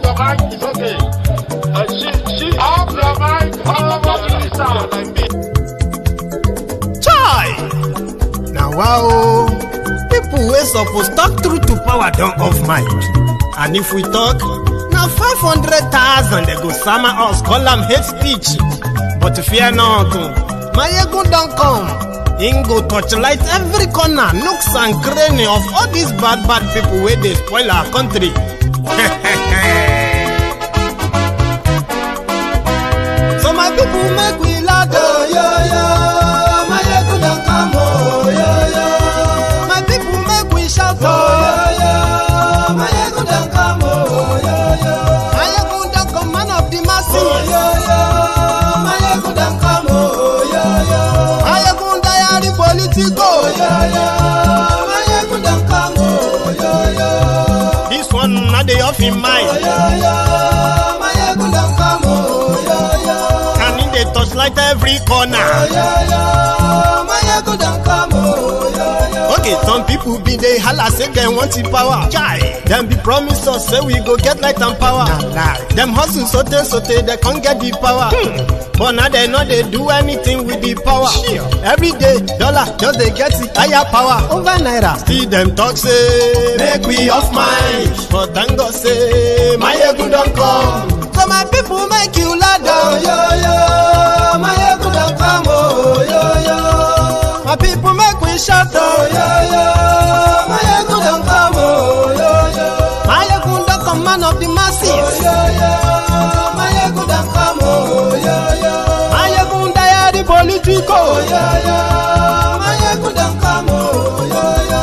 off your mic is okay. Off your mic. Chai! Now wow, people wey suppose talk through to power don't off mic. And if we talk, now 500,000 they go summer us, call them hate speech. But fear not, Maiyegun don't come. Ingo torchlight every corner, nooks and cranny of all these bad people where they spoil our country. So my people make we laugh, oh yo yo. Maiyegun don't come, oh yo yo. My people make we shout, oh yo yo. Maiyegun don't come, oh yo yo. Maiyegun don't come, man of the masses, oh yo yo. Maiyegun don't come, oh yo yo. Maiyegun diary politico, oh yo yo. Maiyegun don't come, oh yo yo. This one not the off in mind, oh yo yo. Maiyegun don't come, oh yo yo. And in the touchlight every corner, oh yo yo. Maiyegun don't come, oh yo yo. Okay, some people be they holla say they want the power. Chai, them be promise us say we go get light and power. Nah. Them hustle sote they can't get the power. But now they know they do anything with the power. Sure. Every day, dollar just they get the higher power over naira. Still them talk say make we off mind. But thank God say Maiyegun don't come. So my people make you laugh, oh yo yo. Maiyegun don't come, oh yo yo. My people make we shout, oh yo yo. Maiyegun don't come, oh yo yo. Maiyegun don't come, man of the masses, oh yo yo. Maiyegun don't come, oh yo yo. Maiyegun diary politico, oh yo yo. Maiyegun don't come, oh yo yo.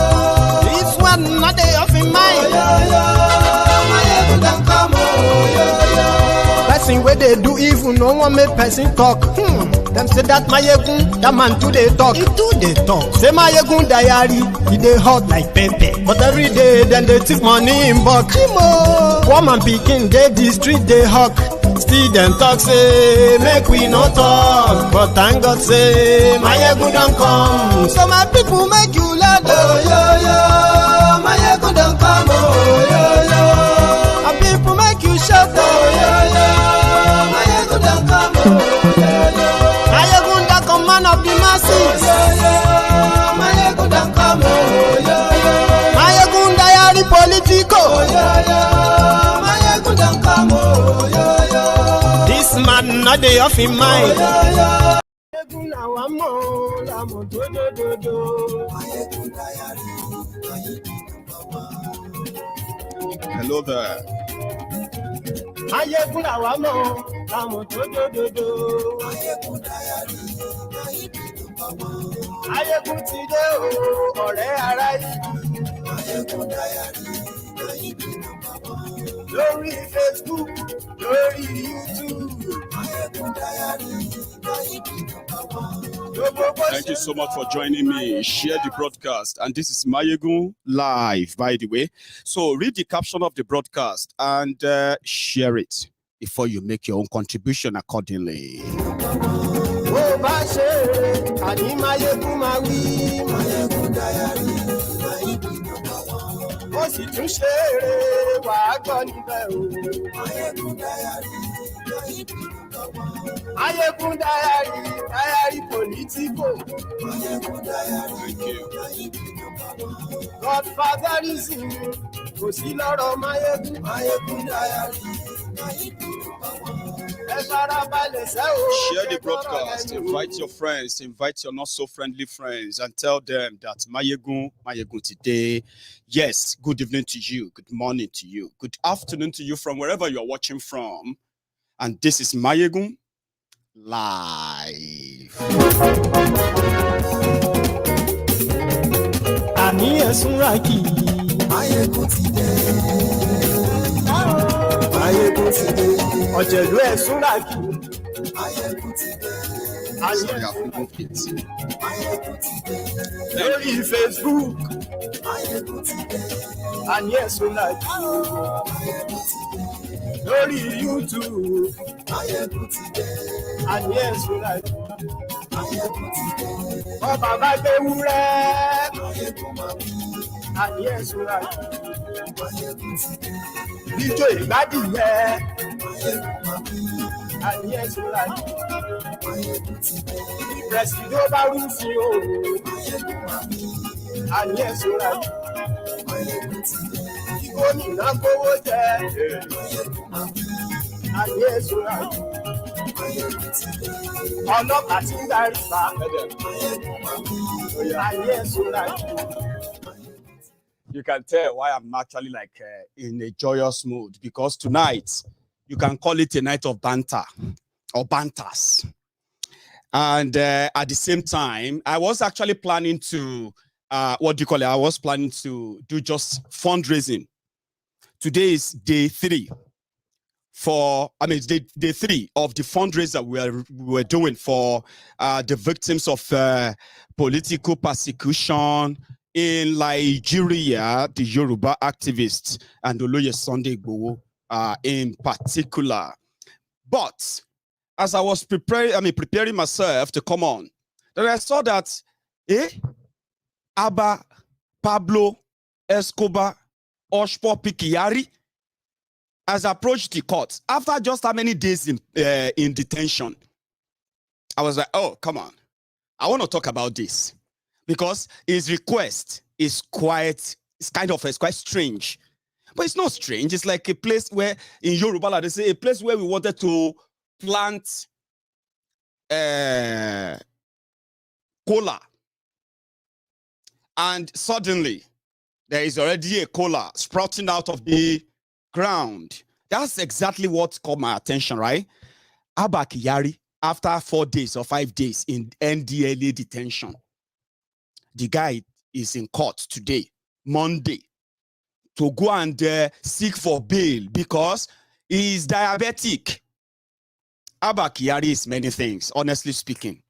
This one not the off in mind, oh yo yo. Maiyegun don't come, oh yo yo. Person where they do evil, no one make person talk. Them say that Maiyegun, that man too they talk. He too they talk. Say Maiyegun diary, he they hot like pepper. But every day, then they take money in bulk. Woman picking, they the street they hawk. Still them talk say, make we no talk. But thank God say, Maiyegun don't come. So my people make you laugh, oh yo yo. Maiyegun don't come, oh yo yo. My people make you shout, oh yo yo. Maiyegun don't come, oh yo yo. Maiyegun don't come, man of the masses, oh yo yo. Maiyegun don't come, oh yo yo. Maiyegun diary politico, oh yo yo. Maiyegun don't come, oh yo yo. This man not the off in mind, oh yo yo. Maiyegun na wa mo, la mo do do do do. Maiyegun diary, hello there. Maiyegun na wa mo, la mo do do do do. Maiyegun ti dé o, ọ̀rẹ́ ará yìí. Lórí Facebook, lórí YouTube. Thank you so much for joining me. Share the broadcast. And this is Maiyegun live, by the way. So read the caption of the broadcast and share it before you make your own contribution accordingly. Maiyegun diary politico. Thank you. Godfatherism, kò sí lọ́rọ̀ Maiyegun. Maiyegun diary. Share the broadcast. Invite your friends, invite your not so friendly friends, and tell them that Maiyegun today. Yes, good evening to you, good morning to you, good afternoon to you from wherever you are watching from. And this is Maiyegun live. Maiyegun today. Maiyegun today. Ọ̀jẹ̀lú ẹ̀sùn ràkì. Maiyegun today. Maiyegun today. Lórí Facebook. Maiyegun today. Àní ẹ̀sùn ràkì. Maiyegun today. Lórí YouTube. Maiyegun today. Àní ẹ̀sùn ràkì. Maiyegun today. Ọba bá gbé wúrẹ́. Maiyegun máa bí. Àní ẹ̀sùn ràkì. Bijo ìgbádìyẹ. Ayé sọ́ra yìí. Presido bá rúfin o. Ayé sọ́ra yìí. Gómìnà gbówó jẹ. Ayé sọ́ra yìí. Ọlọ́pàá tí ń darí pa. Ayé sọ́ra yìí. You can tell why I'm actually like in a joyous mood, because tonight you can call it a night of banter or banters. And at the same time, I was actually planning to, I was planning to do just fundraising. Today is day 3 it's day 3 of the fundraiser we were doing for the victims of political persecution in Nigeria, the Yoruba activists, and Oloye Sunday Adeyemo in particular. But as I was preparing myself to come on, then I saw that Abba Pablo Escoba Kyari has approached the court after just how many days in detention. I was like, oh, come on. I want to talk about this, because his request is quite strange. But it's not strange. It's like a place where, in Yoruba, like they say, a place where we wanted to plant cola. And suddenly, there is already a cola sprouting out of the ground. That's exactly what caught my attention, right? Abba Kyari, after 4 days or 5 days in NDLEA detention, the guy is in court today, Monday, to go and seek for bail because he is diabetic. Abba Kyari is many things, honestly speaking.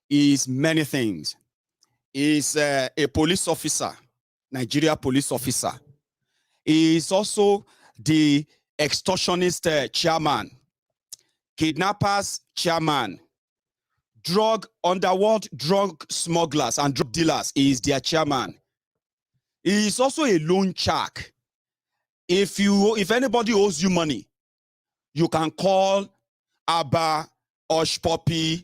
He is many things. He is a police officer, Nigeria police officer. He is also the extortionist chairman, kidnappers chairman, underworld drug smugglers and drug dealers. He is their chairman. He is also a loan shark. If anybody owes you money, you can call Abba Pablo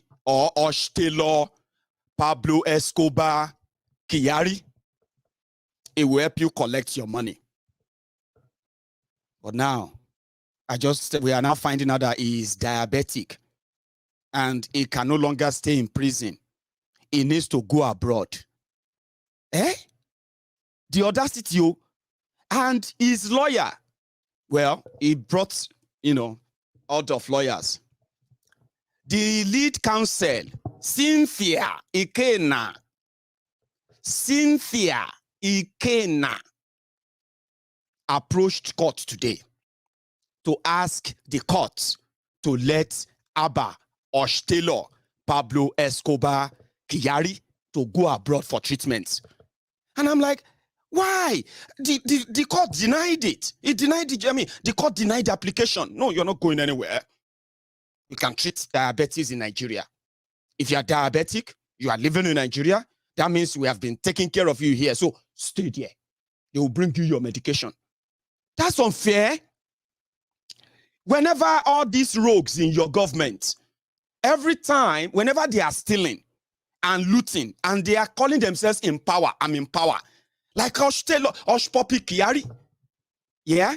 Pablo Escoba Kyari. It will help you collect your money. But now, we are now finding out that he is diabetic and he can no longer stay in prison. He needs to go abroad. The audacity, and his lawyer, well, he brought, out of lawyers. The lead counsel, Cynthia Ikena, approached court today to ask the court to let Abba Pablo Escoba Kyari to go abroad for treatment. And I'm like, why? The court denied it. It denied the court denied the application. No, you're not going anywhere. You can treat diabetes in Nigeria. If you are diabetic, you are living in Nigeria, that means we have been taking care of you here. So stay there. They will bring you your medication. That's unfair. Whenever all these rogues in your government, every time, whenever they are stealing and looting, and they are calling themselves in power, I'm in power. Like Pablo Kyari. Yeah?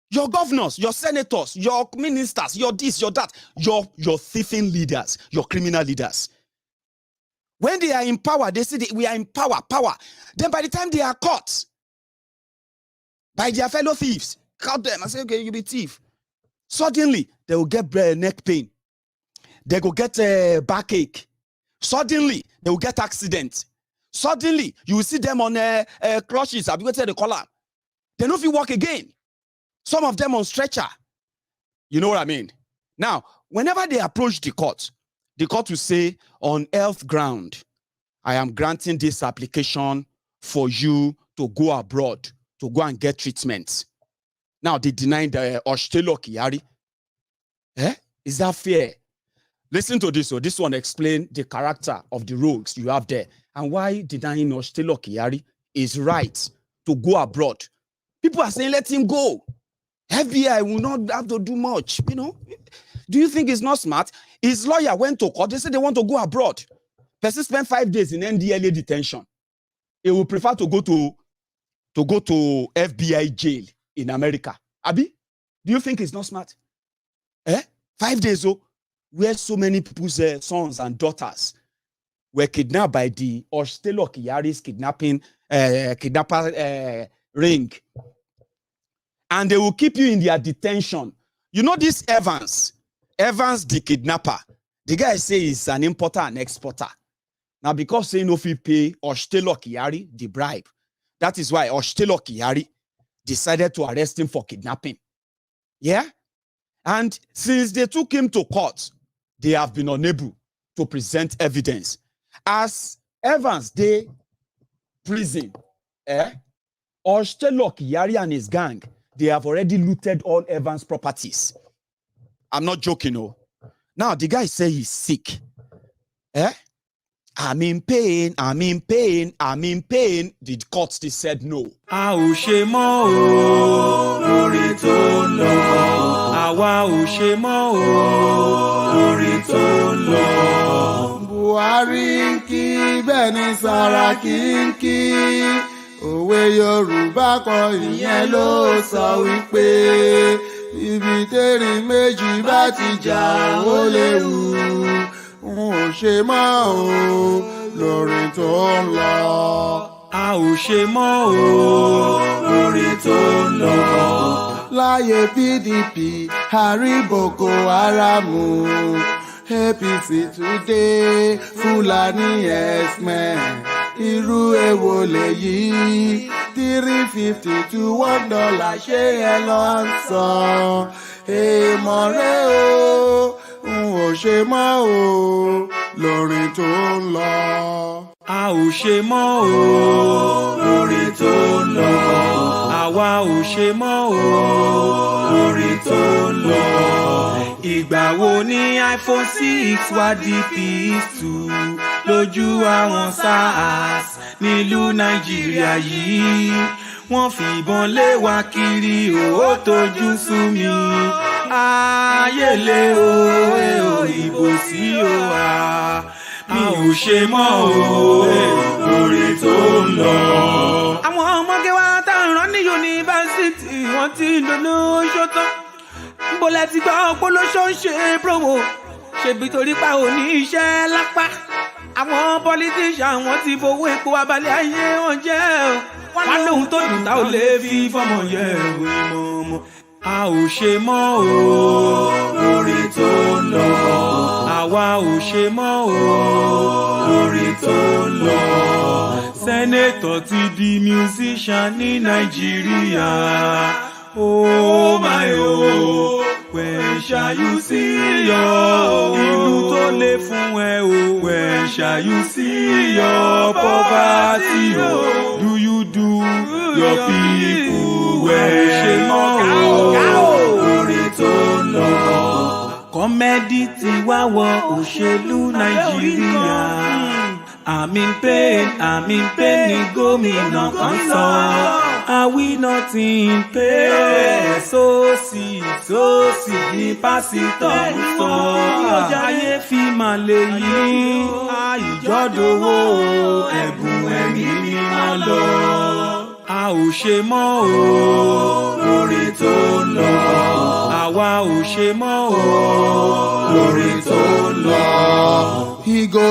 Your governors, your senators, your ministers, your this, your that, your thieving leaders, your criminal leaders. When they are in power, they say we are in power. Then by the time they are caught by their fellow thieves, caught them and say, okay, you be thief. Suddenly, they will get neck pain. They will get backache. Suddenly, they will get accident. Suddenly, you will see them on crutches. I'll be going to the collar. They don't feel walk again. Some of them on stretcher. You know what I mean? Now, whenever they approach the court will say, on health ground, I am granting this application for you to go abroad, to go and get treatment. Now, they deny the Kyari. Is that fair? Listen to this. So this one explains the character of the rogues you have there and why denying Kyari is right to go abroad People are saying, let him go. FBI will not have to do much, you know. Do you think it's not smart? His lawyer went to court. They said they want to go abroad. Person spent 5 days in NDLEA detention. He will prefer to go to FBI jail in America. Abi, do you think it's not smart? 5 days, where so many people's sons and daughters were kidnapped by the Oloye Kyari's kidnapper ring. And they will keep you in their detention. You know this Evans, the kidnapper, the guy says he's an importer and exporter. Now, because saying no fee pay Oloye Kyari the bribe, that is why Oloye Kyari decided to arrest him for kidnapping. Yeah? And since they took him to court, they have been unable to present evidence. As Evans Day prison, Oloye Kyari and his gang, they have already looted all Evans' properties. I'm not joking, no. Now, the guy say he's sick. I'm in pain. The court, they said no. Buhari kí Beni Saraki kí òwe Yorùbá kan ìyẹn ló sọ wípé ibi tẹ́rì méjì bá ti jà ó léwu n ò ṣe mọ́ o lórí tó ń lọ. A ò ṣe mọ́ o lórí tó ń lọ. Láyé PDP àrí Boko Haram, APC today Fulani X-Men. Irú èwo lèyí $3.50 to $1 ṣé ẹ lọ ń sọ. Èèmọ̀ rẹ̀ o n ò ṣe mọ́ o lórí tó ń lọ. A ò ṣe mọ́ o lórí tó ń lọ. Àwa ò ṣe mọ́ o lórí tó ń lọ. Ìgbà wo ni iPhone 6 wá di PS2 lójú àwọn SARS nílùú Nàìjíríà yìí? Wọ́n fìbọn lé wa kiri ó tójú sú mi. Ayélé o ìbò sí o mi ò ṣe mọ́ o lórí tó ń lọ. Àwọn ọmọge wa tá ń rán ní yunifásitì wọ́n ti dolóṣó tán. Bólẹ̀ ti gbọ́ polóṣó ń ṣe promo ṣebí torí pa ò ní iṣẹ́ lápá. Àwọn politician wọ́n ti fowó epo abalẹ̀ ayé wọn jẹ́ o. Wọ́n lóhun tó dùn tá ò lè fi fọ́mọ yẹ ìwé mọ́mọ́. A ò ṣe mọ́ o lórí tó ń lọ. Àwa ò ṣe mọ́ o lórí tó ń lọ. Sẹ́nétọ̀ ti di musician ní Nàìjíríà. Oh my oh, when shall you see your ìlú tó lè fún ẹ o? When shall you see your poverty o? Do you do your people well? Ṣé mọ́ o lórí tó ń lọ? Kọ́mẹ́dì ti wá wọ òṣèlú Nàìjíríà. I'm in pain ní gómìnà kan sọ. Are we not in pain? Sósì ní pásítọ̀ ń sọ. Ayé fi máa lè yí. Ìjọ́dọ̀wọ́ ẹ̀bùn ẹ̀mí mímọ́ lọ. A ò ṣe mọ́ o lórí tó ń lọ. Àwa ò ṣe mọ́ o lórí tó ń lọ. Ìgò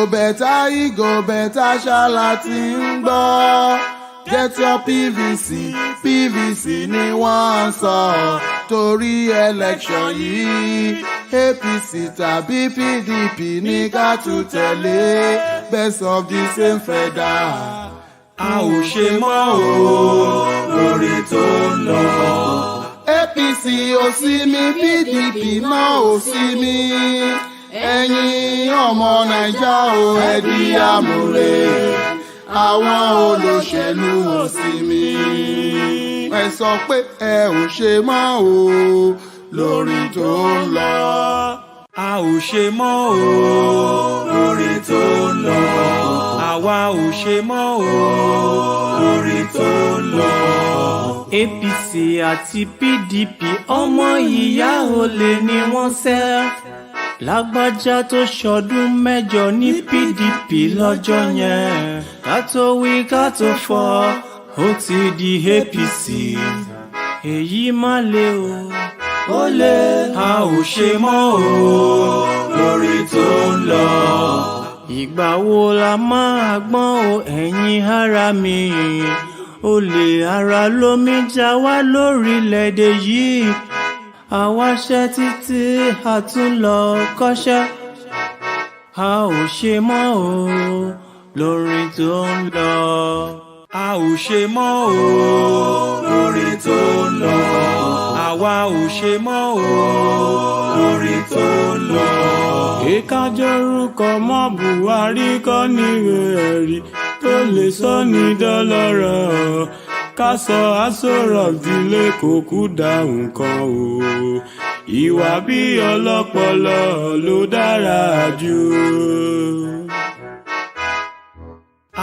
bẹ̀tà ṣáàlà ti ń gbọ́. Get your PVC ni wọ́n sọ. Torí election yìí APC tàbí PDP ní ká tún tẹ̀lé. Best of the same feather. A ò ṣe mọ́ o lórí tó ń lọ. APC ò sí mi, PDP náà ò sí mi. Ẹ̀yin ọmọ Naija o ẹ di àmúre. Àwọn olóṣèlú ò sí mi. Ẹ sọ pé ẹ ò ṣe mọ́ o lórí tó ń lọ. A A ò ṣe mọ́ o lórí tó lọ. Àwa ò ṣe mọ́ o lórí tó lọ. APC àti PDP ọmọ ìyá olè ni wọ́n ṣẹ́. Lágbájá tó ṣọdún mẹ́jọ ní PDP lọ́jọ́ yẹn. Ká tó wí ká tó fọ̀, ó ti di APC. Èyí má le o, ó lè. A ò ṣe mọ́ o lórí tó ń lọ. Ìgbà wo la máa gbọ́n o ẹ̀yin ará mi? Olè ara lómi já wá lórílẹ̀‐èdè yìí. Àwa ṣẹ́ títí a tún lọ kọ́ṣẹ́. A ò ṣe mọ́ o lórí tó ń lọ. A ò ṣe mọ́ o lórí tó ń lọ. Àwa ò ṣe mọ́ o lórí tó ń lọ. Ìkájọ́rúkọ mọ́ Buhari kọ́ níwé ẹ̀rí tó lè sọ ní dọ́lọ́rọ̀. Ká sọ àsọ̀rọ̀ ìdílé kò kú dá nǹkan o. Ìwà bí ọlọ́pọlọ ló dára jù.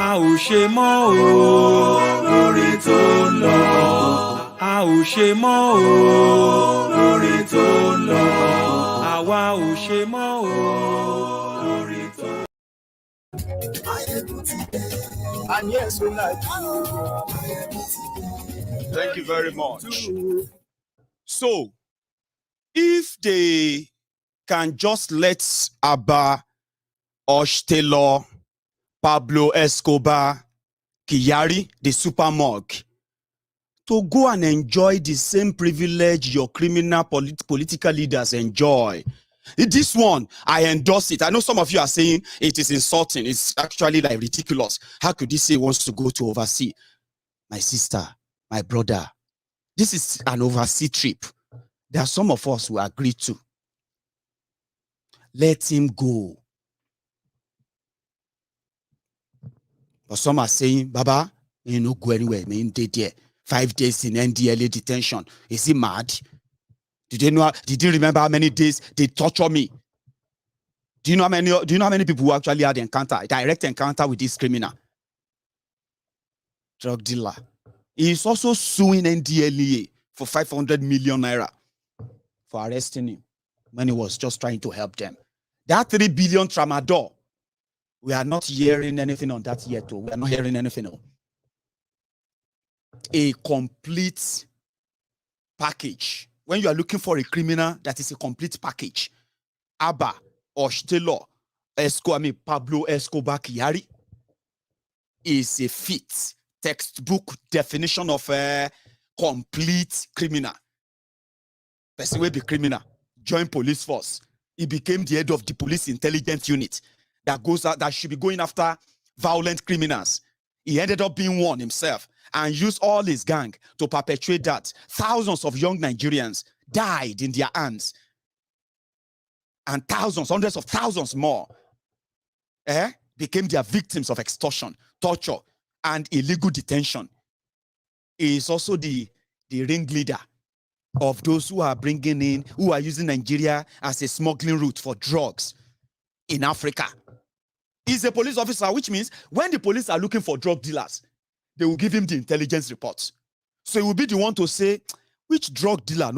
A ò ṣe mọ́ o lórí tó ń lọ. A ò ṣe mọ́ o lórí tó ń lọ. Àwa ò ṣe mọ́ o lórí tó ń lọ. And yes, we like you. Thank you very much. So, if they can just let Abba Pablo Escoba Kyari, the super mug, to go and enjoy the same privilege your criminal political leaders enjoy. This one, I endorse it. I know some of you are saying it is insulting. It's actually like ridiculous. How could he say he wants to go to overseas? My sister, my brother, this is an overseas trip. There are some of us who agree to. Let him go. But some are saying, Baba, you know, go anywhere. I mean, there 5 days in NDLEA detention. Is he mad? Did you remember how many days they torture me? Do you know how many people who actually had a direct encounter with this criminal? Drug dealer. He is also suing NDLEA for 500 million naira for arresting him when he was just trying to help them. That 3 billion tramadol, we are not hearing anything on that yet. We are not hearing anything. A complete package. When you are looking for a criminal, that is a complete package. Abba Pablo Escoba Kyari is a fit textbook definition of a complete criminal. Person will be criminal, join police force. He became the head of the police intelligence unit that should be going after violent criminals. He ended up being one himself and used all his gang to perpetuate that. Thousands of young Nigerians died in their hands. And thousands, hundreds of thousands more became their victims of extortion, torture, and illegal detention. He is also the ringleader of those who are using Nigeria as a smuggling route for drugs in Africa. He's a police officer, which means when the police are looking for drug dealers, they will give him the intelligence reports. So he will be the one to say, which drug dealer,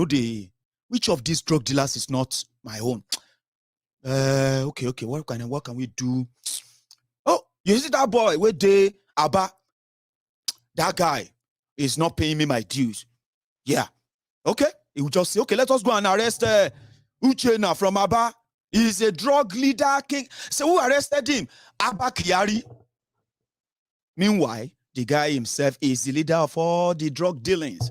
which of these drug dealers is not my own? Okay, what can we do? Oh, you see that boy, where they, Abba, that guy is not paying me my dues. Yeah. Okay. He will just say, okay, let us go and arrest Uchenna from Abba. He's a drug leader king. So who arrested him? Abba Kyari. Meanwhile, the guy himself is the leader of all the drug dealings.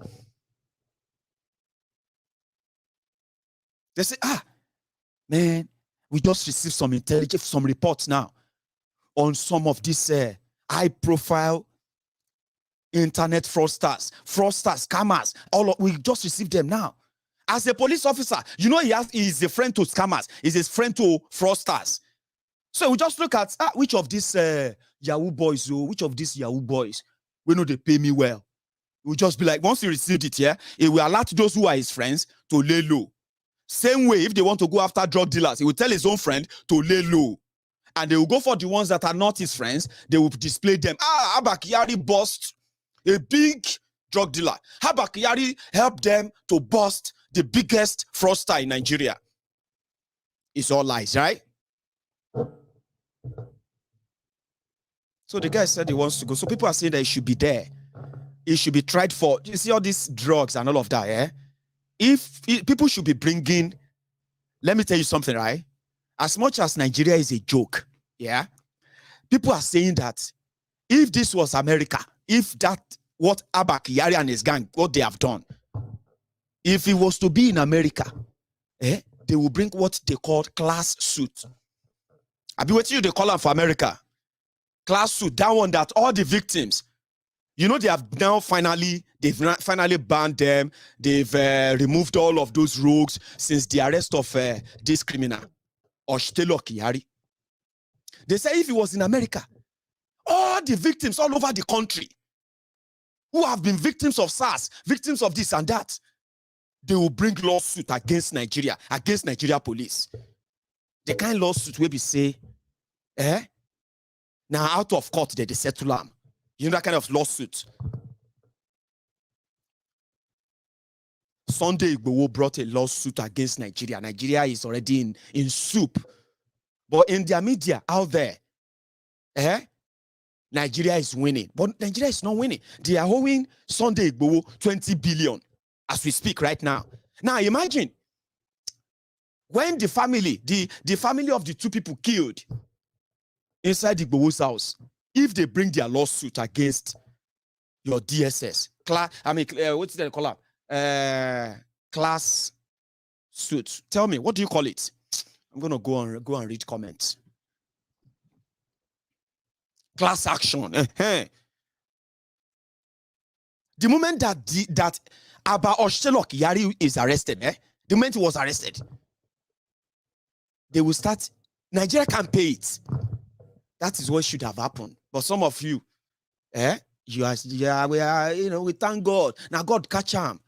They say, man, we just received some intelligence, some reports now on some of these high-profile internet fraudsters, scammers. We just received them now. As a police officer, you know he's a friend to scammers. He's a friend to fraudsters. So we just look at which of these Yahoo boys, we know they pay me well. We'll just be like, once he received it, he will alert those who are his friends to lay low. Same way, if they want to go after drug dealers, he will tell his own friend to lay low. And they will go for the ones that are not his friends. They will display them. Abba Kyari bust a big drug dealer. Abba Kyari helped them to bust the biggest fraudster in Nigeria. It's all lies, right? So the guy said he wants to go. So people are saying that he should be there. He should be tried for, you see all these drugs and all of that, eh? If people should be bringing, let me tell you something, right? As much as Nigeria is a joke, yeah, people are saying that if this was America, if that, what Abba Kyari and his gang, what they have done, if it was to be in America, they will bring what they call class suit. I've been waiting you, they call them for America. Class suit, that one that all the victims, you know, they have now finally banned them. They've removed all of those rogues since the arrest of this criminal, Oloye Kyari. They say if it was in America, all the victims all over the country who have been victims of SARS, victims of this and that, they will bring lawsuit against Nigeria police. The kind of lawsuit where we say, now out of court they settle them. You know that kind of lawsuit. Sunday Igboho brought a lawsuit against Nigeria. Nigeria is already in soup. But in their media out there, Nigeria is winning. But Nigeria is not winning. They are owing Sunday Igboho 20 billion as we speak right now. Now imagine when the family of the two people killed inside the Igboho's house, if they bring their lawsuit against your DSS, what's that call class suit. Tell me, what do you call it? I'm gonna go and read comments. Class action. The moment that Abba Pablo Kyari is arrested, the moment he was arrested, they will start. Nigeria can't pay it. That is what should have happened. But some of you, we thank God. Now God catch him.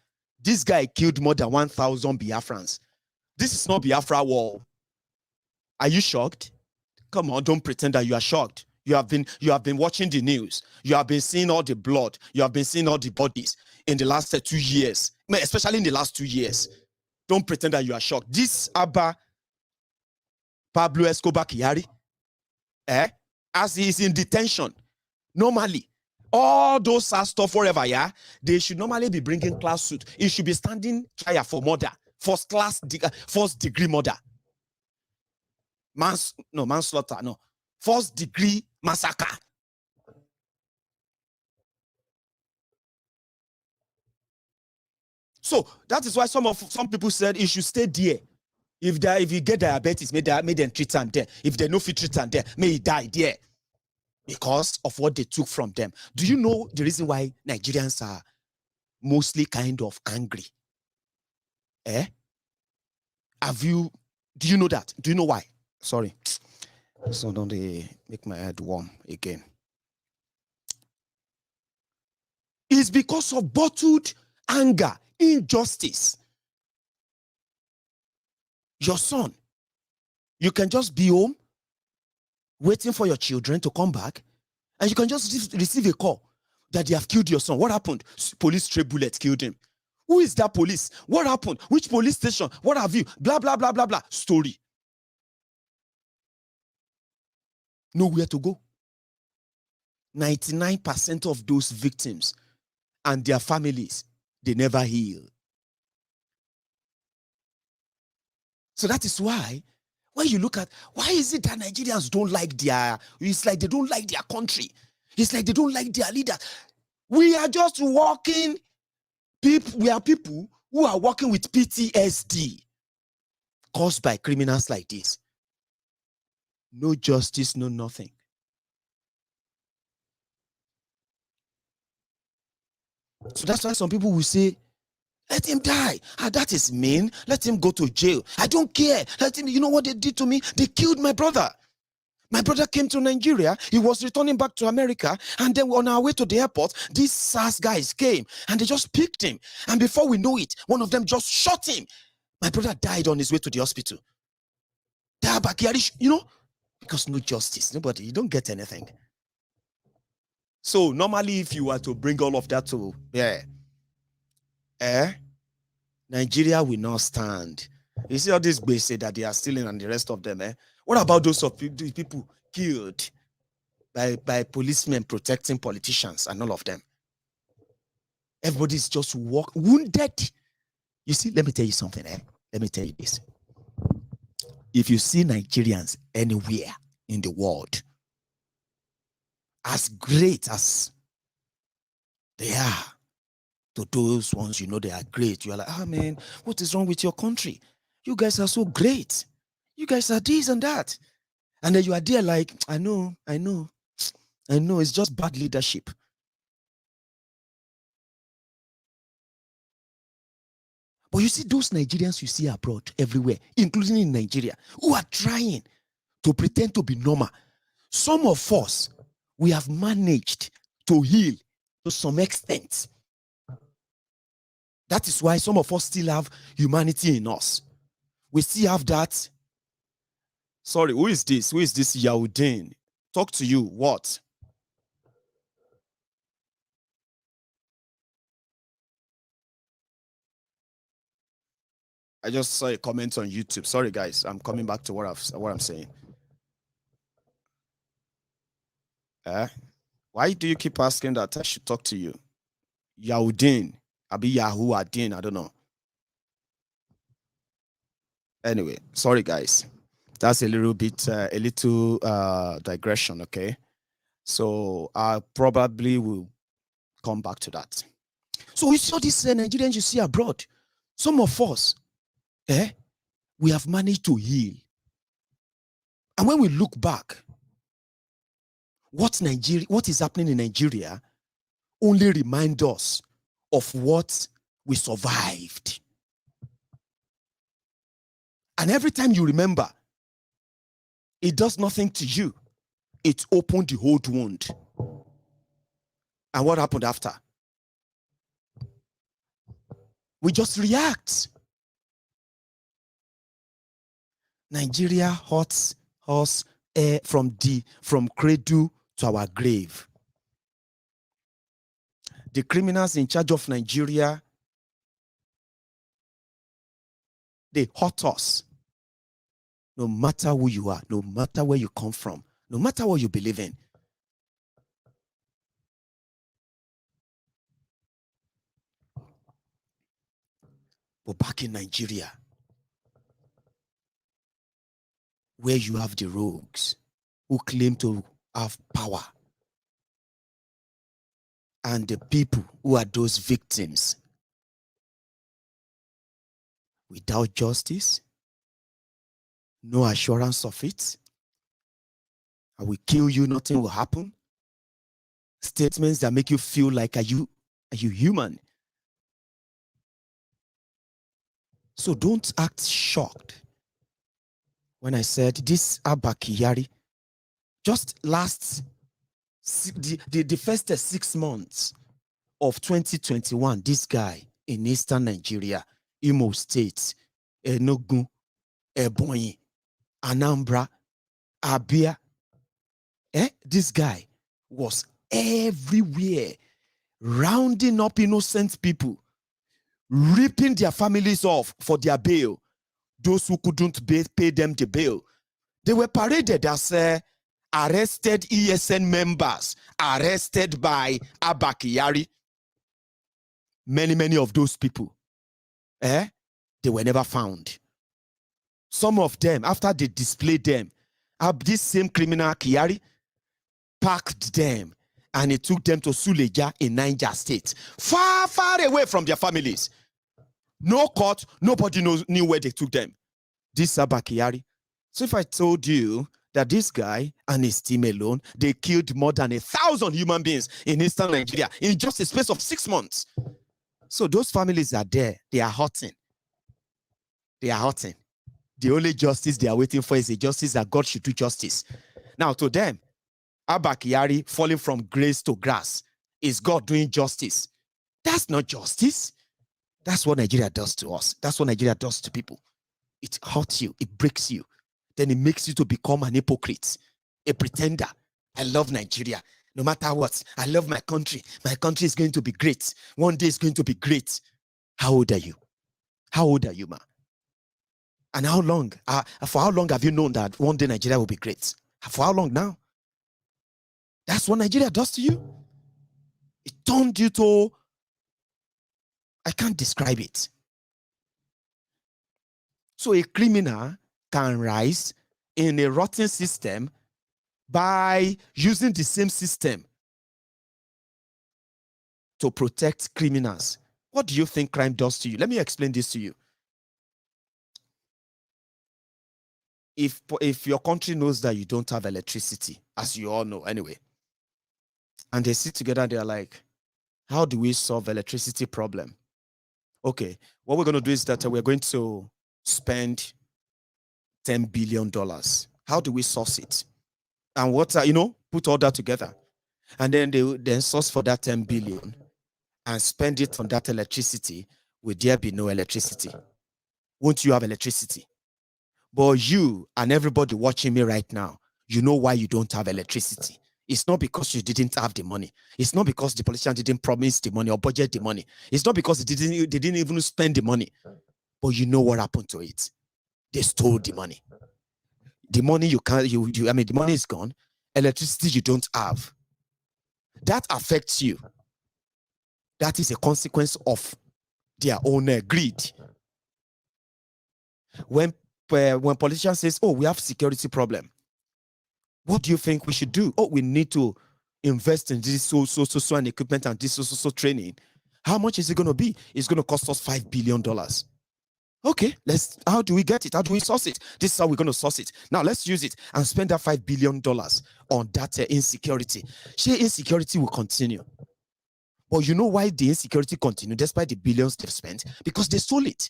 This guy killed more than 1,000 Biafrans. This is not Biafra war. Are you shocked? Come on, don't pretend that you are shocked. You have been watching the news. You have been seeing all the blood. You have been seeing all the bodies in the last 2 years, especially in the last 2 years. Don't pretend that you are shocked. This Abba Pablo Escoba Kyari, as he is in detention, normally, all those stuff, whatever, they should normally be bringing class suit. He should be standing trial for murder, first degree murder. Manslaughter, no. First degree massacre. So that is why some people said he should stay there. If you get diabetes, may them treat him there. If they no fit treat him there, may he die there. Because of what they took from them. Do you know the reason why Nigerians are mostly kind of angry? Do you know that? Do you know why? Sorry. So don't they make my head warm again. It's because of bottled anger, injustice. Your son, you can just be home, waiting for your children to come back, and you can just receive a call that they have killed your son. What happened? Police stray bullet killed him. Who is that police? What happened? Which police station? What have you? Blah, blah, blah, blah, blah. Story. Nowhere to go. 99% of those victims and their families, they never heal. So that is why, when you look at, why is it that Nigerians don't like it's like they don't like their country. It's like they don't like their leader. We are just walking, we are people who are working with PTSD caused by criminals like this. No justice, no nothing. So that's why some people will say, let him die. That is mean. Let him go to jail. I don't care. Let him, you know what they did to me? They killed my brother. My brother came to Nigeria. He was returning back to America. And then on our way to the airport, these SARS guys came and they just picked him. And before we know it, one of them just shot him. My brother died on his way to the hospital. The Abba Kyari, because no justice. Nobody, you don't get anything. So normally, if you were to bring all of that to Nigeria will not stand. You see all this base that they are stealing and the rest of them, What about those of people killed by policemen protecting politicians and all of them? Everybody's just wounded. You see, let me tell you something, Let me tell you this. If you see Nigerians anywhere in the world, as great as they are, to those ones, they are great. You are like, man, what is wrong with your country? You guys are so great. You guys are this and that. And then you are there like, I know. It's just bad leadership. But you see those Nigerians you see abroad everywhere, including in Nigeria, who are trying to pretend to be normal. Some of us, we have managed to heal to some extent. That is why some of us still have humanity in us. We still have that. Sorry, who is this? Who is this Yaudin? Talk to you. What? I just saw a comment on YouTube. Sorry, guys. I'm coming back to what I'm saying. Why do you keep asking that I should talk to you? Yaudin. Abi Yahoo Adin. I don't know. Anyway, sorry, guys. That's a little digression, okay? So I probably will come back to that. So we saw these Nigerians you see abroad. Some of us, we have managed to heal. And when we look back, what is happening in Nigeria only remind us of what we survived. And every time you remember, it does nothing to you. It opened the old wound. And what happened after? We just react. Nigeria hurts us from cradle to our grave. The criminals in charge of Nigeria, they hurt us. No matter who you are, no matter where you come from, no matter what you believe in. But back in Nigeria, where you have the rogues who claim to have power, and the people who are those victims, without justice, no assurance of it, I will kill you, nothing will happen. Statements that make you feel like, are you human? So don't act shocked when I said this Abba Kyari, just the first 6 months of 2021, this guy in eastern Nigeria, Imo State, Enugu, Ebonyi, Anambra, Abia, this guy was everywhere, rounding up innocent people, ripping their families off for their bail. Those who couldn't pay them the bail, they were paraded as arrested ESN members, arrested by Abba Kyari. Many of those people, they were never found. Some of them, after they displayed them, this same criminal Kyari packed them and he took them to Suleja in Niger State, far away from their families. No court, nobody knew where they took them. This Abba Kyari. So if I told you that this guy and his team alone, they killed more than 1,000 human beings in eastern Nigeria in just a space of 6 months. So those families are there. They are hurting. They are hurting. The only justice they are waiting for is a justice that God should do justice. Now to them, Abba Kyari falling from grace to grass. Is God doing justice? That's not justice. That's what Nigeria does to us. That's what Nigeria does to people. It hurts you. It breaks you. Then it makes you to become an hypocrite, a pretender. I love Nigeria. No matter what, I love my country. My country is going to be great. One day it's going to be great. How old are you? How old are you, ma? And how long? For how long have you known that one day Nigeria will be great? For how long now? That's what Nigeria does to you. It turned you to, I can't describe it. So a criminal can rise in a rotten system by using the same system to protect criminals. What do you think crime does to you? Let me explain this to you. If your country knows that you don't have electricity, as you all know anyway, and they sit together, they're like, how do we solve electricity problem? Okay, what we're going to do is that we're going to spend $10 billion. How do we source it? And what, put all that together. And then they then source for that 10 billion and spend it on that electricity. Will there be no electricity? Won't you have electricity? But you and everybody watching me right now, you know why you don't have electricity. It's not because you didn't have the money. It's not because the politician didn't promise the money or budget the money. It's not because they didn't even spend the money. But you know what happened to it. They stole the money. The money the money is gone. Electricity you don't have. That affects you. That is a consequence of their own greed. When politicians says, oh, we have security problem, what do you think we should do? Oh, we need to invest in this so and equipment and this so training. How much is it going to be? It's going to cost us $5 billion. Okay, how do we get it? How do we source it? This is how we're going to source it. Now let's use it and spend that $5 billion on that insecurity. Sheer insecurity will continue. But you know why the insecurity continues despite the billions they've spent? Because they stole it.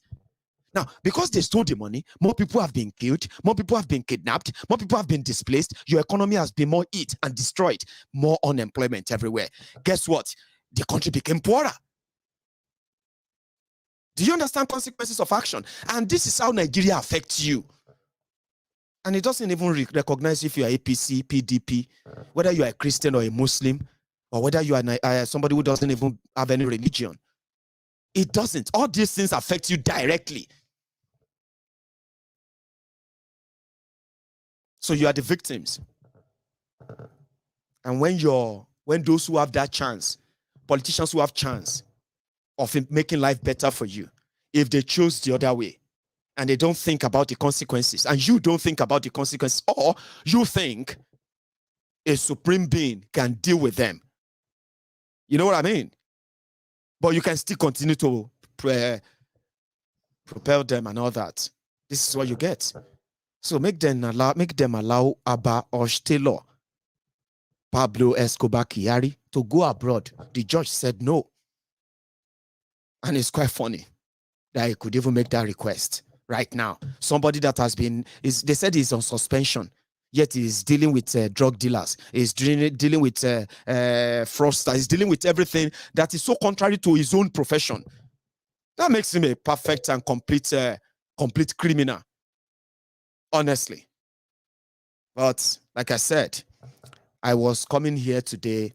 Now, because they stole the money, more people have been killed, more people have been kidnapped, more people have been displaced. Your economy has been more hit and destroyed. More unemployment everywhere. Guess what? The country became poorer. Do you understand consequences of action? And this is how Nigeria affects you. And it doesn't even recognize if you are APC, PDP, whether you are a Christian or a Muslim, or whether you are somebody who doesn't even have any religion. It doesn't. All these things affect you directly. So you are the victims. And when those who have that chance, politicians who have chance of making life better for you, if they choose the other way and they don't think about the consequences, and you don't think about the consequences, or you think a supreme being can deal with them, you know what I mean? But you can still continue to propel them and all that. This is what you get. So make them allow Abba Pablo Escoba Kyari to go abroad. The judge said no. And it's quite funny that he could even make that request right now. Somebody that has been, they said he's on suspension, yet he's dealing with drug dealers. He's dealing with fraudsters. He's dealing with everything that is so contrary to his own profession. That makes him a perfect and complete criminal, honestly. But like I said, I was coming here today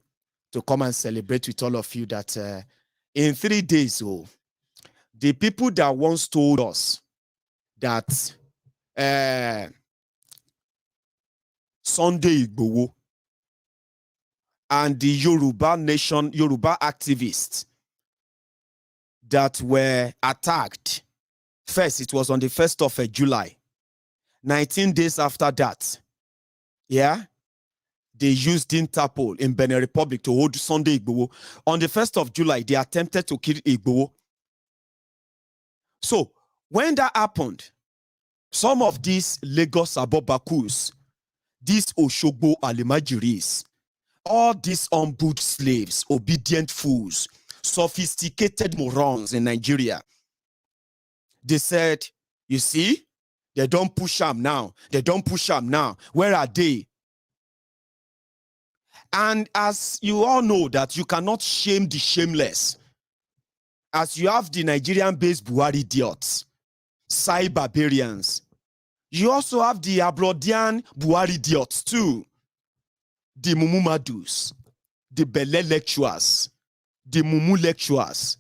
to come and celebrate with all of you that in 3 days, the people that once told us that Sunday Igboho and the Yoruba nation, Yoruba activists that were attacked, first, it was on the 1st of July. 19 days after that, they used Interpol in Benin Republic to hold Sunday Igboho. On the 1st of July, they attempted to kill Igboho. So, when that happened, some of these Lagos Abobakus, these Oshogbo Alimajiris, all these humbled slaves, obedient fools, sophisticated morons in Nigeria, they said, you see, they don't push them now. They don't push them now. Where are they? And as you all know that you cannot shame the shameless. as you have the Nigerian-based Buhari idiots, Sai barbarians, you also have the Abrodian Buhari idiots too. The Mumumadus, the Bele lecturers, the Mumu lecturers.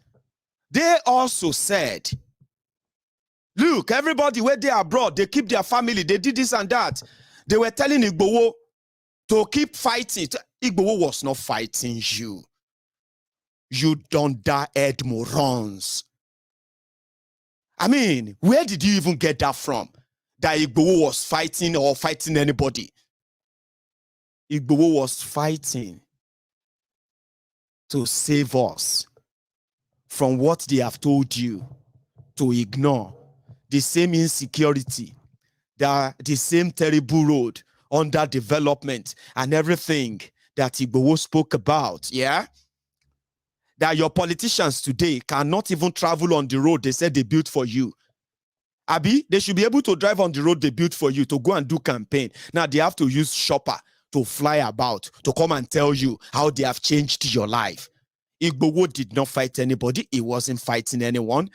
They also said, look, everybody where they are abroad, they keep their family, they did this and that. They were telling Igboho to keep fighting. Igboho was not fighting you. You dunderhead morons. I mean, where did you even get that from? That Igboho was fighting or fighting anybody? Igboho was fighting to save us from what they have told you to ignore. The same insecurity, the same terrible road, underdevelopment, and everything that Igboho spoke about, yeah? That your politicians today cannot even travel on the road they said they built for you. Abi, they should be able to drive on the road they built for you to go and do campaign. Now they have to use shopper to fly about, to come and tell you how they have changed your life. Igboho did not fight anybody. He wasn't fighting anyone.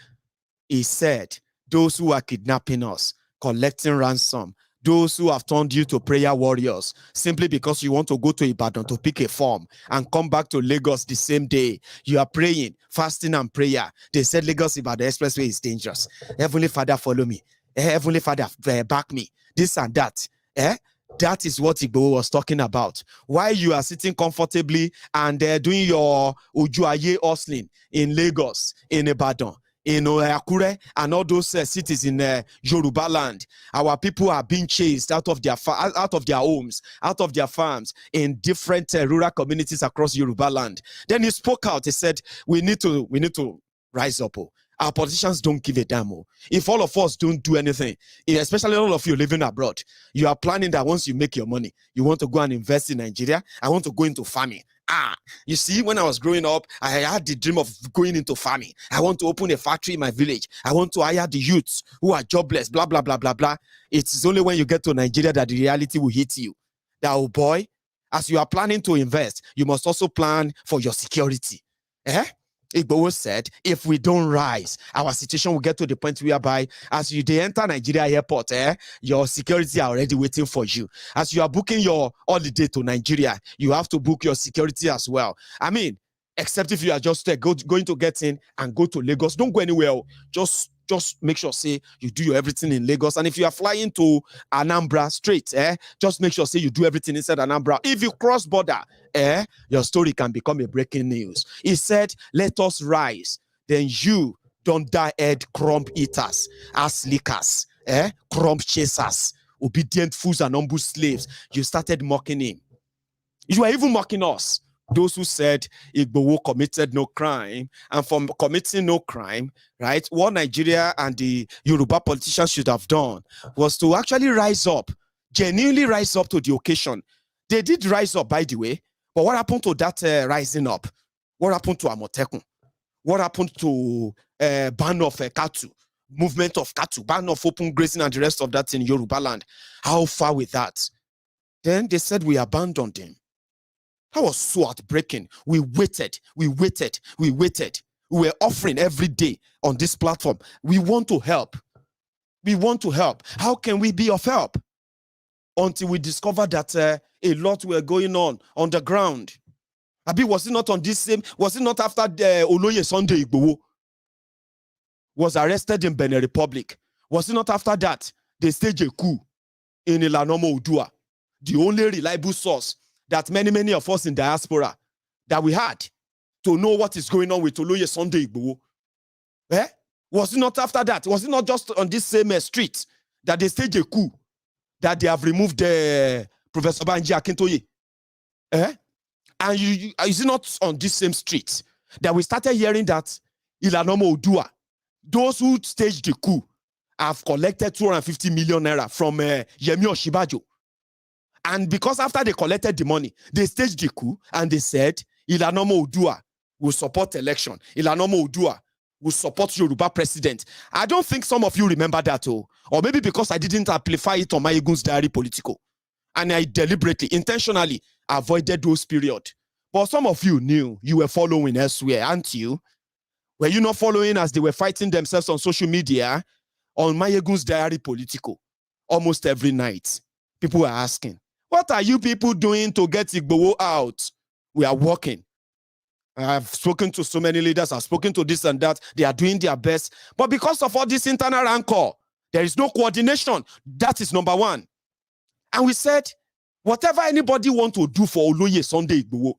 He said, those who are kidnapping us, collecting ransom, those who have turned you to prayer warriors, simply because you want to go to Ibadan to pick a form and come back to Lagos the same day. You are praying, fasting and prayer. They said Lagos Ibadan Expressway is dangerous. Heavenly Father, follow me. Heavenly Father, back me. This and that. That is what Igbo was talking about. While you are sitting comfortably and doing your Ujuaye hustling in Lagos, in Ibadan, in Akure, and all those cities in Yoruba land, our people are being chased out of their homes, out of their farms, in different rural communities across Yoruba land. Then he spoke out. He said, "We need to rise up. Our politicians don't give a damn. If all of us don't do anything, especially all of you living abroad, you are planning that once you make your money, you want to go and invest in Nigeria. I want to go into farming." You see, when I was growing up, I had the dream of going into farming. I want to open a factory in my village. I want to hire the youths who are jobless, blah, blah, blah, blah, blah. It's only when you get to Nigeria that the reality will hit you. That, oh boy, as you are planning to invest, you must also plan for your security. Igboho said, if we don't rise, our situation will get to the point whereby as you enter Nigeria airport, your security are already waiting for you. As you are booking your holiday to Nigeria, you have to book your security as well. I mean, except if you are just going to get in and go to Lagos. Don't go anywhere. Just make sure, say, you do your everything in Lagos. And if you are flying to Anambra straight, just make sure, say, you do everything inside Anambra. If you cross border, your story can become a breaking news. He said, let us rise. Then you don't die head crumb eaters, ass lickers, crumb chasers, obedient fools and humble slaves. You started mocking him. You are even mocking us. Those who said Igboho committed no crime, and from committing no crime, right, what Nigeria and the Yoruba politicians should have done was to actually rise up, genuinely rise up to the occasion. They did rise up, by the way, but what happened to that rising up? What happened to Amotekun? What happened to ban of Katu, movement of Katu, ban of open grazing and the rest of that in Yoruba land? How far with that? Then they said we abandoned him. That was so heartbreaking. We waited. We were offering every day on this platform. We want to help. How can we be of help? Until we discovered that a lot were going on the ground. Abi, was it not after Oloye Sunday Adeyemo was arrested in Benin Republic? Was it not after that they staged a coup in Ilanomo Odua? The only reliable source that many of us in diaspora that we had to know what is going on with Oloye Sunday Adeyemo. Was it not after that? Was it not just on this same street that they staged a coup, that they have removed Professor Banji Akintoye? And is it not on this same street that we started hearing that Ilanomo Odua, those who staged the coup, have collected 250 million naira from Yemi Oshibajo? And because after they collected the money, they staged the coup and they said, Ilanomo Odua will support election. Ilanomo Odua will support Yoruba president. I don't think some of you remember that, or maybe because I didn't amplify it on Maiyegun's diary political. And I deliberately, intentionally avoided those periods. But some of you knew, you were following elsewhere, aren't you? Were you not following as they were fighting themselves on social media on Maiyegun's diary political? Almost every night, people were asking, what are you people doing to get Igboho out? We are working. I've spoken to so many leaders. I've spoken to this and that. They are doing their best. But because of all this internal rancor, there is no coordination. That is number one. And we said, whatever anybody want to do for Oloye Sunday Igboho,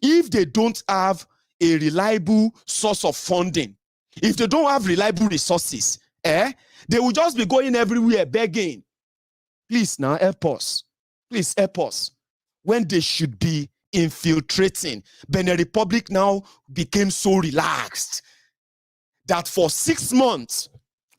if they don't have a reliable source of funding, if they don't have reliable resources, they will just be going everywhere begging. Please now help us. Please help us. When they should be infiltrating, Benin Republic now became so relaxed that for 6 months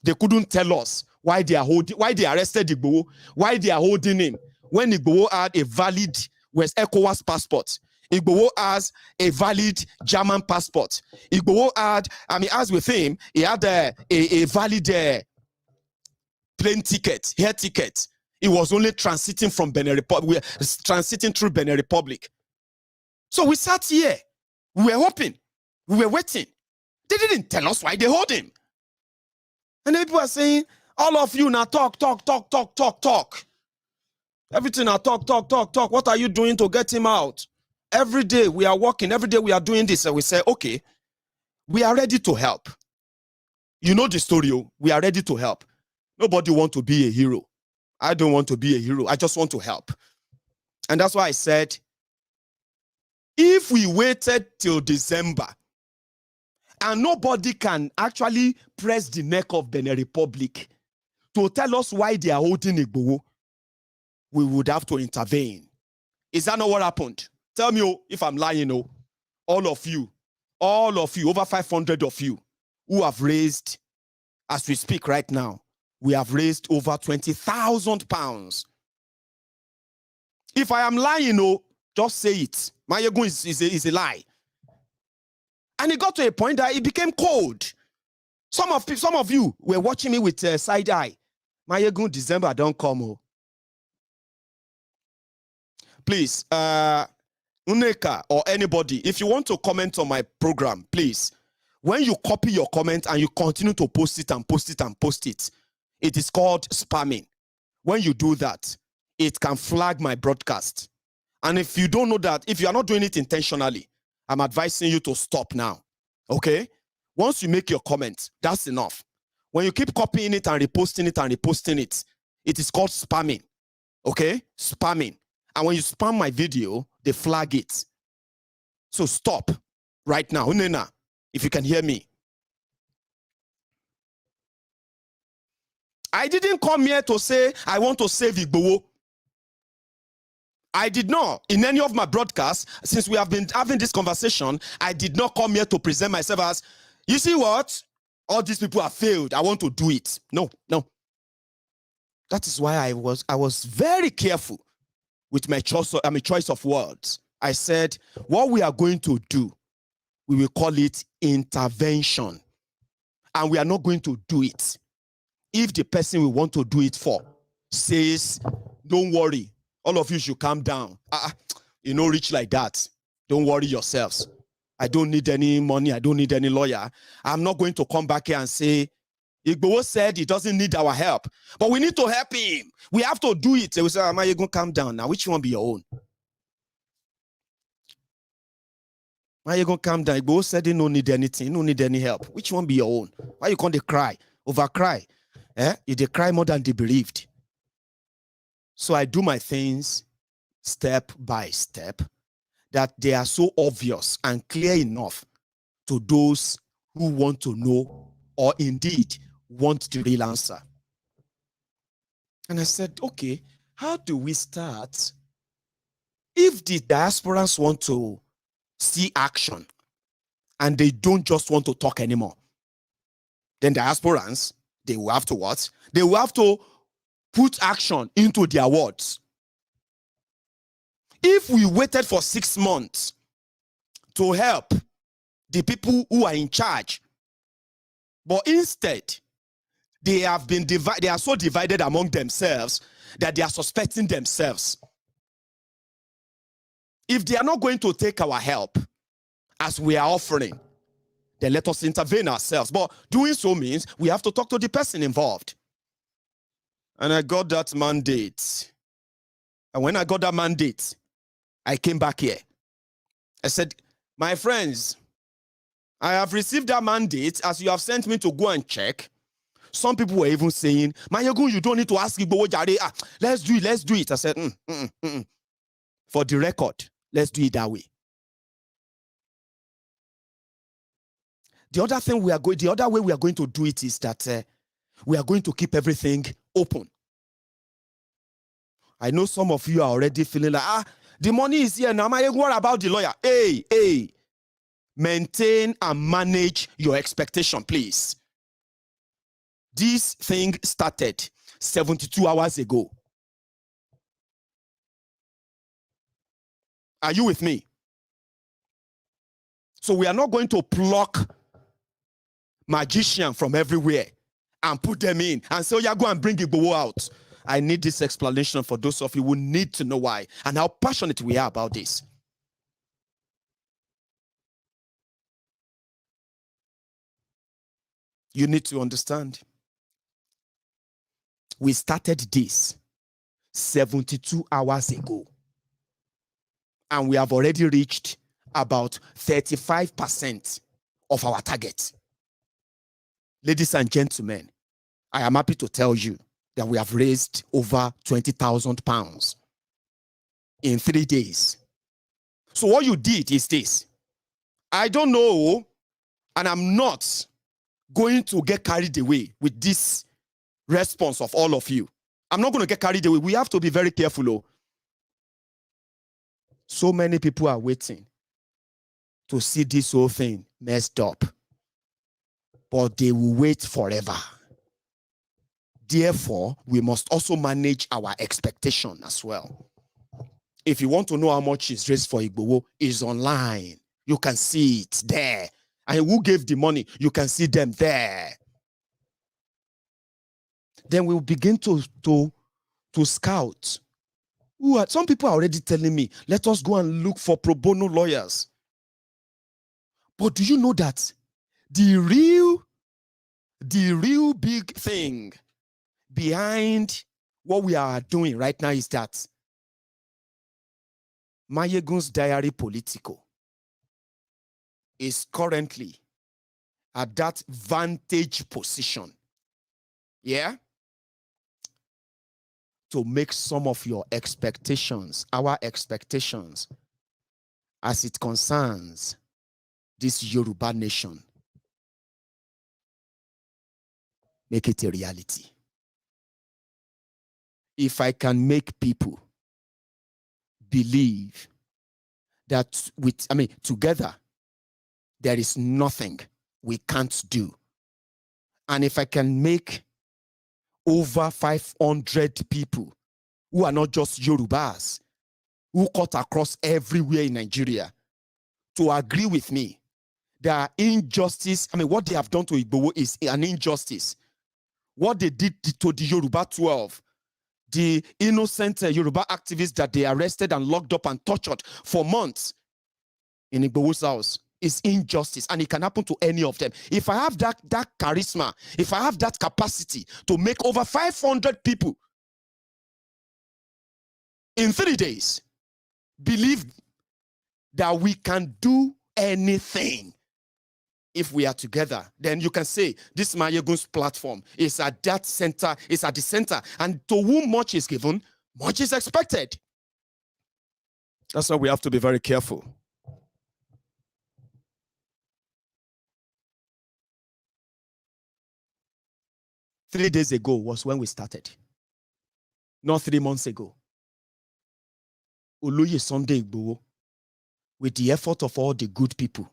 they couldn't tell us why they arrested Igboho, why they are holding him. When Igboho had a valid West ECOWAS passport, Igboho has a valid German passport. Igboho had, as with him, he had a valid plane ticket, air ticket. He was only transiting from Benin Republic, transiting through Benin Republic. So we sat here, we were hoping, we were waiting. They didn't tell us why they hold him. And then people are saying, all of you now talk. Everything now talk. What are you doing to get him out? Every day we are working, every day we are doing this. And we say, okay, we are ready to help. You know the story, we are ready to help. Nobody wants to be a hero. I don't want to be a hero. I just want to help. And that's why I said, if we waited till December and nobody can actually press the neck of Benin Republic to tell us why they are holding Igboho, we would have to intervene. Is that not what happened? Tell me if I'm lying. All of you, over 500 of you who have raised, as we speak right now, we have raised over 20,000 pounds. If I am lying, just say it. Maiyegun is a lie. And it got to a point that it became cold. Some of you were watching me with a side eye. Maiyegun, December don't come. Please, Uneka or anybody, if you want to comment on my program, please, when you copy your comment and you continue to post it, it is called spamming. When you do that, it can flag my broadcast. And if you don't know that, if you are not doing it intentionally, I'm advising you to stop now. Okay? Once you make your comment, that's enough. When you keep copying it and reposting it, it is called spamming. Okay? Spamming. And when you spam my video, they flag it. So stop right now. Unena, if you can hear me. I didn't come here to say I want to save Igboho. I did not. In any of my broadcasts, since we have been having this conversation, I did not come here to present myself as, you see what? All these people have failed. I want to do it. No. That is why I was very careful with my choice of words. I said, what we are going to do, we will call it intervention. And we are not going to do it if the person we want to do it for says, don't worry, all of you should calm down. You know, rich like that. Don't worry yourselves. I don't need any money. I don't need any lawyer. I'm not going to come back here and say, Igboho said he doesn't need our help, but we need to help him. We have to do it. They will say, Maiyegun, calm down now. Which one be your own? Maiyegun, calm down. Igboho said he don't need anything. He don't need any help. Which one be your own? Why you can't cry? Over cry? If they cry more than they believed. So I do my things step by step that they are so obvious and clear enough to those who want to know or indeed want the real answer. And I said, okay, how do we start? If the diasporans want to see action and they don't just want to talk anymore, then diasporans, they will have to what? They will have to put action into their words. If we waited for 6 months to help the people who are in charge, but instead they have been divided, they are so divided among themselves that they are suspecting themselves. If they are not going to take our help as we are offering, then let us intervene ourselves. But doing so means we have to talk to the person involved. And I got that mandate. And when I got that mandate, I came back here. I said, my friends, I have received that mandate as you have sent me to go and check. Some people were even saying, Maiyegun, you don't need to ask Igboho Kyari. Let's do it, let's do it. I said, for the record, let's do it that way. The other way we are going to do it is that we are going to keep everything open. I know some of you are already feeling like, the money is here now. What about the lawyer? Hey, maintain and manage your expectation, please. This thing started 72 hours ago. Are you with me? So we are not going to pluck magicians from everywhere and put them in and say, oh yeah, go and bring Igboho out. I need this explanation for those of you who need to know why and how passionate we are about this. You need to understand. We started this 72 hours ago. And we have already reached about 35% of our target. Ladies and gentlemen, I am happy to tell you that we have raised over 20,000 pounds in 3 days. So what you did is this. I don't know, and I'm not going to get carried away with this response of all of you. I'm not going to get carried away. We have to be very careful. Oh. So many people are waiting to see this whole thing messed up. But they will wait forever. Therefore, we must also manage our expectation as well. If you want to know how much is raised for Igboho, it's online. You can see it there. And who gave the money? You can see them there. Then we'll begin to scout. Some people are already telling me, let us go and look for pro bono lawyers. But do you know that the real big thing behind what we are doing right now is that Maiyegun's diary political is currently at that vantage position. Yeah? To make some of your expectations, our expectations, as it concerns this Yoruba nation, make it a reality. If I can make people believe that together, there is nothing we can't do. And if I can make over 500 people who are not just Yorubas, who cut across everywhere in Nigeria, to agree with me that injustice, what they have done to Igboho is an injustice. What they did to the Yoruba 12, the innocent Yoruba activists that they arrested and locked up and tortured for months in Igboho's house, is injustice, and it can happen to any of them. If I have that charisma, if I have that capacity to make over 500 people in 3 days believe that we can do anything if we are together, then you can say this Maiyegun's platform is at that center, is at the center, and to whom much is given, much is expected. That's why we have to be very careful. Three days ago was when we started. Not 3 months ago. Oloye Sunday Adeyemo, with the effort of all the good people.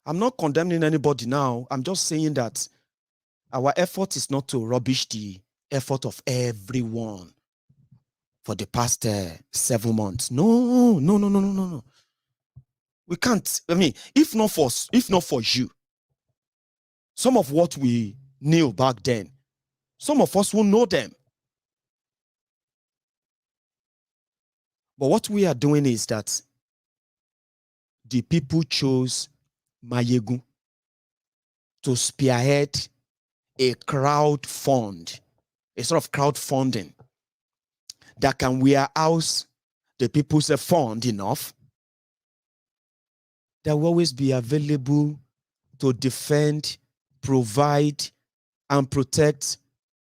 I'm not condemning anybody now. I'm just saying that our effort is not to rubbish the effort of everyone for the past 7 months. No. We can't. If not for you, some of what we knew back then, some of us will know them. But what we are doing is that the people chose Maiyegun to spearhead a crowd fund, a sort of crowdfunding that can warehouse the people's fund enough that will always be available to defend, provide, and protect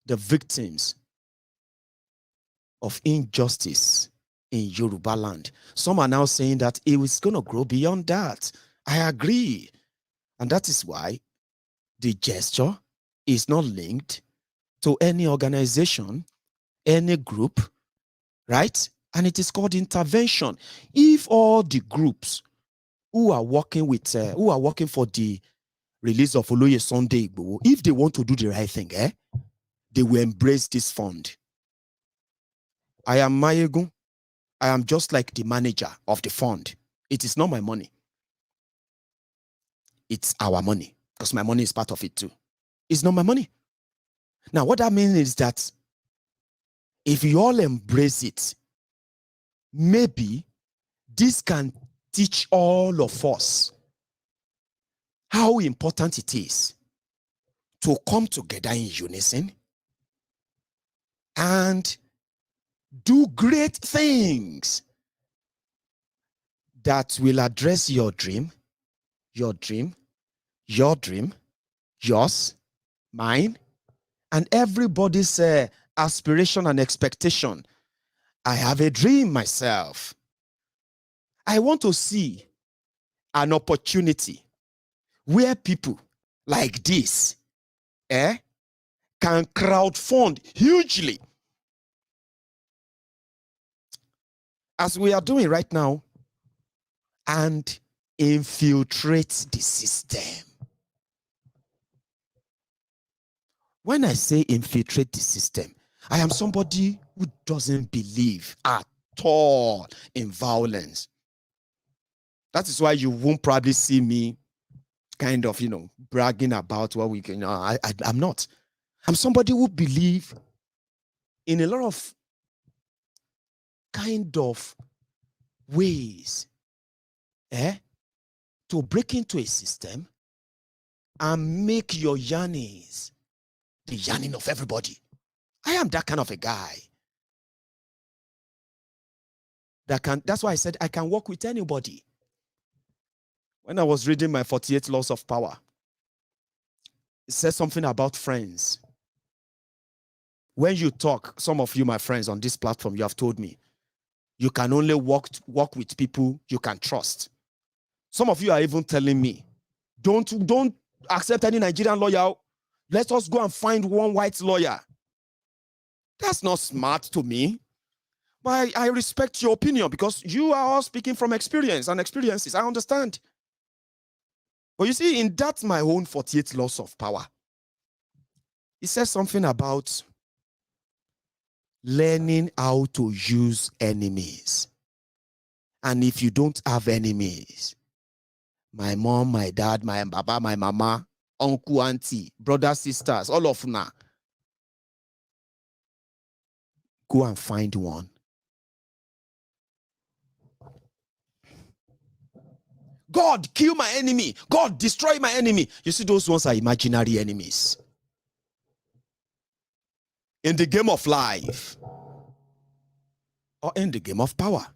the victims of injustice in Yoruba land. Some are now saying that it is going to grow beyond that. I agree. And that is why the gesture is not linked to any organization, any group, right? And it is called intervention. If all the groups who are working with, who are working for the release of Oloye Sunday Adeyemo, if they want to do the right thing, they will embrace this fund. I am Maiyegun. I am just like the manager of the fund. It is not my money. It's our money, because my money is part of it too. It's not my money. Now, what that means is that if you all embrace it, maybe this can teach all of us how important it is to come together in unison and do great things that will address your dream, yours, mine, and everybody's aspiration and expectation. I have a dream myself. I want to see an opportunity where people like this can crowdfund hugely, as we are doing right now, and infiltrate the system. When I say infiltrate the system, I am somebody who doesn't believe at all in violence. That is why you won't probably see me kind of, bragging about what we can. I'm not. I'm somebody who believes in a lot of kind of ways to break into a system and make your yearnings the yearning of everybody. I am that kind of a guy. That's why I said I can work with anybody. When I was reading my 48 Laws of Power, it says something about friends. When you talk, some of you, my friends, on this platform, you have told me, you can only work with people you can trust. Some of you are even telling me, don't accept any Nigerian lawyer. Let us go and find one white lawyer. That's not smart to me. But I respect your opinion, because you are all speaking from experience and experiences. I understand. But you see, in that my own 48 Laws of Power, it says something about learning how to use enemies. And if you don't have enemies, my mom, my dad, my baba, my mama, uncle, auntie, brothers, sisters, all of now, go and find one. God, kill my enemy. God, destroy my enemy. You see, those ones are imaginary enemies. In the game of life, or in the game of power,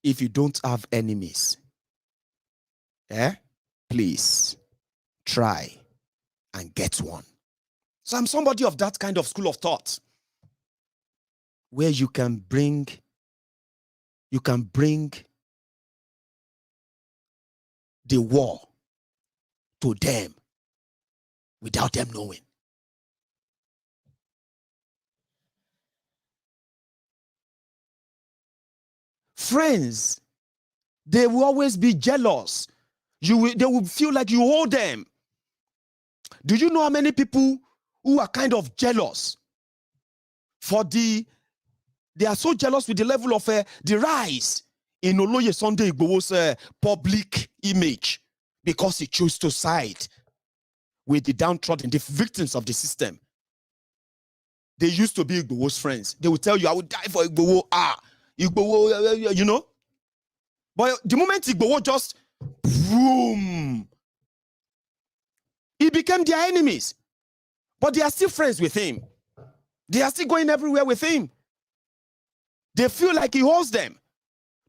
if you don't have enemies, please try and get one. So I'm somebody of that kind of school of thought, where you can bring the war to them without them knowing. Friends, they will always be jealous. They will feel like you owe them. Do you know how many people who are kind of jealous they are so jealous with the level of the rise in Oloye Sunday Adeyebo's public image, because he chose to side with the downtrodden, the victims of the system. They used to be Igboho's friends. They would tell you, I would die for Igboho. Igboho, But the moment Igboho just boom, He became their enemies. But they are still friends with him. They are still going everywhere with him. They feel like he owes them.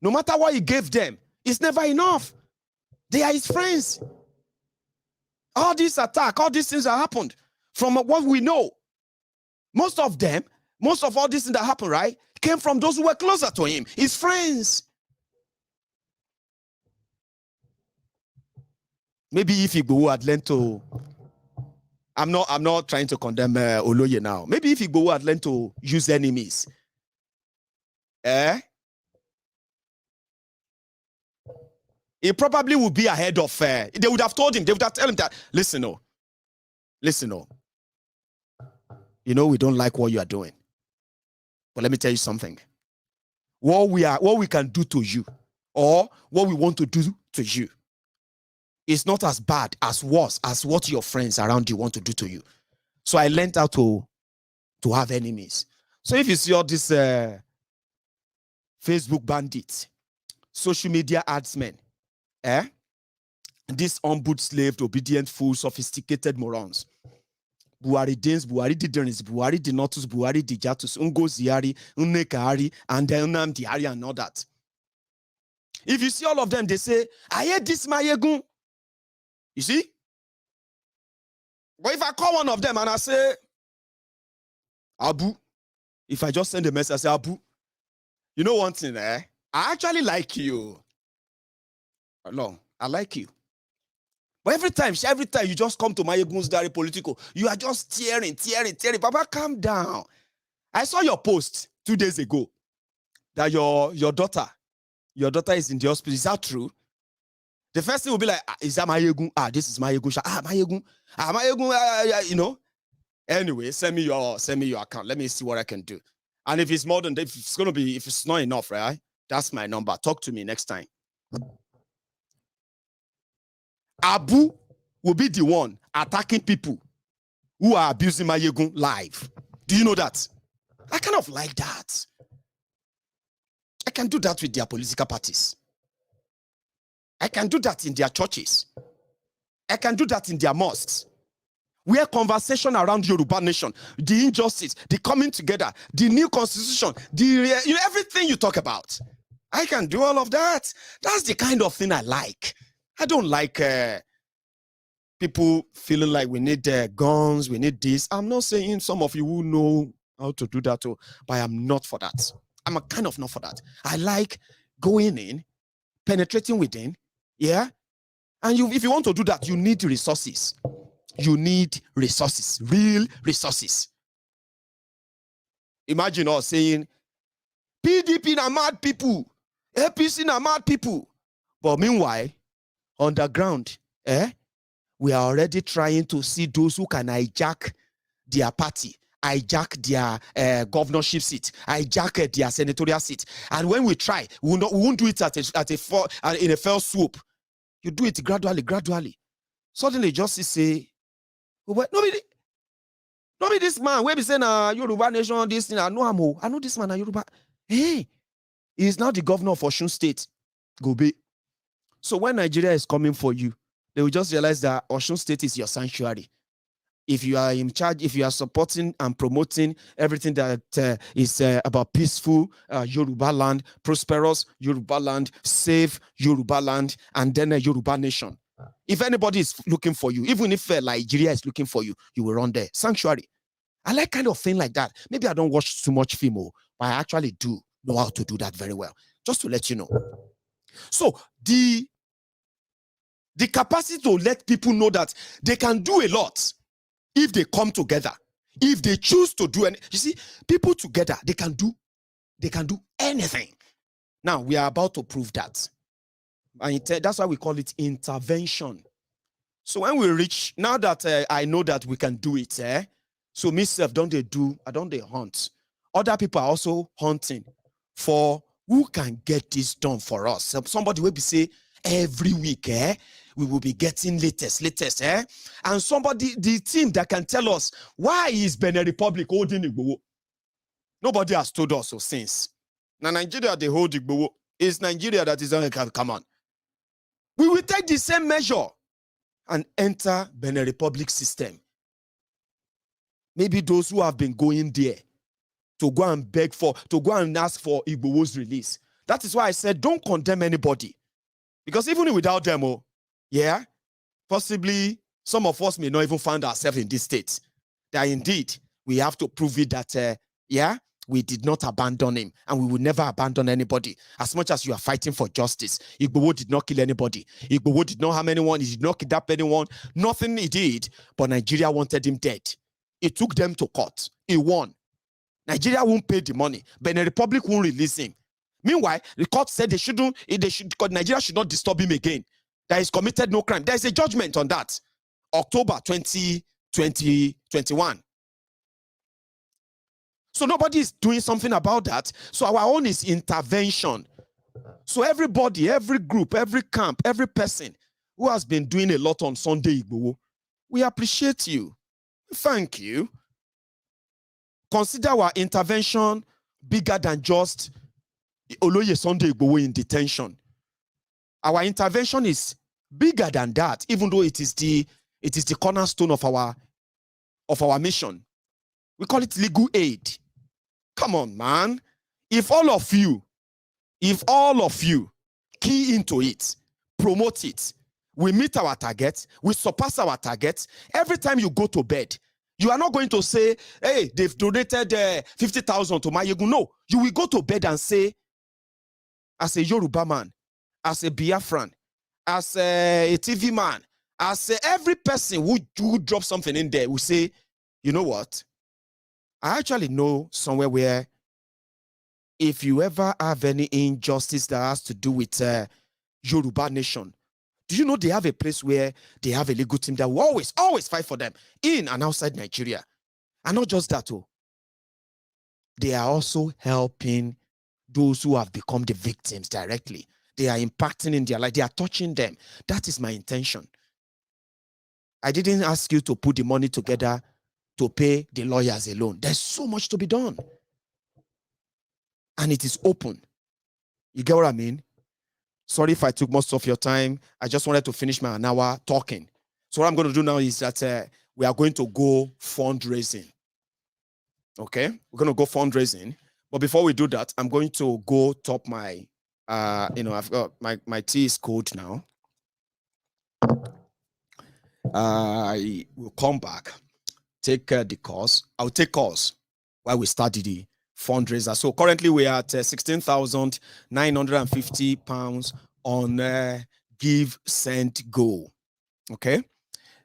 No matter what he gave them, it's never enough. They are his friends. All this attack, all these things that happened, from what we know, most of all these things that happened, right, came from those who were closer to him, his friends. Maybe if Igbo had learned to, I'm not trying to condemn Oloye now. Maybe if Igbo had learned to use enemies, he probably would be ahead of. They would have told him. They would have told him that. Listen, you know we don't like what you are doing, but let me tell you something. What we can do to you, or what we want to do to you, is not as bad, as worse as what your friends around you want to do to you. So I learned how to have enemies. So if you see all these Facebook bandits, social media adsmen, these ombud slaved, obedient fools, sophisticated morons, Buhari Dins, Buhari Diderins, Buhari Dinotus, Buhari Dijatus, Ungo Ziari, Unnekari, and Unam Diari, and all that. If you see all of them, they say, I hate this Maiyegun. You see? But if I call one of them and I say, Abu, if I just send a message, I say, Abu, you know one thing, I actually like you. No, I like you. But every time you just come to Maiyegun's Diary Political, you are just tearing. Papa, calm down. I saw your post 2 days ago that your daughter is in the hospital. Is that true? The first thing will be like, is that Maiyegun? This is Maiyegun. Maiyegun, you know. Anyway, send me your account. Let me see what I can do. And if it's more than, if it's not enough, right? That's my number. Talk to me next time. Abu will be the one attacking people who are abusing Maiyegun live. Do you know that? I kind of like that. I can do that with their political parties. I can do that in their churches. I can do that in their mosques. Where conversation around Yoruba nation, the injustice, the coming together, the new constitution, everything you talk about. I can do all of that. That's the kind of thing I like. I don't like people feeling like we need guns, we need this. I'm not saying some of you will know how to do that, but I'm not for that. I'm a kind of not for that. I like going in, penetrating within, yeah? And if you want to do that, you need resources. You need resources, real resources. Imagine us saying, PDP are mad people, APC are mad people. But meanwhile, underground, we are already trying to see those who can hijack their party, hijack their governorship seat, hijack their senatorial seat. And when we try, we won't do it in a first swoop. You do it gradually. Suddenly, justice say, nobody this man, where be saying Yoruba nation, this thing, I know this man, Yoruba. Hey, he is now the governor of Osun State, Gobe. So when Nigeria is coming for you, they will just realize that Osun State is your sanctuary. If you are in charge, if you are supporting and promoting everything that is about peaceful Yoruba land, prosperous Yoruba land, safe Yoruba land, and then a Yoruba nation. If anybody is looking for you, even if Nigeria is looking for you, you will run there. Sanctuary. I like kind of thing like that. Maybe I don't watch too much film, but I actually do know how to do that very well. Just to let you know. So the capacity to let people know that they can do a lot if they come together, if they choose to do anything. You see, people together, they can do anything. Now we are about to prove that. And that's why we call it intervention. So when we reach, now that I know that we can do it, so myself, I don't hunt. Other people are also hunting for who can get this done for us. Somebody will be say, every week, we will be getting latest, and somebody, the team that can tell us why is Benin Republic holding Igboho. Nobody has told us so since. Now Nigeria, they hold Igboho. It's Nigeria that is on. Come on. We will take the same measure. and enter Benin Republic system. Maybe those who have been going there to go and beg for, to go and ask for Igboho's release. That is why I said don't condemn anybody. Because even without them, yeah, possibly some of us may not even find ourselves in this state. That indeed, we have to prove it that, yeah, we did not abandon him, and we will never abandon anybody. As much as you are fighting for justice, Igboho did not kill anybody. Igboho did not harm anyone. He did not kidnap anyone. Nothing he did, but Nigeria wanted him dead. It took them to court. He won. Nigeria won't pay the money. Benin Republic won't release him. Meanwhile, the court said Nigeria should not disturb him again. That he's committed no crime. There is a judgment on that. October 2021. So nobody is doing something about that. So our own is intervention. So everybody, every group, every camp, every person who has been doing a lot on Sunday Igboho, we appreciate you. Thank you. Consider our intervention bigger than just Oloye Sunday Igboho in detention. Our intervention is bigger than that, even though it is the cornerstone of our mission. We call it legal aid. Come on, man. If all of you key into it, promote it, we meet our targets, we surpass our targets. Every time you go to bed, you are not going to say, hey, they've donated 50,000 to Maiyegun. No, you will go to bed and say, as a Yoruba man, as a Biafran, as a TV man, as every person who drops something in there will say, you know what? I actually know somewhere where if you ever have any injustice that has to do with Yoruba nation, do you know they have a place where they have a legal team that will always fight for them in and outside Nigeria? And not just that, they are also helping those who have become the victims directly. They are impacting in their life. They are touching them. That is my intention. I didn't ask you to put the money together to pay the lawyers alone. There's so much to be done. And it is open. You get what I mean? Sorry if I took most of your time. I just wanted to finish my an hour talking. So what I'm going to do now is that we are going to go fundraising. Okay? We're going to go fundraising. But before we do that, I'm going to go top my, I've got my tea is cold now. I will come back, take the course. I'll take course while we start the fundraiser. So currently we are at 16,950 pounds on Givesendgo. Okay.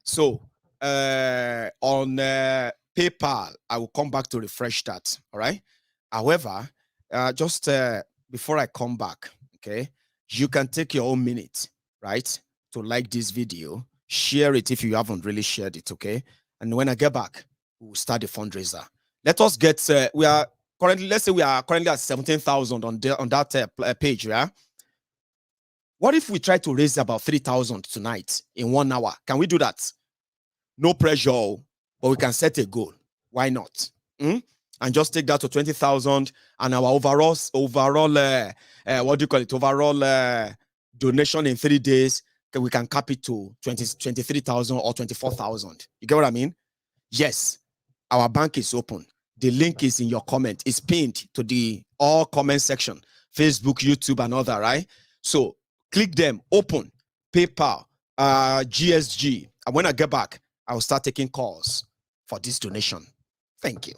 So on PayPal, I will come back to refresh that. All right. However, just before I come back, okay, you can take your own minute, right, to like this video, share it if you haven't really shared it, okay? And when I get back, we'll start the fundraiser. Let us get, let's say we are currently at 17,000 on that page, yeah? What if we try to raise about 3,000 tonight in 1 hour? Can we do that? No pressure, but we can set a goal. Why not? And just take that to 20,000, and our overall donation in 3 days, we can cap it to 23,000 or 24,000. You get what I mean? Yes, our bank is open. The link is in your comment. It's pinned to the all comment section, Facebook, YouTube, and other, right? So click them, open, PayPal, GSG. And when I get back, I will start taking calls for this donation. Thank you.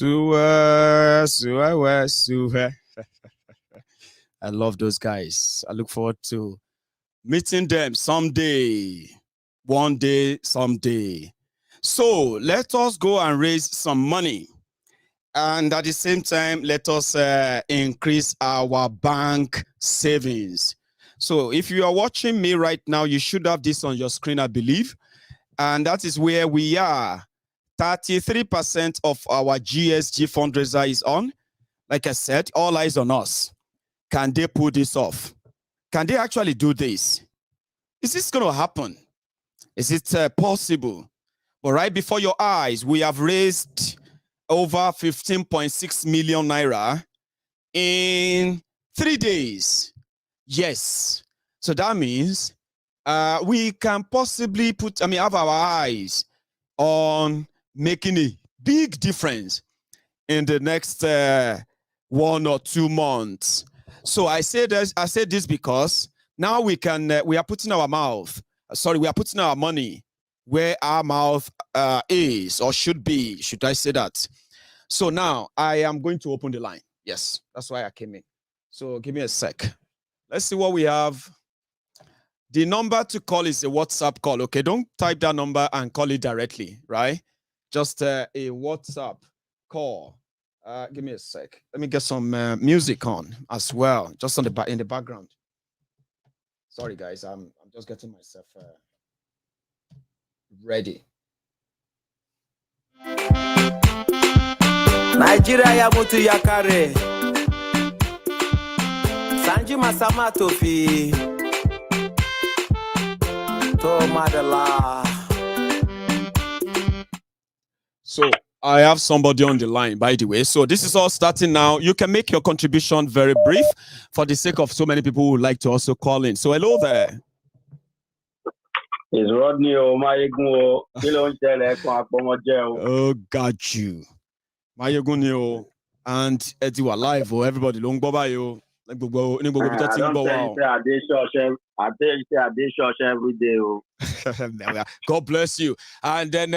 I love those guys. I look forward to meeting them someday. One day, someday. So let us go and raise some money. And at the same time, let us increase our bank savings. So if you are watching me right now, you should have this on your screen, I believe. And that is where we are. 33% of our GSG fundraiser is on. Like I said, all eyes on us. Can they pull this off? Can they actually do this? Is this going to happen? Is it possible? But right before your eyes, we have raised over 15.6 million naira in 3 days. Yes. So that means we can possibly have our eyes on making a big difference in the next 1 or 2 months. So I said this because now we are putting our money where our mouth is or should be. Should I say that? So now I am going to open the line. Yes, that's why I came in. So give me a sec. Let's see what we have. The number to call is a WhatsApp call. Okay, don't type that number and call it directly, right? Just a WhatsApp call. Give me a sec. Let me get some music on as well, just on in the background. Sorry, guys, I'm just getting myself ready. Nigeria mutu yakare Sanji masama tofi to madala. So I have somebody on the line, by the way. So this is all starting now. You can make your contribution very brief for the sake of so many people who would like to also call in. So hello there. It's Rodney Maiyegun. Oh, got you. Maiyegun and Eddie live. Oh, everybody long bye you. I don't tell you I did church every day. God bless you. And then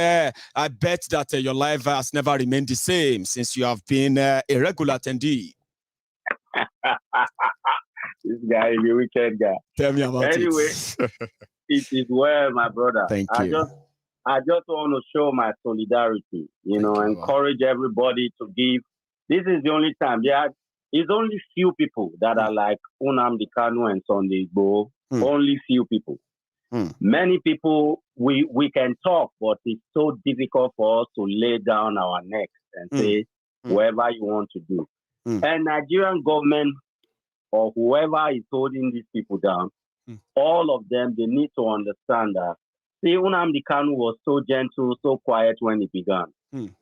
I bet that your life has never remained the same since you have been a regular attendee. This guy is a wicked guy. Tell me about anyway, it is well, my brother. Thank you. I just want to show my solidarity, encourage everybody to give. This is the only time. It's only few people that are like Nnamdi Kanu and Sunday Igboho. Only few people. Many people, we can talk, but it's so difficult for us to lay down our necks and say whatever you want to do. And Nigerian government or whoever is holding these people down, all of them, they need to understand that. See, Nnamdi Kanu was so gentle, so quiet when he began.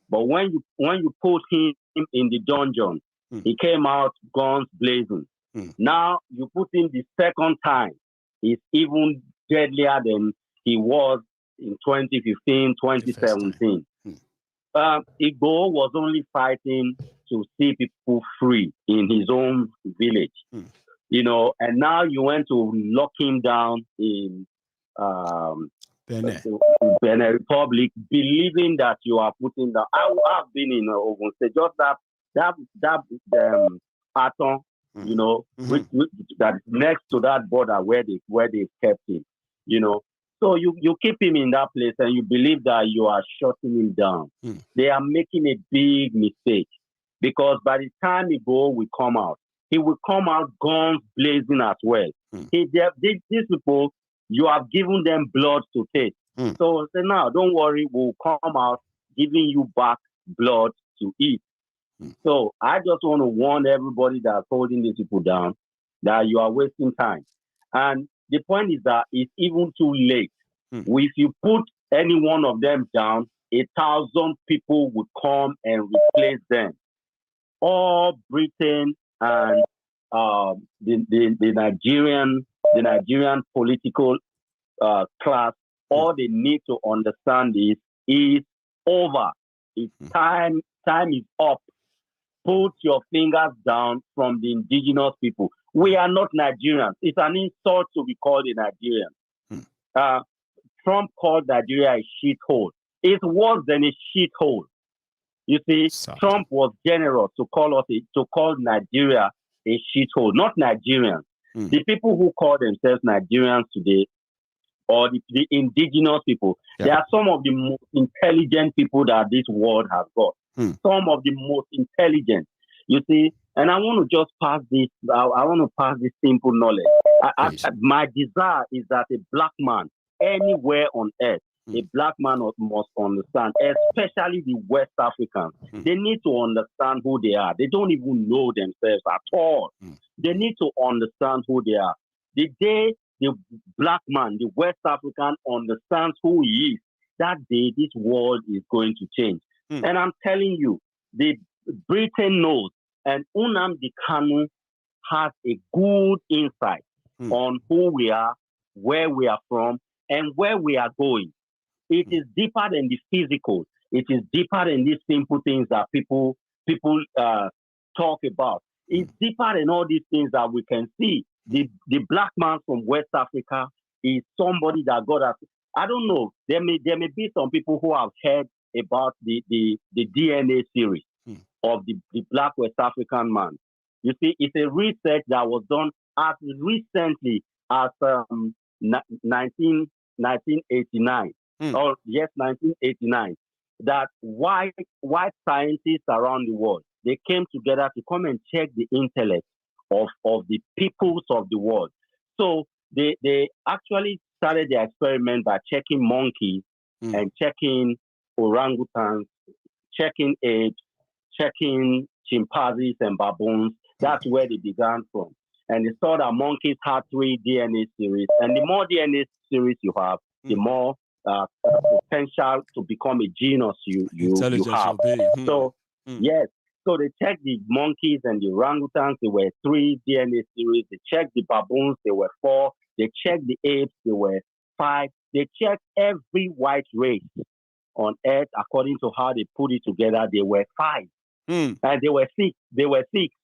But when you put him in the dungeon, he came out guns blazing. Now you put him the second time, he's even deadlier than he was in 2015, 2017. Igbo was only fighting to see people free in his own village, and now you went to lock him down in Benin Republic, believing that you are putting down. I've been in Ogun State, just that Aton, which that next to that border where they kept him, So you keep him in that place and you believe that you are shutting him down. They are making a big mistake because by the time Igbo will come out, he will come out guns blazing as well. These people, you have given them blood to taste. So say now, don't worry, we'll come out giving you back blood to eat. So I just want to warn everybody that's holding these people down that you are wasting time. And the point is that it's even too late. If you put any one of them down, 1,000 people would come and replace them. All Britain and the Nigerian political class, all they need to understand is over. It's time is up. Put your fingers down from the indigenous people. We are not Nigerians. It's an insult to be called a Nigerian. Trump called Nigeria a shithole. It's worse than a shithole. You see, Trump was generous to call Nigeria a shithole, not Nigerians. The people who call themselves Nigerians today, or the indigenous people, they are some of the most intelligent people that this world has got. Some of the most intelligent. You see, and I want to just pass this. I want to pass this simple knowledge. My desire is that a black man anywhere on earth, a black man must understand, especially the West Africans. They need to understand who they are. They don't even know themselves at all. They need to understand who they are. The day the black man, the West African, understands who he is, that day this world is going to change. And I'm telling you, the Britain knows, and Nnamdi Kanu has a good insight on who we are, where we are from, and where we are going. It is deeper than the physical. It is deeper than these simple things that people talk about. It's deeper than all these things that we can see. The black man from West Africa is somebody that God has. I don't know. There may be some people who have heard about the DNA series of the black West African man. You see, it's a research that was done as recently as 1989. Or yes, 1989. That white scientists around the world, they came together to come and check the intellect of the peoples of the world. So they actually started the experiment by checking monkeys and checking orangutans, checking apes, checking chimpanzees and baboons. That's where they began from. And they saw that monkeys had 3 DNA series. And the more DNA series you have, the more potential to become a genius you have. So, yes. So they checked the monkeys and the orangutans. There were 3 DNA series. They checked the baboons. There were 4. They checked the apes. There were 5. They checked every white race on Earth according to how they put it together. There were 5. And there were 6. There were 6.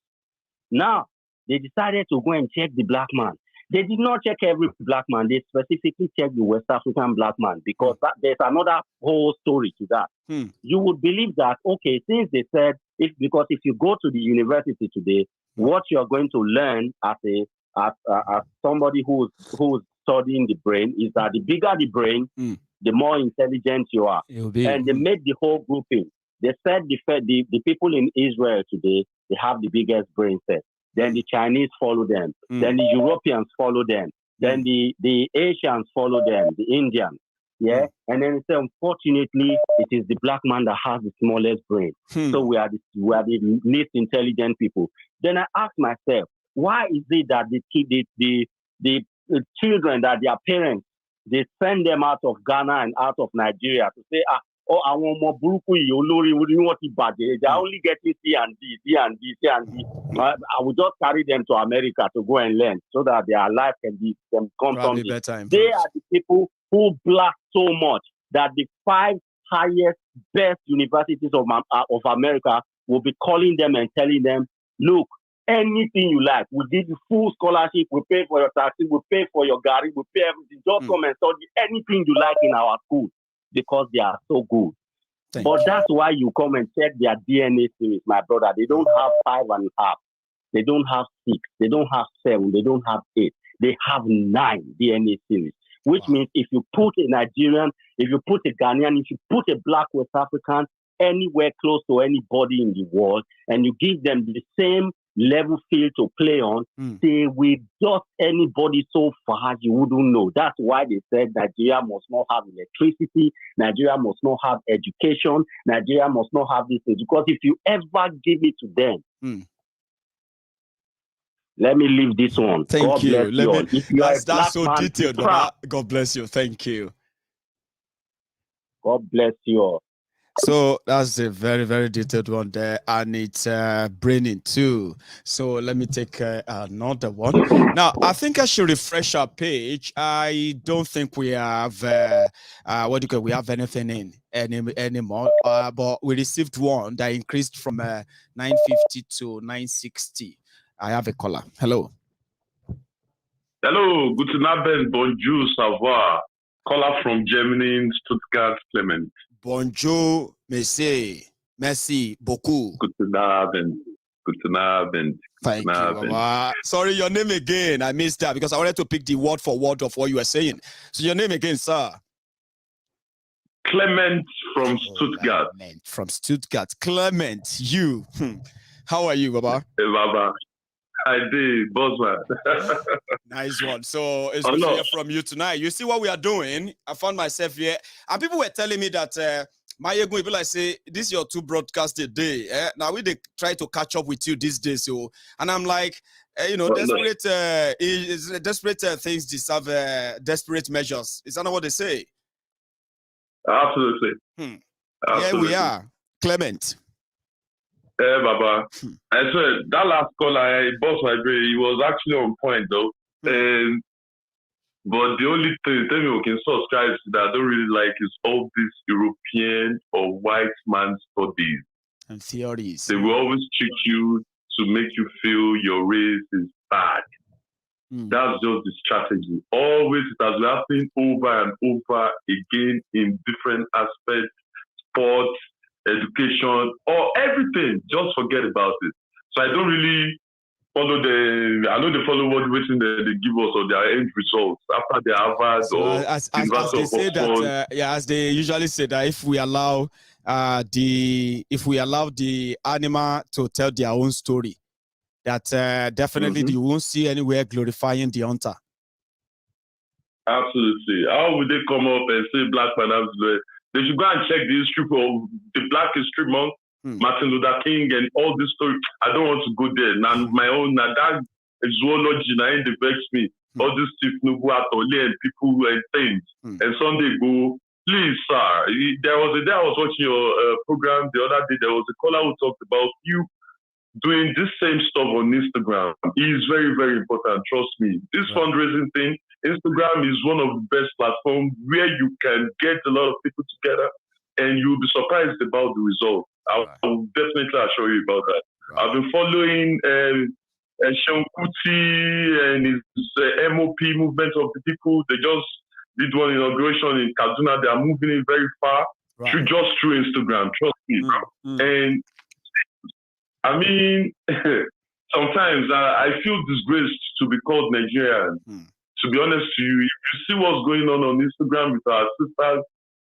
Now, they decided to go and check the black man. They did not check every black man. They specifically checked the West African black man because there's another whole story to that. You would believe that, okay, since they said, because if you go to the university today, what you're going to learn as somebody who's studying the brain is that the bigger the brain, the more intelligent you are. And they made the whole grouping. They said the people in Israel today, they have the biggest brain set. Then the Chinese follow them. Then the Europeans follow them. Then the Asians follow them, the Indians. Yeah. And then they say, unfortunately, it is the black man that has the smallest brain. So we are the least intelligent people. Then I ask myself, why is it that the children that their parents, they send them out of Ghana and out of Nigeria to say, I want more buruku, they're only getting C and D. I will just carry them to America to go and learn so that their life can come something. They are the people who blast so much that the 5 highest, best universities of America will be calling them and telling them, look, anything you like, we'll give you full scholarship, we'll pay for your taxi, we'll pay for your gari, we'll pay everything. Just come and study anything you like in our school. Because they are so good. That's why you come and check their DNA series, my brother. They don't have 5.5. They don't have 6. They don't have 7. They don't have 8. They have 9 DNA series. Which means if you put a Nigerian, if you put a Ghanaian, if you put a black West African anywhere close to anybody in the world, and you give them the same level field to play on, they will dust anybody so far you wouldn't know. That's why they said Nigeria must not have electricity, Nigeria must not have education, Nigeria must not have this thing. Because if you ever give it to them, let me leave this one. Thank God you. Bless you. That's so detailed, Baba. God bless you. Thank you. God bless you all. So that's a very, very detailed one there, and it's braining too. So let me take another one. Now, I think I should refresh our page. I don't think we have we have anything in anymore. But we received one that increased from 950 to 960. I have a caller. Hello. Hello, guten Abend, bonjour, savoir. Caller from Germany, Stuttgart, Clement. Bonjour, monsieur. Merci beaucoup. Guten Abend. Guten Abend. Thank you, Baba. Sorry, your name again. I missed that because I wanted to pick the word for word of what you were saying. So your name again, sir? Clement from Stuttgart. Clement from Stuttgart. Clement, you. How are you, Baba? Hey, Baba. I did, bossman. Nice one. So it's good to hear from you tonight. You see what we are doing? I found myself here, and people were telling me that Maiyegun, people like say this is your 2 broadcasts a day. Now we they try to catch up with you these days, so and I'm like, desperate things deserve desperate measures. Is that not what they say? Absolutely. Absolutely. Here we are, Clement. Hey, Baba. I said that last call, boss my brain. He was actually on point though. But the only thing we can subscribe to that I don't really like is all these European or white man studies and theories. They will always trick you to make you feel your race is bad. That's just the strategy. Always it has been happening over and over again in different aspects, sports, education, or everything. Just forget about it. So I don't really follow I know they follow what waiting they give us or their end results after they Harvard or as they say that as they usually say that if we allow the animal to tell their own story, that definitely you won't see anywhere glorifying the hunter. Absolutely. How would they come up and say Black man? They should go and check the history of the Black History Month, Martin Luther King, and all this story. I don't want to go there. Now my own that zoology now they vex me. All this Steve Nubu Atole and people and things. And Sunday go, please, sir. There was a day I was watching your program the other day. There was a caller who talked about you doing this same stuff on Instagram. It is very, very important. Trust me. This fundraising thing, Instagram is one of the best platforms where you can get a lot of people together and you'll be surprised about the results. I will definitely assure you about that. I've been following Sean Kuti and his MOP movement of the people. They just did one inauguration in Kaduna. They are moving it very far through Instagram. Trust me. And I mean, sometimes I feel disgraced to be called Nigerian. To be honest to you, if you see what's going on Instagram with our sisters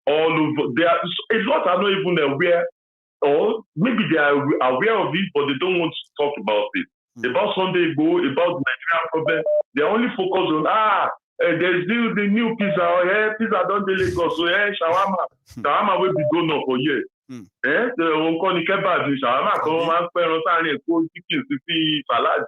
all over, there are a lot are not even aware, or maybe they are aware of it, but they don't want to talk about it. About Sunday Igboho, about the Nigerian problem, they only focus on there's the new pizza, pizza don't really go, so shawarma will be going up for years. The one kebab, shawarma, salad,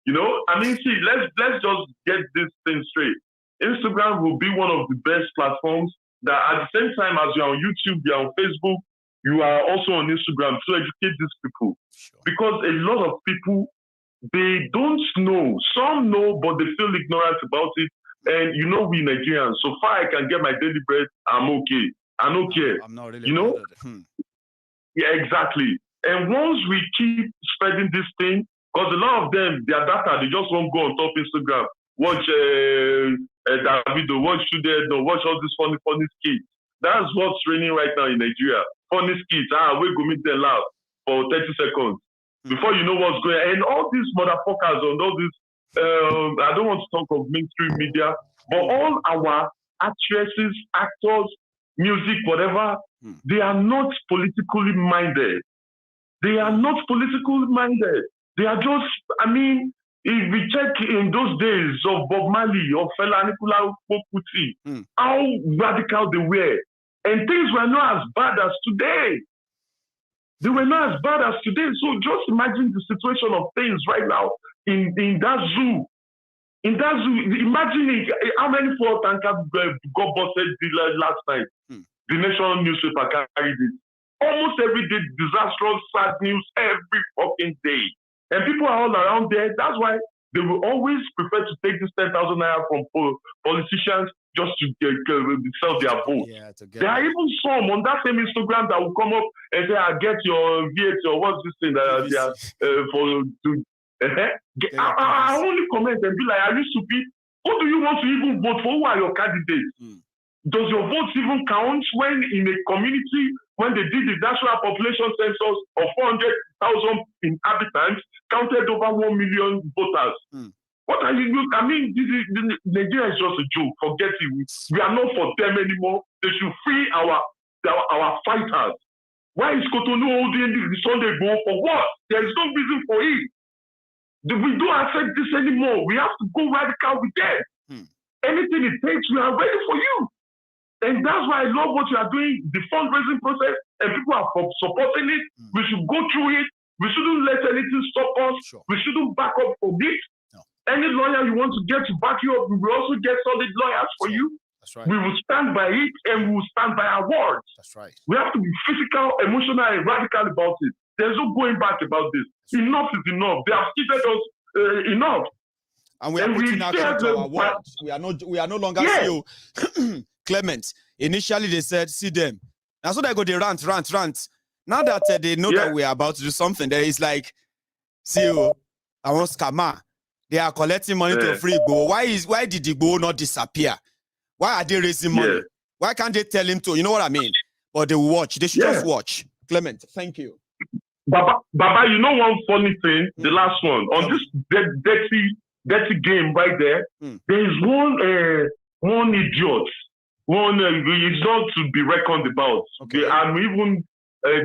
you know, I mean, see, let's just get this thing straight. Instagram will be one of the best platforms that at the same time as you're on YouTube, you're on Facebook, you are also on Instagram to educate these people. Because a lot of people, they don't know. Some know, but they feel ignorant about it. And you know, we Nigerians, so far I can get my daily bread, I'm okay. I don't care. I'm not really, you know? Yeah, exactly. And once we keep spreading this thing, because a lot of them, their data, they just won't go on top Instagram. Watch Davido, watch Sudedo, watch all these funny skits. That's what's training right now in Nigeria. Funny skits. We go meet them loud for 30 seconds. Before you know what's going on. And all these motherfuckers on all this, I don't want to talk of mainstream media, but all our actresses, actors, music, whatever, they are not politically minded. They are not politically minded. They are just, I mean, if we check in those days of Bob Marley or Fela Anikulapo Kuti, how radical they were. And things were not as bad as today. They were not as bad as today. So just imagine the situation of things right now in that zoo. In that zoo, imagine how many fuel tankers got busted last night. The National newspaper carried it. Almost every day, disastrous, sad news every fucking day. And people are all around there. That's why they will always prefer to take this 10,000 naira from politicians just to sell their vote. There are even some on that same Instagram that will come up and say, "I get your VAT or what's this thing that they are I only comment and be like, "Are you stupid? Who do you want to even vote for? Who are your candidates? Does your vote even count when in a community when they did the national population census of 400,000 inhabitants, counted over 1 million voters. What are you doing? I mean, Nigeria is just a joke. Forget it. We are not for them anymore. They should free our fighters. Why is Cotonou holding the Sunday Igboho for what? There is no reason for it. We don't accept this anymore. We have to go radical with them. Anything it takes, we are ready for you. And that's why I love what you are doing, the fundraising process, and people are supporting it. We should go through it. We shouldn't let anything stop us. Sure. We shouldn't back up for this. No. Any lawyer you want to get to back you up, we will also get solid lawyers for you. That's right. We will stand by it, and we will stand by our words. That's right. We have to be physical, emotional, and radical about it. There's no going back about this. That's enough is enough. They have cheated us enough. And we are putting action to our words. We are no longer still Clement. Initially they said, see them. Now so they go, they rant. Now that they know that we are about to do something, there is like, see you, I want scammer. They are collecting money to free Igbo. Why did Igbo not disappear? Why are they raising money? Why can't they tell him to? You know what I mean? But they will watch. They should just watch. Clement, thank you. Baba, you know one funny thing? The last one. On this dirty game right there, there is one idiot. One is not to be reckoned about. Okay. I'm even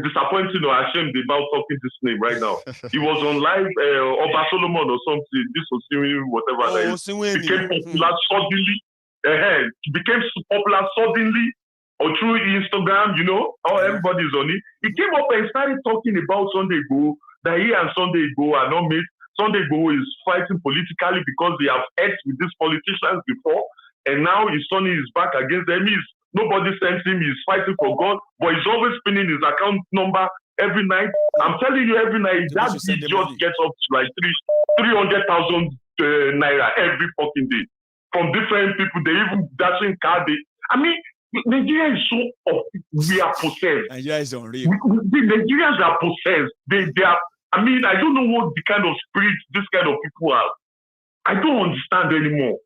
disappointed or ashamed about talking this name right now. He was on live, Oba Solomon or something. This was Suing, whatever. Became popular suddenly. He became popular suddenly or through Instagram. You know how everybody's on it. He came up and started talking about Sunday Igboho, that he and Sunday Igboho are not mates. Sunday Igboho is fighting politically because they have ex with these politicians before. And now his son is back against them. Nobody sends him. He's fighting for God, but he's always spinning his account number every night. I'm telling you, every night that just gets up to like 300,000 naira every fucking day from different people. They even dashing card. I mean, Nigeria is so we are possessed. Nigeria is unreal. The Nigerians are possessed. They are. I mean, I don't know what the kind of spirit this kind of people are. I don't understand anymore.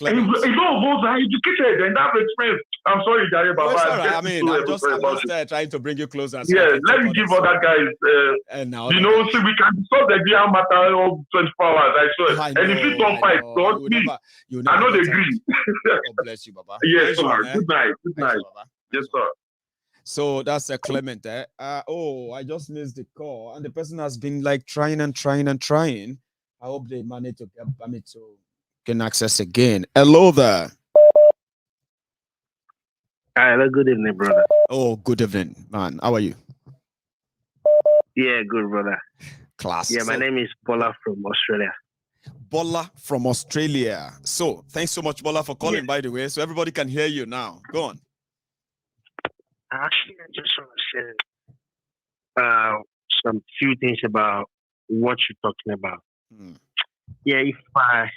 And a lot of us are educated and have experience. I'm sorry, Jare Baba. Right. I mean, I'm just trying to bring you closer. So let me give other guys, so we can discuss the Nigerian matter of 24 hours, I swear. And if you don't fight, don't me. I know they agree. God bless you, Baba. Yes, sir. Good night. Good night. Yes, sir. So that's a Clement. I just missed the call, and the person has been like trying. I hope they manage to get me to gain access again. Hello there. Hello, good evening, brother. Oh, good evening, man. How are you? Yeah, good, brother. Class. Yeah, my name is Bola from Australia. Bola from Australia. So thanks so much, Bola, for calling, by the way, so everybody can hear you now. Go on. Actually, I just want to share some few things about what you're talking about. Yeah, if I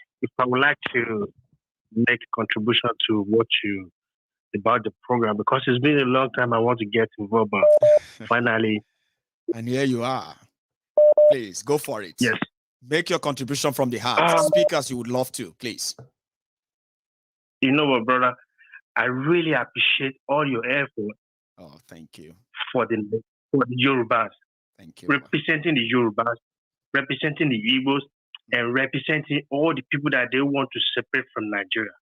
would like to make a contribution to what you about the program, because it's been a long time I want to get involved, but finally. And here you are. Please go for it. Yes. Make your contribution from the heart. Speak as you would love to, please. You know what, brother? I really appreciate all your effort. Oh, thank you. For the Yorubas. Thank you. Representing the Yorubas, representing the Igbos, and representing all the people that they want to separate from Nigeria.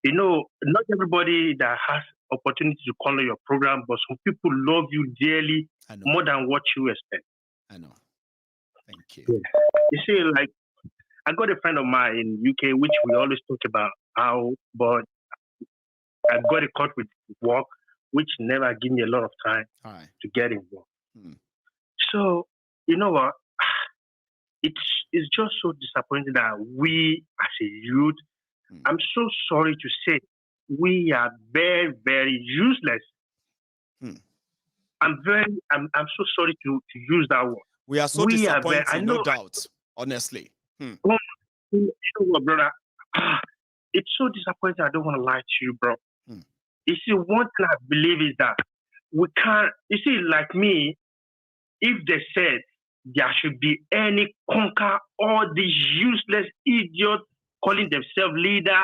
You know, not everybody that has opportunity to call your program, but some people love you dearly more than what you expect. I know. Thank you. Yeah. You see, like, I got a friend of mine in UK, which we always talk about how, but I got a cut with work, which never give me a lot of time to get involved. So, you know what? It's just so disappointing that we, as a youth, I'm so sorry to say, we are very, very useless. I'm so sorry to use that word. We are so disappointed, no doubt, honestly. You know what, brother? It's so disappointing. I don't want to lie to you, bro. You see, one thing I believe is that we can't, you see, like me, if they said there should be any conquer all these useless idiots calling themselves leader,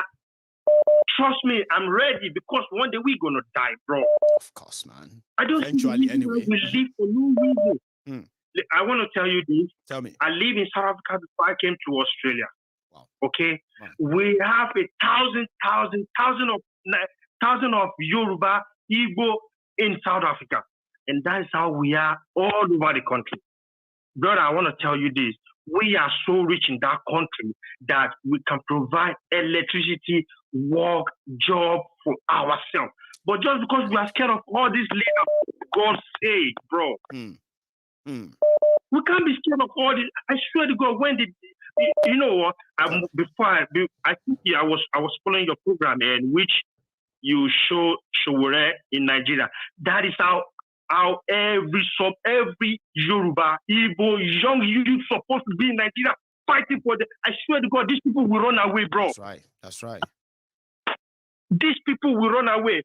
Trust me, I'm ready because one day we're gonna die, bro. Of course, man. I don't Eventually, anyway. We live for no reason. I want to tell you this. Tell me. I live in South Africa before I came to Australia. Wow. Okay, wow. We have a thousand of Yoruba, Igbo in South Africa, and that is how we are all over the country. Brother, I want to tell you this. We are so rich in that country that we can provide electricity, work, job for ourselves. But just because we are scared of all this leaders, God's sake, bro. We can't be scared of all this. I swear to God, when did you know what? I think I was following your program in which you show Showore in Nigeria. That is how every Yoruba, Igbo, young youth supposed to be in Nigeria fighting for them. I swear to God, these people will run away, bro. That's right. These people will run away.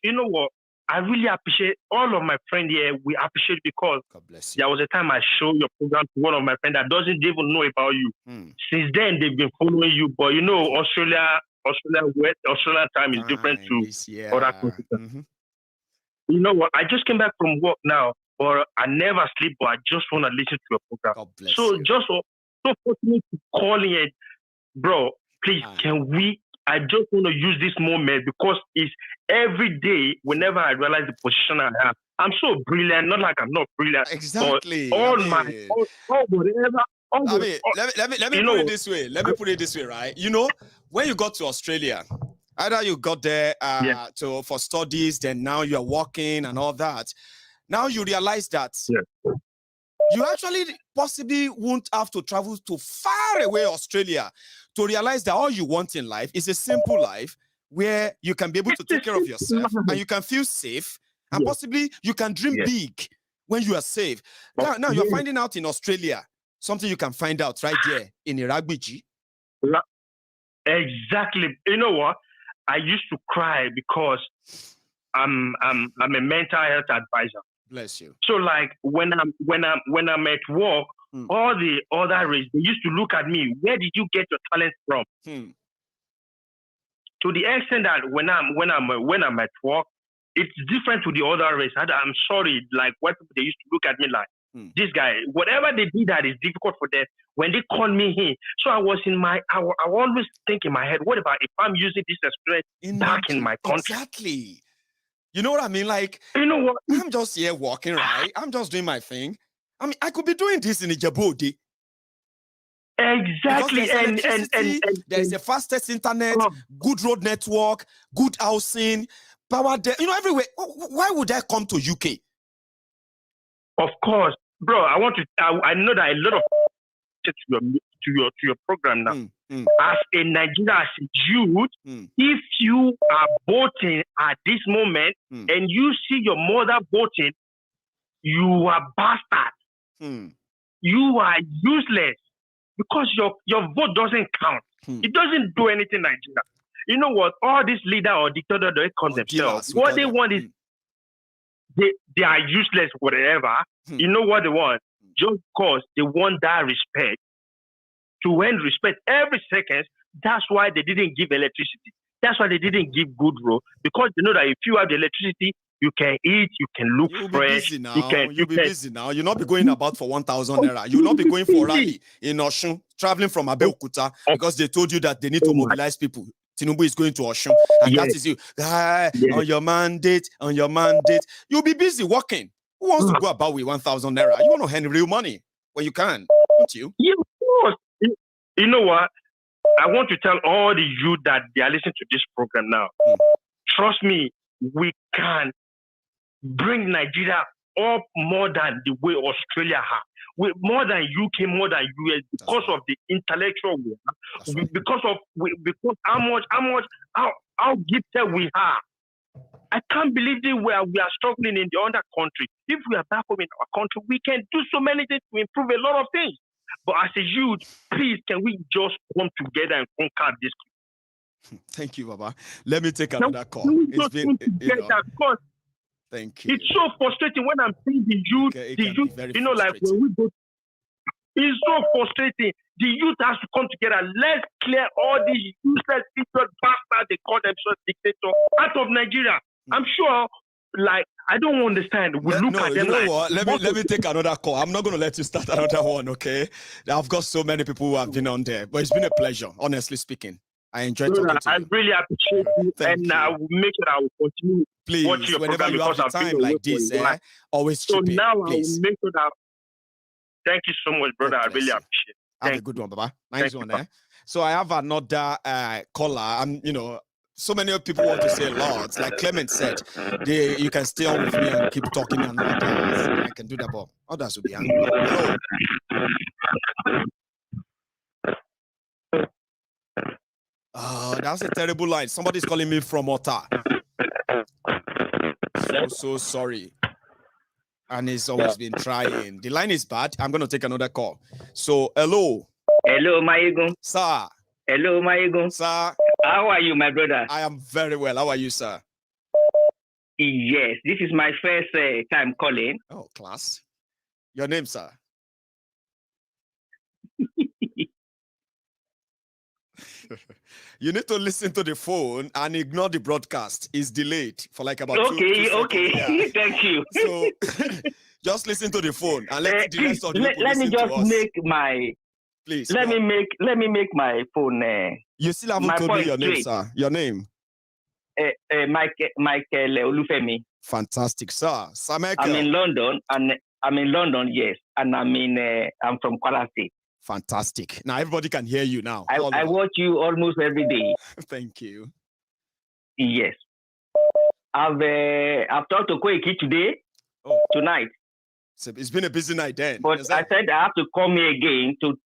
You know what? I really appreciate all of my friends here. We appreciate because God bless you. There was a time I showed your program to one of my friends that doesn't even know about you. Since then, they've been following you. But you know, Australia time is different to other countries. You know what? I just came back from work now, but I never sleep. But I just want to listen to your program. God bless you. Just so fortunate to call in, bro. Please, can we? I just want to use this moment because it's every day. Whenever I realize the position I have, I'm so brilliant. Not like I'm not brilliant. Exactly. All whatever. Let me put it this way. Let me put it this way, right? You know, when you got to Australia, either you got there for studies, then now you are working and all that. Now you realize that you actually possibly won't have to travel to far away Australia to realize that all you want in life is a simple life where you can be able to take care of yourself and you can feel safe and possibly you can dream big when you are safe. Now you're finding out in Australia something you can find out right there in Iragbiji. Exactly. You know what? I used to cry because I'm a mental health advisor. Bless you. So like when I'm at work, all the other race, they used to look at me. Where did you get your talent from? To the extent that when I'm at work, it's different to the other race. I'm sorry, like what they used to look at me like this guy. Whatever they did that is difficult for them. When they call me here, so I always think in my head, what about if I'm using this experience back in my country? Exactly. You know what I mean? Like, you know what? I'm just here walking, right? I'm just doing my thing. I mean, I could be doing this in Djibouti. Exactly. And there's the fastest internet, good road network, good housing, power there, you know, everywhere. Why would I come to UK? Of course, bro. I know that a lot of to your program now. As a Nigerian, as a youth, if you are voting at this moment and you see your mother voting, you are bastard. You are useless because your vote doesn't count. It doesn't do anything in Nigeria. You know what? All these leader or dictator, they call themselves. What they want is they are useless, whatever. You know what they want? Just because they want that respect. To earn respect every second, that's why they didn't give electricity. That's why they didn't give good road, because they know that if you have the electricity, you can eat, you can look fresh. You'll be busy now. You'll not be going about for 1,000 naira. You'll not be going for rally in Oshun, traveling from Abeokuta because they told you that they need to mobilize people. Tinubu is going to Oshun, and that is you. On your mandate, you'll be busy working. Who wants to go about with 1,000 naira? You want to earn real money when you can, don't you? Yeah, of course. You know what? I want to tell all the youth that they are listening to this program now. Trust me, we can bring Nigeria up more than the way Australia has. More than UK, more than US, because of the intellectual we have, because how gifted we are. I can't believe we are struggling in the other country. If we are back home in our country, we can do so many things to improve a lot of things. But as a youth, please, can we just come together and conquer this? Thank you, Baba. Let me take another call. It's been, because thank you. It's so frustrating when I'm seeing the youth, like when we go, it's so frustrating. The youth has to come together. Let's clear all these useless idiot bastards they call themselves dictator out of Nigeria. I'm sure, like, I don't understand. We look at them, you know like, what? Let me take another call. I'm not going to let you start another one, okay? I've got so many people who have been on there, but it's been a pleasure, honestly speaking. I enjoyed talking to you. I really appreciate you, and I will make sure I will continue watching your whenever program you have the time like this, always chip in. Now please. I will make sure that. Thank you so much, brother. I really appreciate it. Have a good one, Baba. Nice one, eh? So I have another caller. I'm, so many people want to say a lot. Like Clement said, you can stay on with me and keep talking and others. I can do that, but others will be angry. Hello. That's a terrible line. Somebody's calling me from Ota. So sorry. And he's always been trying. The line is bad. I'm going to take another call. So, hello. Hello, Maiyegun. Sir. Hello, Maiyegun. Sir. How are you, my brother? I am very well. How are you, sir? Yes, this is my first time calling. Oh, class. Your name, sir? You need to listen to the phone and ignore the broadcast. It's delayed for like about 2 seconds. Okay. Yeah. Thank you. So just listen to the phone and let the rest of the people let me just to us. make my. Please. Let me make my phone. You still haven't told me your name, sir. Your name? Michael Olufemi. Fantastic, sir. Sir Michael. I'm in London, yes, and I'm from Kwara State. Fantastic. Now everybody can hear you now. I watch you almost every day. Thank you. Yes. I've talked to Koiki today, tonight. So it's been a busy night then. But I said I have to come here again to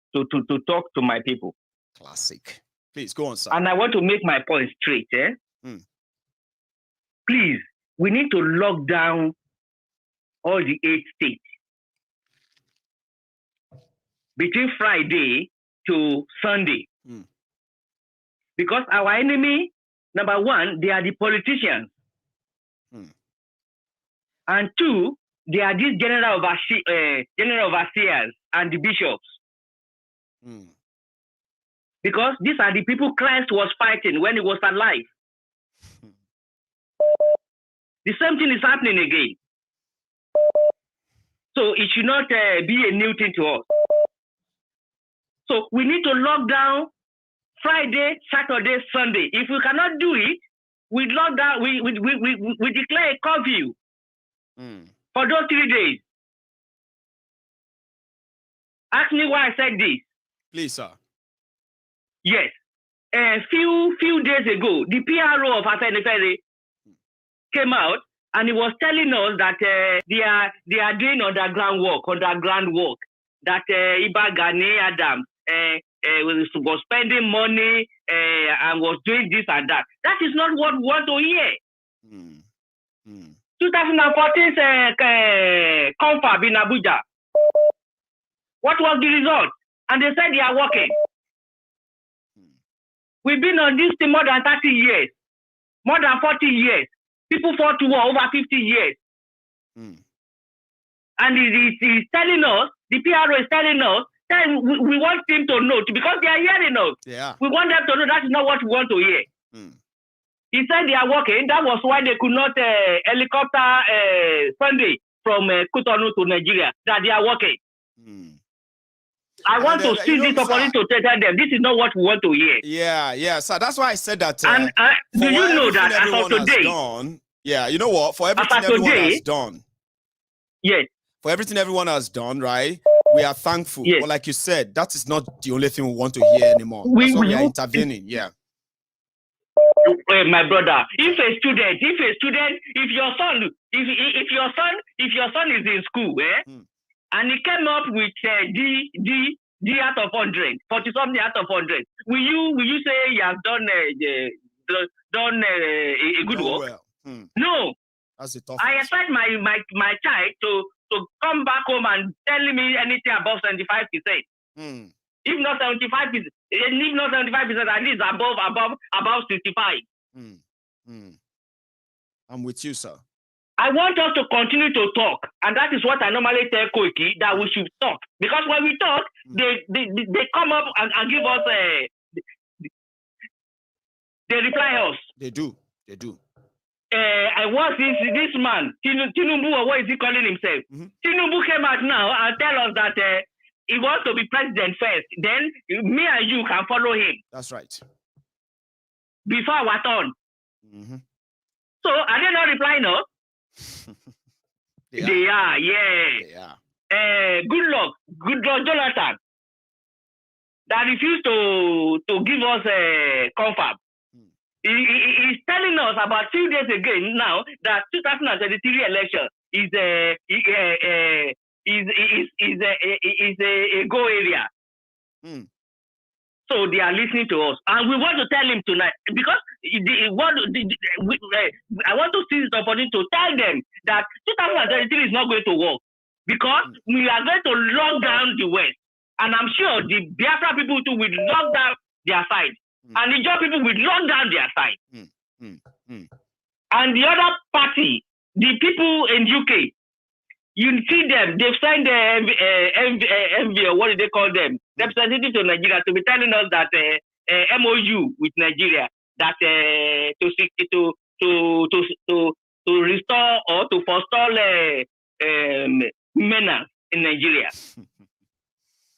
talk to my people. Classic. Please go on, sir. And I want to make my point straight. Please, we need to lock down all the 8 states. Between Friday to Sunday. Because our enemy, number one, they are the politicians. And two, they are these general overseers and the bishops. Because these are the people Christ was fighting when he was alive. The same thing is happening again. So it should not be a new thing to us. So we need to lock down Friday, Saturday, Sunday. If we cannot do it, we lock down. We declare a curfew for those 3 days. Ask me why I said this. Please, sir. Yes. A few days ago, the PRO of Afenifere came out and he was telling us that they are doing underground work. That Iba Gani Adams was spending money and was doing this and that. That is not what we want to hear. 2014 confab in Abuja. What was the result? And they said they are working. We've been on this thing more than 30 years, more than 40 years. People fought to war over 50 years. And he's telling us, the PRO is telling us, then we want him to know, because they are hearing us. Yeah. We want them to know that is not what we want to hear. He said they are working. That was why they could not helicopter Sunday from Cotonou to Nigeria, that they are working. I want to see this opportunity to tell them this is not what we want to hear. Yeah. So that's why I said that. And do you know that as of today? Yeah, you know what? For everything everyone has done. Yes. For everything everyone has done, right? We are thankful. Yes. But like you said, that is not the only thing we want to hear anymore. That's why we are intervening. Yeah. My brother, if your son is in school, and he came up with D out of 100, 40 something out of 100, will you say he has done a good work? Well. No. That's a tough I expect my child to come back home and tell me anything above 75%. If not 75%, at least above 65. I'm with you, sir. I want us to continue to talk, and that is what I normally tell Koiki, that we should talk. Because when we talk, they come up and give us they reply us. They do. I was this man, Tinubu, or what is he calling himself? Tinubu came out now and tell us that he wants to be president first. Then me and you can follow him. That's right. Before our turn. So are they not replying us? They are, yeah. Good luck, Jonathan. That refused to give us a confirm. He's telling us about 2 days ago now that 2023 election is a go area. So they are listening to us, and we want to tell him tonight because I want to seize the opportunity to tell them that 2023 is not going to work because we are going to lock down the West, and I'm sure the Biafra people too will lock down their side, and the Job people will lock down their side, and the other party, the people in UK. You see them, they've signed MV, what do they call them? Representative to Nigeria to be telling us that MOU with Nigeria that to restore or to forestall menace in Nigeria.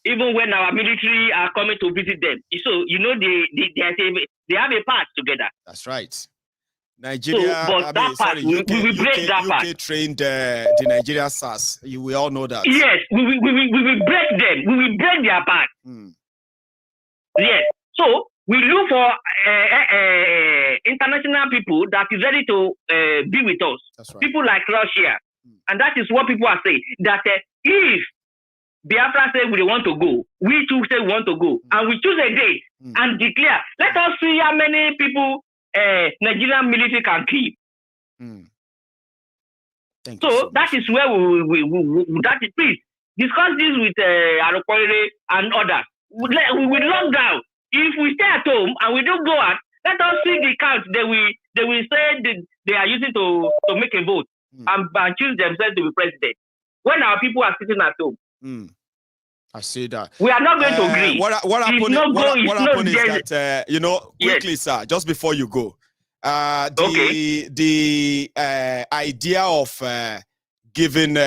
Even when our military are coming to visit them. So, you know, they have a part together. That's right. Nigeria, so, but we break that part. UK trained the Nigeria SARS. We all know that. Yes, we will break them. We will break their part. Yes. So we look for international people that is ready to be with us. That's right. People like Russia, and that is what people are saying. That if Biafra say we want to go, we too say we want to go, and we choose a date and declare. Let us see how many people. Nigerian military can keep. So that is where we that is, please discuss this with Arokoire and others. We will lock down. If we stay at home and we don't go out, let us see the count they will say they are using to make a vote and choose themselves to be president. When our people are sitting at home. I see that. We are not going to agree. What happened is that, you know, quickly, sir, just before you go, the idea of giving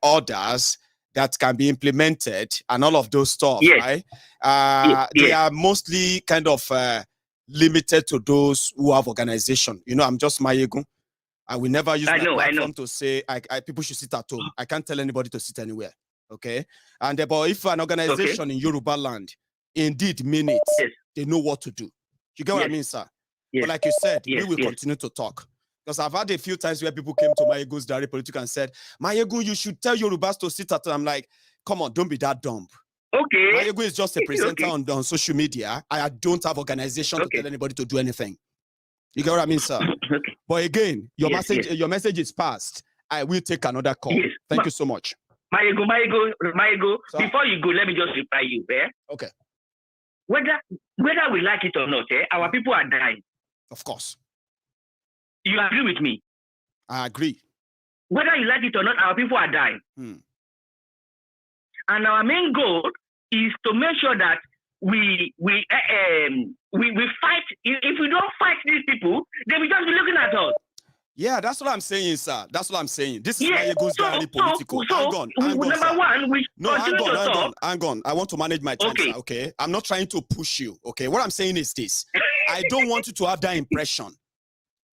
orders that can be implemented and all of those stuff, right? They are mostly kind of limited to those who have organization. You know, I'm just Maiyegun. I will never use my platform to say people should sit at home. I can't tell anybody to sit anywhere. Okay, and but if an organization in Yoruba land indeed mean it, they know what to do. You get what I mean, sir? But like you said, we will continue to talk. Because I've had a few times where people came to Maiyegun's Diary Political and said, Maiyegun, you should tell Yorubas to sit at home. I'm like, come on, don't be that dumb. Okay. Maiyegun is just a presenter on social media. I don't have organization to tell anybody to do anything. You get what I mean, sir? But again, your message is passed. I will take another call. Thank you so much. Maiyegun, before you go, let me just reply you, Okay. Whether we like it or not, our people are dying. Of course. You agree with me? I agree. Whether you like it or not, our people are dying. And our main goal is to make sure that we fight. If we don't fight these people, they will just be looking at us. Yeah, that's what I'm saying, sir. That's what I'm saying. This is Maiyegun's Diary Political. Hang on, hang on. I want to manage my time, sir, okay? I'm not trying to push you, okay? What I'm saying is this. I don't want you to have that impression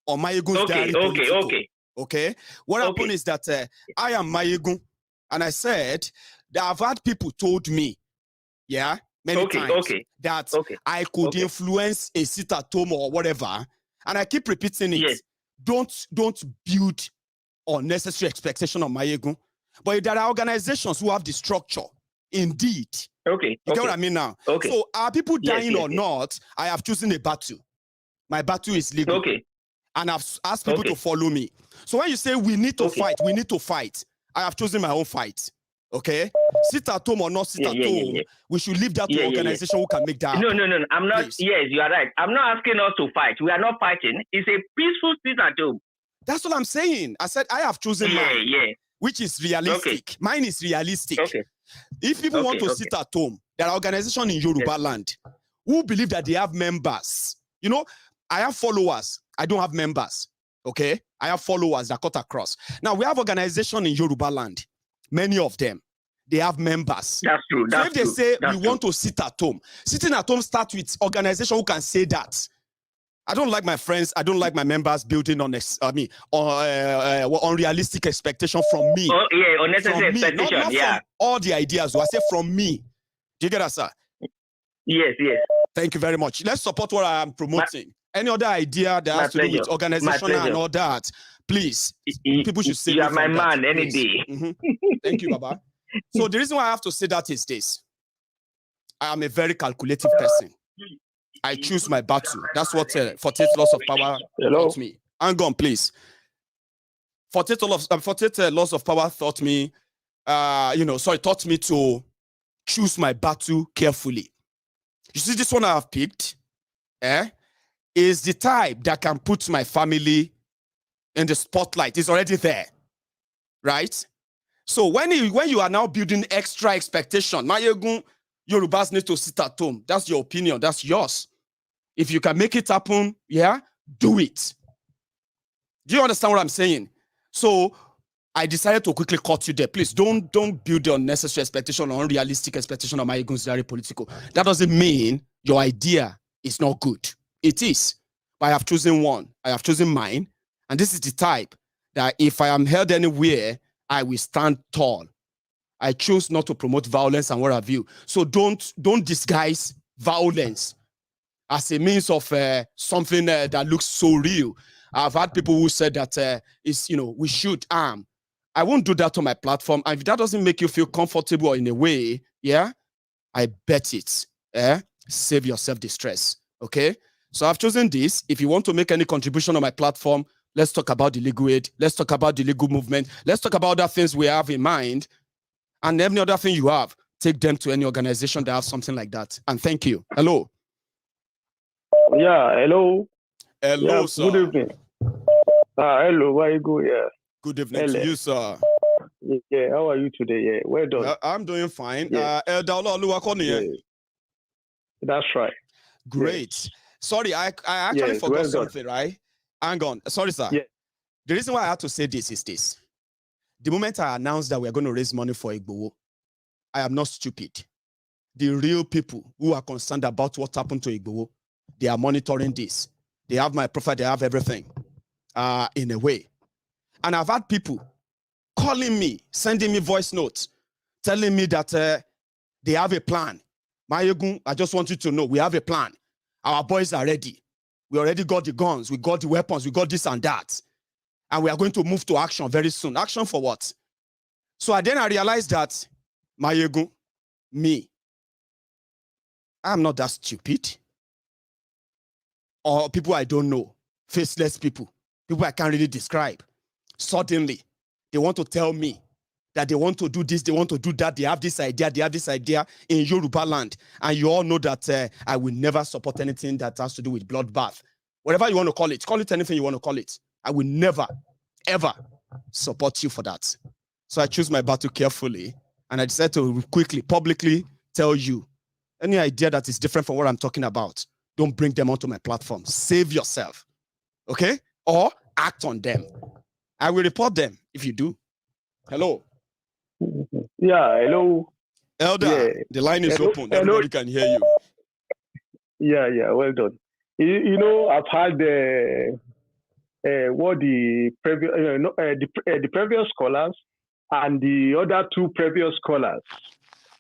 on Maiyegun's Diary Political. Okay? What happened is that I am Maiyegun, and I said that I've had people told me, many times, that I could influence a sit-at-home or whatever, and I keep repeating it. Yes. Don't build unnecessary expectation on Maiyegun. But there are organizations who have the structure. Indeed. You get what I mean now? So are people dying or not? I have chosen a battle. My battle is legal. And I've asked people to follow me. So when you say we need to fight, we need to fight. I have chosen my own fight. Okay? Sit at home or not sit at home. We should leave that to organization who can make that happen. No. I'm not. Please. Yes, you are right. I'm not asking us to fight. We are not fighting. It's a peaceful sit at home. That's what I'm saying. I said I have chosen mine, which is realistic. Mine is realistic. If people want to sit at home, there are organizations in Yoruba land who believe that they have members. You know, I have followers. I don't have members. Okay? I have followers that cut across. Now, we have organizations in Yoruba land. Many of them, they have members. That's true. So if they say we want to sit at home, sitting at home starts with organization who can say that. I don't like my friends. I don't like my members building on unrealistic expectation from me. Oh, yeah, unnecessary expectation. Not from all the ideas. I say from me. Do you get that, sir? Yes. Thank you very much. Let's support what I am promoting. Any other idea that has to do with organization and all that, please. People should say you are my man any day. Thank you, Baba. So the reason why I have to say that is this. I am a very calculative person. I choose my battle. That's what 48 laws of power taught me. Hang on, please. 48 laws of power taught me, taught me to choose my battle carefully. You see, this one I have picked, is the type that can put my family in the spotlight. It's already there, right? So when you are now building extra expectation, Maiyegun, Yorubas need to sit at home. That's your opinion. That's yours. If you can make it happen, do it. Do you understand what I'm saying? So I decided to quickly cut you there. Please don't build the unnecessary expectation or unrealistic expectation of Maiyegun General political. That doesn't mean your idea is not good. It is. But I have chosen one. I have chosen mine. And this is the type that if I am held anywhere, I will stand tall. I choose not to promote violence and what have you. So don't disguise violence as a means of something that looks so real. I've had people who said that we should arm. I won't do that on my platform. And if that doesn't make you feel comfortable in a way, I bet it. Save yourself the stress. Okay? So I've chosen this. If you want to make any contribution on my platform, let's talk about the legal aid. Let's talk about the legal movement. Let's talk about other things we have in mind. And any other thing you have, take them to any organization that have something like that. And thank you. Hello. Yeah, hello. Hello, sir. Good evening. Hello, where you go? Yeah. Good evening to you, sir. Yeah, how are you today? Yeah, well done. I'm doing fine. Yeah. That's right. Great. Yes. Sorry, I actually forgot something, right? Hang on. Sorry, sir. Yeah. The reason why I had to say this is this. The moment I announced that we're going to raise money for Igboho, I am not stupid. The real people who are concerned about what happened to Igboho, they are monitoring this. They have my profile, they have everything in a way. And I've had people calling me, sending me voice notes, telling me that they have a plan. Maiyegun, I just want you to know, we have a plan. Our boys are ready. We already got the guns, we got the weapons, we got this and that. And we are going to move to action very soon. Action for what? So I realized that, Maiyegun, me, I'm not that stupid. Or people I don't know, faceless people I can't really describe. Suddenly, they want to tell me that they want to do this, they want to do that, they have this idea in Yoruba land. And you all know that I will never support anything that has to do with bloodbath. Whatever you want to call it anything you want to call it. I will never, ever support you for that. So I choose my battle carefully, and I decided to quickly, publicly tell you, any idea that is different from what I'm talking about, don't bring them onto my platform. Save yourself, okay? Or act on them. I will report them if you do. Hello? Yeah, hello. Elder, the line is open. Everybody can hear you. Yeah, well done. You know, I've had what the previous scholars and the other two previous scholars,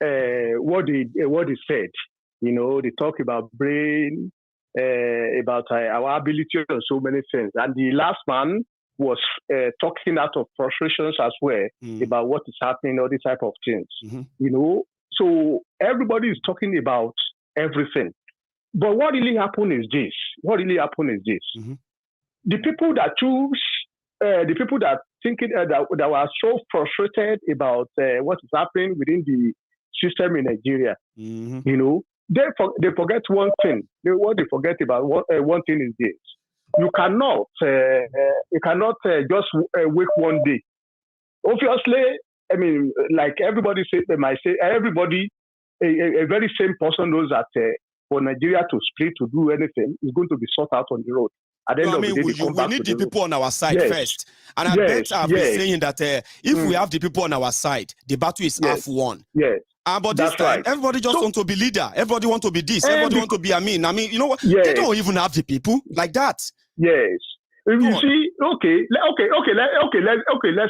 what they said. You know, they talk about brain, about our ability and so many things. And the last man was talking out of frustrations as well about what is happening, all these type of things. You know, so everybody is talking about everything. But what really happened is this. The people that choose, the people that thinking that were so frustrated about what is happening within the system in Nigeria, you know, they forget one thing. What they forget about one thing is this: you cannot just wake one day. Obviously, I mean, like everybody might say, everybody, a very same person knows that for Nigeria to split, to do anything, is going to be sought out on the road. At the end of the day, we need the people on our side first. And I bet I've been saying that if we have the people on our side, the battle is half won. Yes. But this time, everybody just want to be leader. Everybody want to be this. Everybody want to be Amin. I mean, you know what? They don't even have the people like that. Yes. You see, let's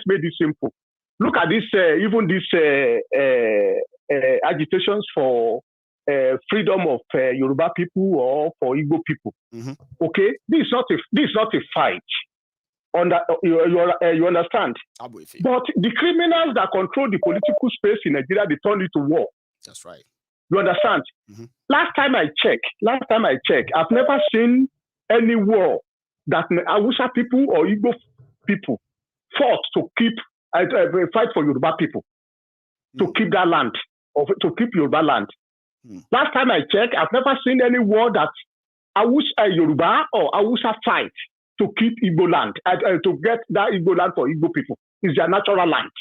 make this simple. Look at this, even these agitations for freedom of Yoruba people or for Igbo people. Okay, this is not a fight. You understand? But the criminals that control the political space in Nigeria, they turn it to war. That's right. You understand? Last time I checked, I've never seen any war that Hausa people or Igbo people fought to fight for Yoruba people, to keep that land, or to keep Yoruba land. Last time I checked, I've never seen any war that Yoruba or Hausa fight to keep Igbo land, to get that Igbo land for Igbo people. It's their natural land.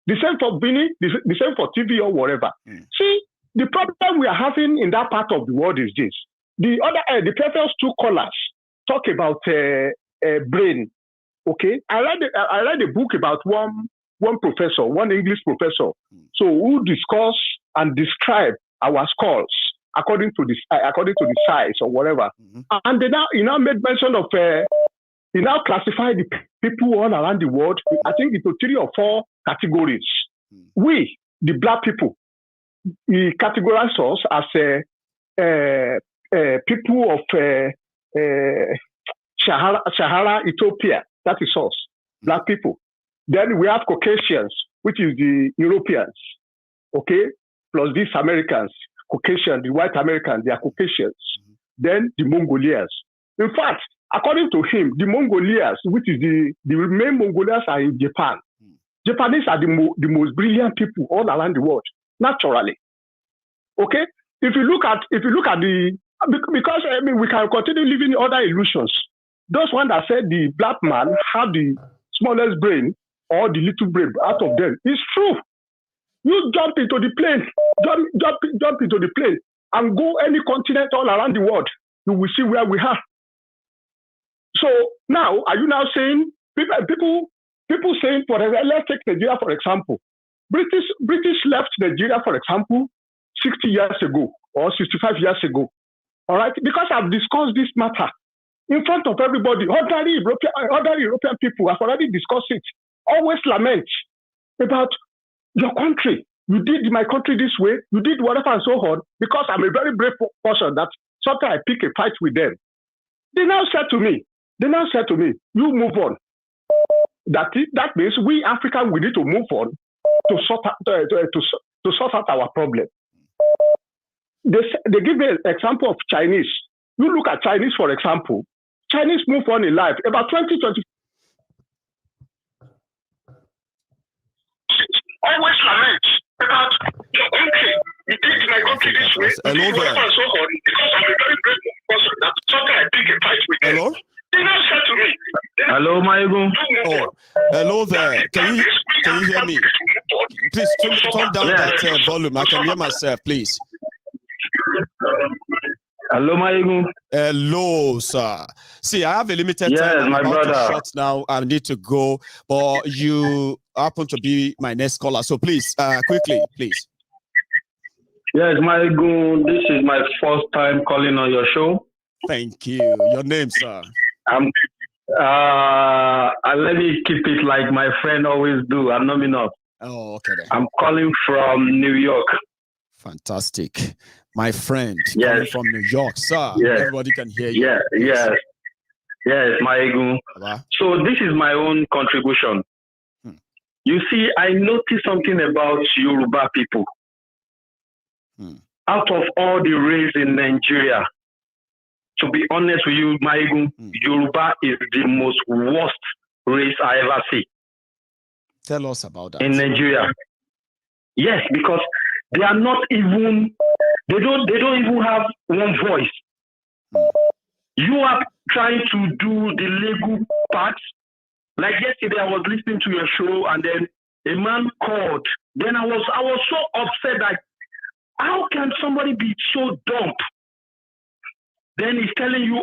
The same for Bini, the same for TV or whatever. See, the problem we are having in that part of the world is this. The previous two callers talk about brain. Okay, I read a book about one professor, one English professor, so who discuss and describe our skulls according to the size or whatever, and he now made mention of he now classified the people all around the world, I think, into 3 or 4 categories. We, the black people, he categorized us as people of Sahara, Ethiopia. That is us, black people. Then we have Caucasians, which is the Europeans, okay? Plus these Americans, Caucasian, the white Americans, they are Caucasians. Then the Mongolians. In fact, according to him, the Mongolians, which is the main Mongolians, are in Japan. Japanese are the most brilliant people all around the world, naturally. Okay? If you look at because I mean, we can continue living in other illusions. Those ones that said the black man have the smallest brain or the little brain out of them, it's true. You jump into the plane, jump into the plane and go any continent all around the world, you will see where we are. So now, are you now saying, people saying, for example, let's take Nigeria for example. British left Nigeria, for example, 60 years ago or 65 years ago. All right, because I've discussed this matter in front of everybody. Other European people have already discussed it. Always lament about your country. You did my country this way. You did whatever and so on. Because I'm a very brave person that sometimes I pick a fight with them. They now said to me, you move on. That means we Africans, we need to move on to sort out our problem. They give me an example of Chinese. You look at Chinese, for example. Chinese move on in life. About 2020. Always lament about your country. You did my country this way. Hello there. So on, because I'm a very brave person that sometimes I pick a fight with them. Hello? They now said to me. Hello, Maiyegun. Oh, hello there. Can you hear me? Please turn down that volume. I can hear myself, please. Hello, Maiyegun. Hello, sir. See, I have a limited time. I'm my about brother. to shut now. I need to go. But you happen to be my next caller. So please, quickly, please. Yes, Maiyegun. This is my first time calling on your show. Thank you. Your name, sir? Let me keep it like my friend always do. I'm not enough. Oh, okay then. I'm calling from New York. Fantastic. My friend, yes. Coming from New York, sir. Yes. Everybody can hear you. Yes, Maiyegun. So this is my own contribution. You see, I noticed something about Yoruba people. Out of all the race in Nigeria, to be honest with you, Maiyegun, Yoruba is the most worst race I ever see. Tell us about that. In Nigeria. Yes, because they are not even, they don't even have one voice. You trying to do the legal part. Like yesterday, I was listening to your show, and then a man called. Then I was so upset that how can somebody be so dumb? Then he's telling you,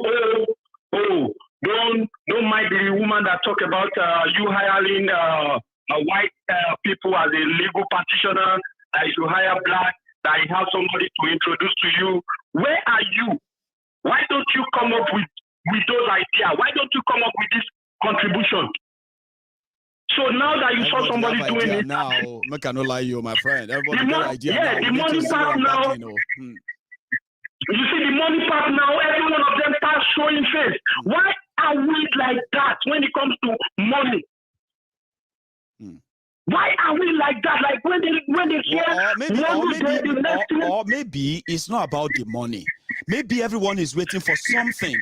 don't mind the woman that talk about you hiring white people as a legal practitioner, that you hire black, that you have somebody to introduce to you. Where are you? Why don't you come up with those ideas? Why don't you come up with this contribution? So now that you saw somebody doing it now, I cannot lie you, my friend. Everybody got idea yeah, now. the money part now. You see the money part now. Every one of them start showing face. Why are we like that when it comes to money? Why are we like that? Like when they hear or maybe it's not about the money. Maybe everyone is waiting for something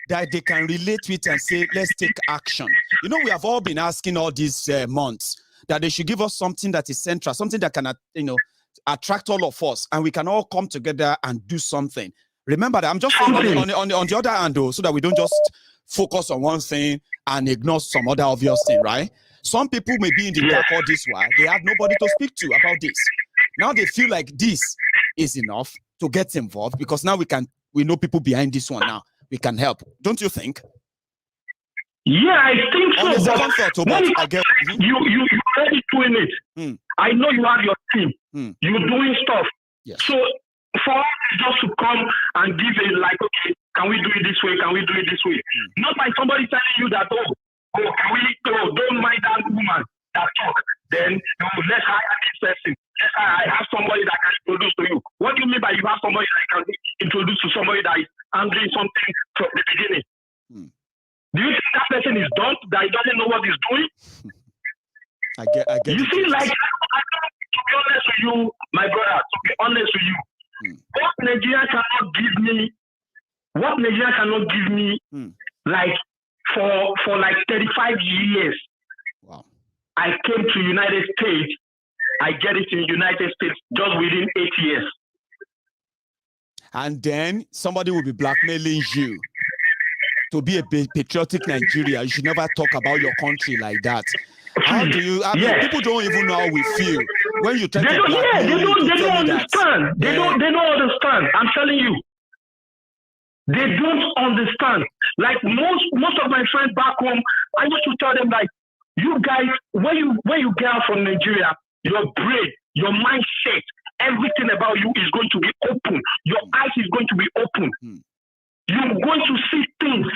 that they can relate with and say, let's take action. You know, we have all been asking all these months that they should give us something that is central, something that can, attract all of us, and we can all come together and do something. Remember that I'm just saying on the other hand, though, so that we don't just focus on one thing and ignore some other obvious thing, right? Some people may be in the dark all this while. They have nobody to speak to about this. Now they feel like this is enough to get involved because now we know people behind this one now. We can help. Don't you think? Yeah, I think so. On the second thought, I get you already doing it. I know you have your team. You're doing stuff. Yes. So for us just to come and give it like, okay, can we do it this way? Can we do it this way? Not by somebody telling you that, don't mind that woman that talk. Then let's hire this person. I have somebody that can introduce to you. What do you mean by you have somebody that can introduce to somebody that is handling something from the beginning? Do you think that person is dumb, that he doesn't know what he's doing? I get you see, like, to be honest with you, my brother, to be honest with you, what Nigeria cannot give me, like, for like 35 years, wow. I came to United States, I get it in United States just within 8 years. And then somebody will be blackmailing you to be a patriotic Nigeria. You should never talk about your country like that. How do you? I mean, people don't even know how we feel when you try to blackmail. They don't understand. They don't understand. I'm telling you, they don't understand. Like most of my friends back home, I used to tell them, like, you guys, when you get out from Nigeria, your brain, your mindset, everything about you is going to be open. Your eyes is going to be open. You're going to see things.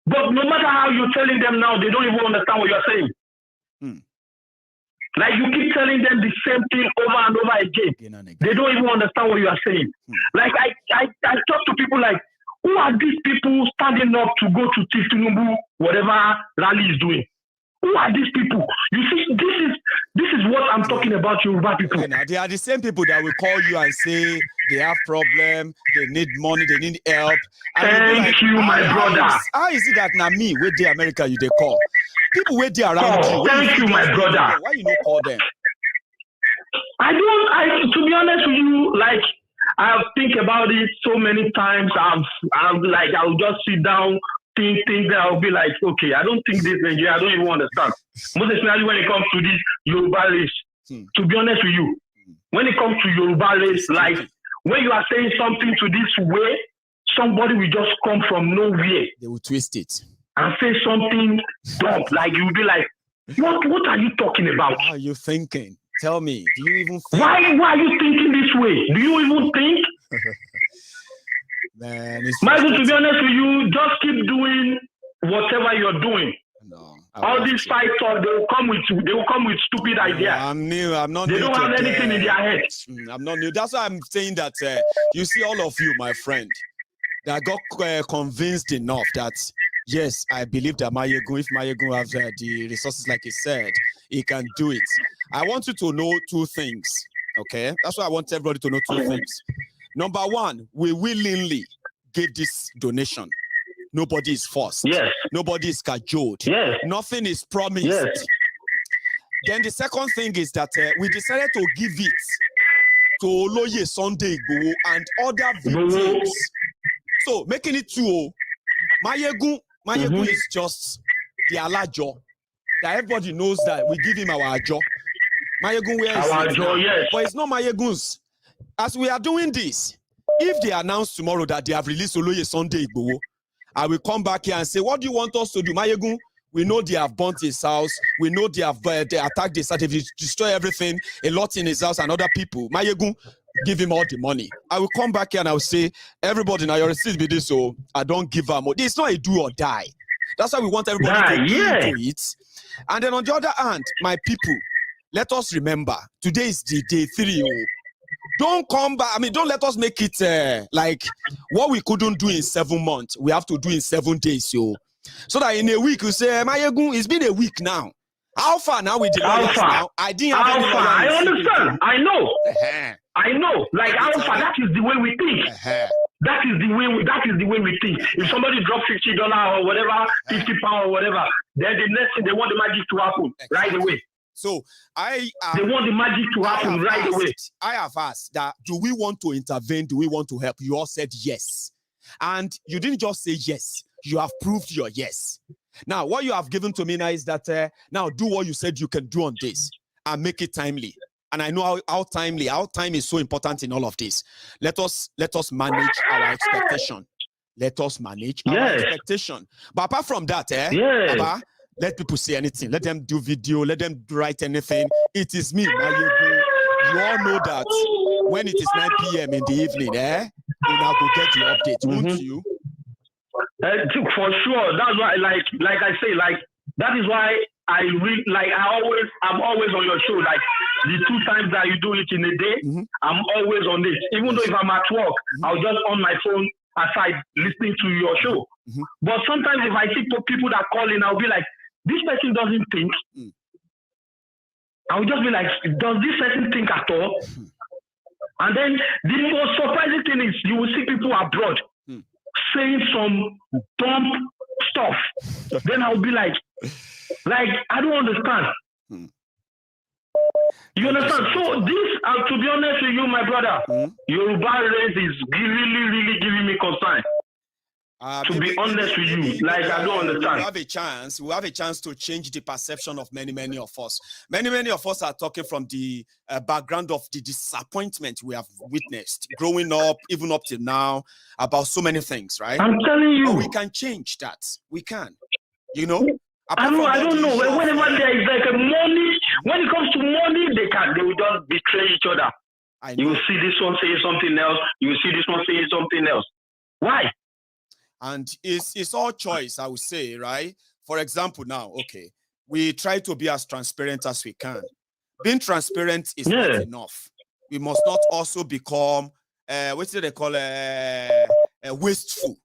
But no matter how you're telling them now, they don't even understand what you're saying. Like you keep telling them the same thing over and over again. They don't even understand what you are saying. Like I talk to people like, who are these people standing up to go to Tinubu, whatever rally is doing? Who are these people? You see, this is what I'm talking about, Yoruba people. Okay, now they are the same people that will call you and say they have problem, they need money, they need help. Thank you, my brother. How is it that now me, where they America, you they call? People where they around you. Thank you, my brother. Why you not call them? To be honest with you, like, I think about it so many times. I'll just sit down, think that I'll be like, okay, I don't think this Nigeria, I don't even understand. Most especially when it comes to this Yoruba race. To be honest with you, when it comes to Yoruba race, like, when you are saying something to this way, somebody will just come from nowhere. They will twist it. And say something dumb. Like, you'll be like, what are you talking about? How are you thinking? Tell me, do you even think? Why are you thinking this way? Do you even think? Man, Michael, to be honest with you, just keep doing whatever you're doing. No, all these fight talk, they will come with stupid ideas. I'm new. I'm not they new. They don't have anything in their head. I'm not new. That's why I'm saying that you see all of you, my friend, that got convinced enough that yes, I believe that if Maiyegun has the resources like he said, he can do it. I want you to know two things, okay? That's why I want everybody to know two things. Number one, we willingly give this donation. Nobody is forced. Yes. Nobody is cajoled. Yes. Nothing is promised. Yes. Then the second thing is that we decided to give it to Oloye Sunday Adeyemo and other victims. So making it 2, Maiyegun is just the alajo. That everybody knows that we give him our ajo. Maiyegun, where is our it ajo, yes. But it's not Maiyegun's. As we are doing this, if they announce tomorrow that they have released Oloye Sunday Igboho, I will come back here and say, what do you want us to do? Maiyegun, we know they have burnt his house. We know they have they attacked his house. They destroy everything, a lot in his house and other people. Maiyegun, give him all the money. I will come back here and I will say, everybody now, your receipt be this, so I don't give her more. It's not a do or die. That's why we want everybody to do it. And then on the other hand, my people, let us remember, today is the day 3. Don't come back. I mean, don't let us make it like what we couldn't do in 7 months, we have to do in 7 days, yo. So that in a week, you say, Maiyegun, it's been a week now. How far now with the lawyers now? I didn't have any lawyers. I understand. I know. I know. Like how far, that is the way we think. That is the way we think. If somebody drops $50 or whatever, £50 or whatever, then the next thing they want the magic to happen right away. So they want the magic to happen right away. I have asked that, do we want to intervene? Do we want to help? You all said yes. And you didn't just say yes. You have proved your yes. Now, what you have given to me now is that now do what you said you can do on this and make it timely. And I know how time is so important in all of this. Let us manage our expectation. Let us manage our expectation. But apart from that, Abba, let people say anything. Let them do video. Let them write anything. It is me, Maiyegun. You all know that when it is 9 p.m. in the evening, you now go get the update, won't you? For sure. That's why, like I say, like that is why I'm always on your show. Like the 2 times that you do it in a day, I'm always on it. Even though if I'm at work, I'll just on my phone aside listening to your show. But sometimes if I see people that call in, I'll be like, this person doesn't think. I'll just be like, does this person think at all? And then the most surprising thing is you will see people abroad saying some dumb stuff. Then I'll be like, I don't understand. You understand? So this, to be honest with you, my brother, Yoruba race is really, really giving me concern. To be honest with you, I don't understand. We have a chance to change the perception of many of us. Many of us are talking from the background of the disappointment we have witnessed growing up, even up till now, about so many things, right? I'm telling you. But we can change that. We can. You know? I don't know. Whenever there is like a money, when it comes to money, they will just betray each other. You will see this one saying something else. You will see this one saying something else. Why? And it's all choice, I would say, right? For example, now, okay, we try to be as transparent as we can. Being transparent is not enough. We must not also become, what do they call wasteful.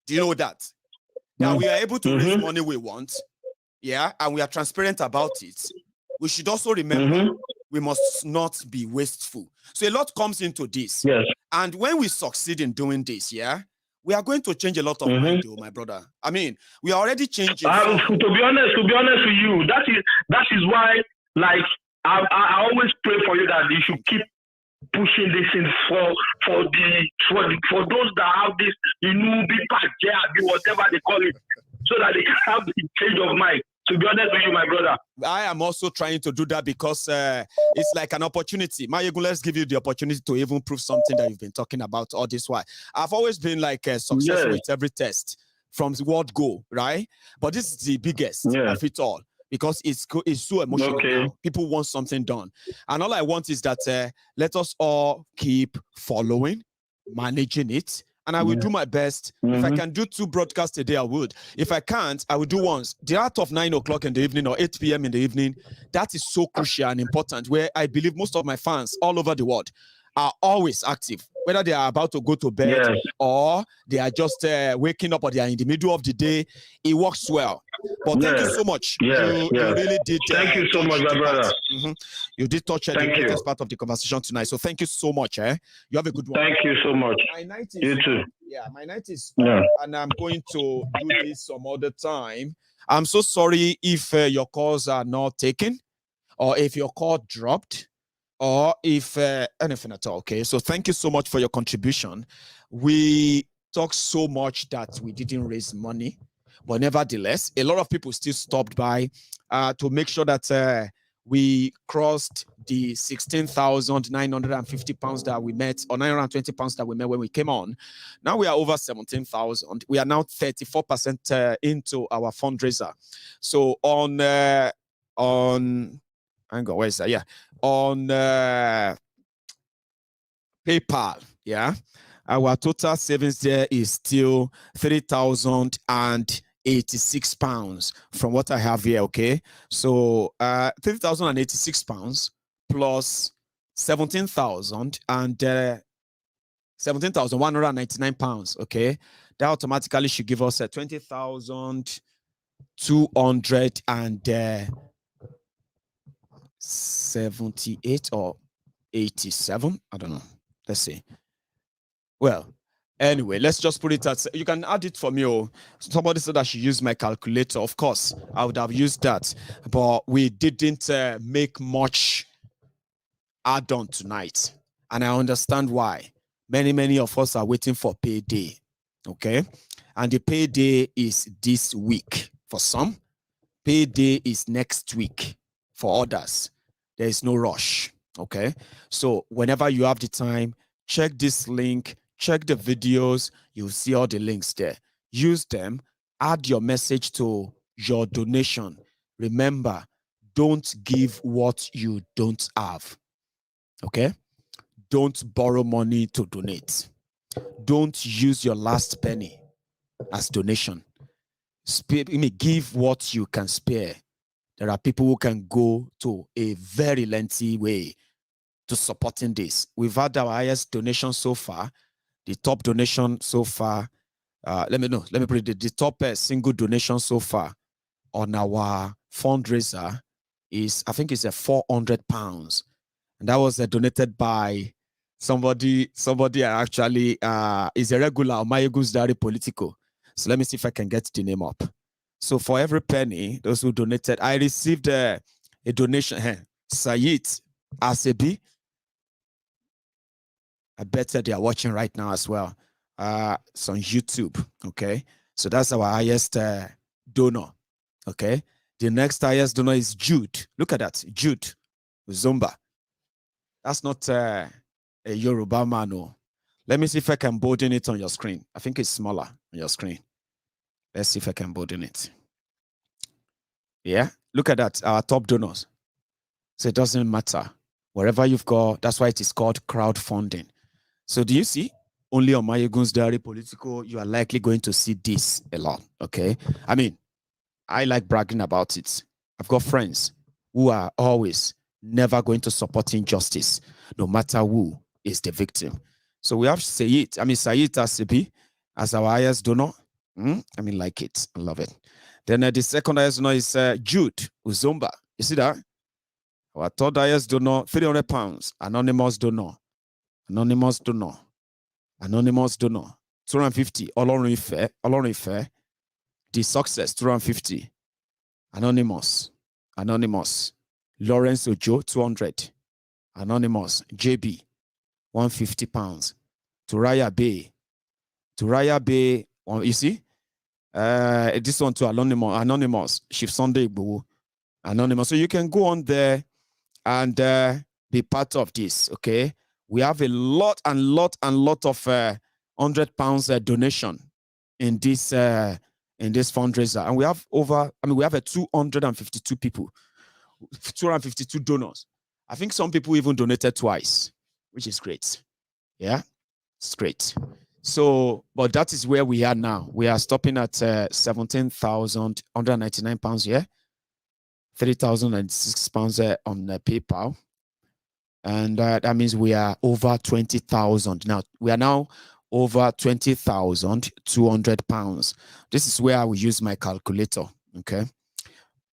Do you know that? Now we are able to raise money we want, and we are transparent about it. We should also remember we must not be wasteful. So a lot comes into this. Yes. And when we succeed in doing this, we are going to change a lot of mind, my brother. I mean, we are already changing. To be honest with you, that is why, I always pray for you that you should keep pushing this in for those that have this, whatever they call it, so that they can have the change of mind. To be honest with you, my brother. I am also trying to do that because it's like an opportunity. Maiyegun, let's give you the opportunity to even prove something that you've been talking about all this while. I've always been successful with every test from the word go, right? But this is the biggest of it all because it's so emotional. Now. People want something done. And all I want is that let us all keep following, managing it, and I will do my best. If I can do 2 broadcasts a day, I would. If I can't, I will do once. The art of 9 o'clock in the evening or 8 p.m. in the evening, that is so crucial and important, where I believe most of my fans all over the world are always active, whether they are about to go to bed or they are just waking up or they are in the middle of the day. It works well. But thank you so much. You really did. Thank you so much, my brother. You did touch the greatest part of the conversation tonight. So thank you so much. You have a good one. Thank you so much. My night is, you too. Yeah, my night is and I'm going to do this some other time. I'm so sorry if your calls are not taken or if your call dropped or if anything at all. Okay, so thank you so much for your contribution. We talk so much that we didn't raise money. But nevertheless, a lot of people still stopped by to make sure that we crossed the 16,950 pounds that we met, or 920 pounds that we met when we came on. Now we are over 17,000. We are now 34% into our fundraiser. So on hang on, where is that? Yeah, on PayPal, yeah, our total savings there is still 3,086 pounds from what I have here. Okay, so 3,086 pounds plus 17,000 and 17,199 pounds. Okay, that automatically should give us 20,278 or 87. I don't know. Let's see. Well, anyway, let's just put it at, you can add it for me. Oh, somebody said I should use my calculator. Of course, I would have used that, but we didn't make much add-on tonight. And I understand why. Many of us are waiting for payday. Okay. And the payday is this week for some. Payday is next week for others. There is no rush. Okay. So whenever you have the time, check this link, check the videos, you'll see all the links there. Use them, add your message to your donation. Remember, don't give what you don't have. Okay? Don't borrow money to donate. Don't use your last penny as donation. Give what you can spare. There are people who can go to a very lengthy way to supporting this. We've had our highest donation so far. The top donation so far, let me put it, the top single donation so far on our fundraiser is, I think it's a 400 pounds. And that was donated by somebody actually is a regular on Maiyegun General Politico. So let me see if I can get the name up. So for every penny, those who donated, I received a donation. Sayid Asebi. I bet that they are watching right now as well. It's on YouTube. Okay. So that's our highest donor. Okay. The next highest donor is Jude. Look at that. Jude Zumba. That's not a Yoruba man. No. Let me see if I can bolding it on your screen. I think it's smaller on your screen. Let's see if I can bolding it. Yeah. Look at that. Our top donors. So it doesn't matter. Wherever you've got, that's why it is called crowdfunding. So do you see? Only on Maiyegun's Diary Political, you are likely going to see this a lot. Okay. I mean, I like bragging about it. I've got friends who are always never going to support injustice, no matter who is the victim. So we have Sayid Asebi as our highest donor. I mean, like it. I love it. Then the second highest donor is Jude Uzomba. You see that? Our third highest donor, 300 pounds. Anonymous donor. 250. Oloye Ife. The success, 250. Anonymous. Lawrence Ojo, 200. Anonymous. JB, 150 pounds. Turaya Bay, you see? This one to Anonymous. Chief Sunday Igboho. Anonymous. So you can go on there and be part of this, okay? We have a lot of 100 pounds donation in this fundraiser, and we have we have 252 people, 252 donors. I think some people even donated twice, which is great. Yeah, it's great. So, but that is where we are now. We are stopping at 17,199 pounds here, 3,006 pounds on PayPal. And that means we are over 20,000 now. We are now over 20,200 pounds. This is where I will use my calculator. Okay.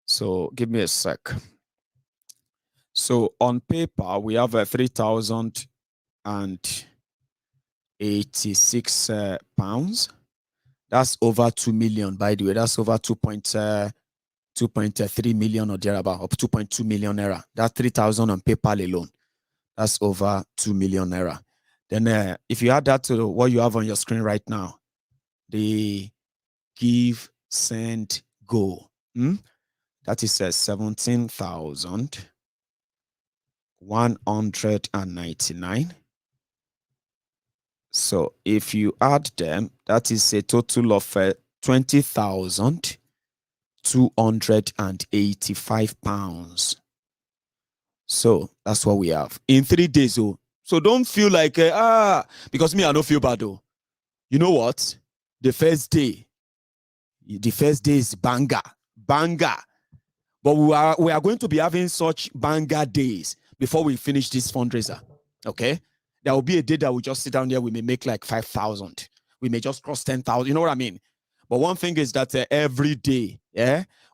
So give me a sec. So on PayPal, we have 3,086 pounds. That's over 2 million, by the way. That's over 2.3 million or thereabout, up 2.2 million naira. That's 3,000 on PayPal alone. That's over 2 million naira. Then if you add that to what you have on your screen right now, the Givesendgo. That is 17,199. So if you add them, that is a total of 20,285 pounds. So that's what we have in 3 days. Oh, so don't feel like because me I don't feel bad though. You know what? The first day is banger. But we are going to be having such banger days before we finish this fundraiser. Okay, there will be a day that we just sit down here. We may make like 5,000. We may just cross 10,000. You know what I mean? But one thing is that every day,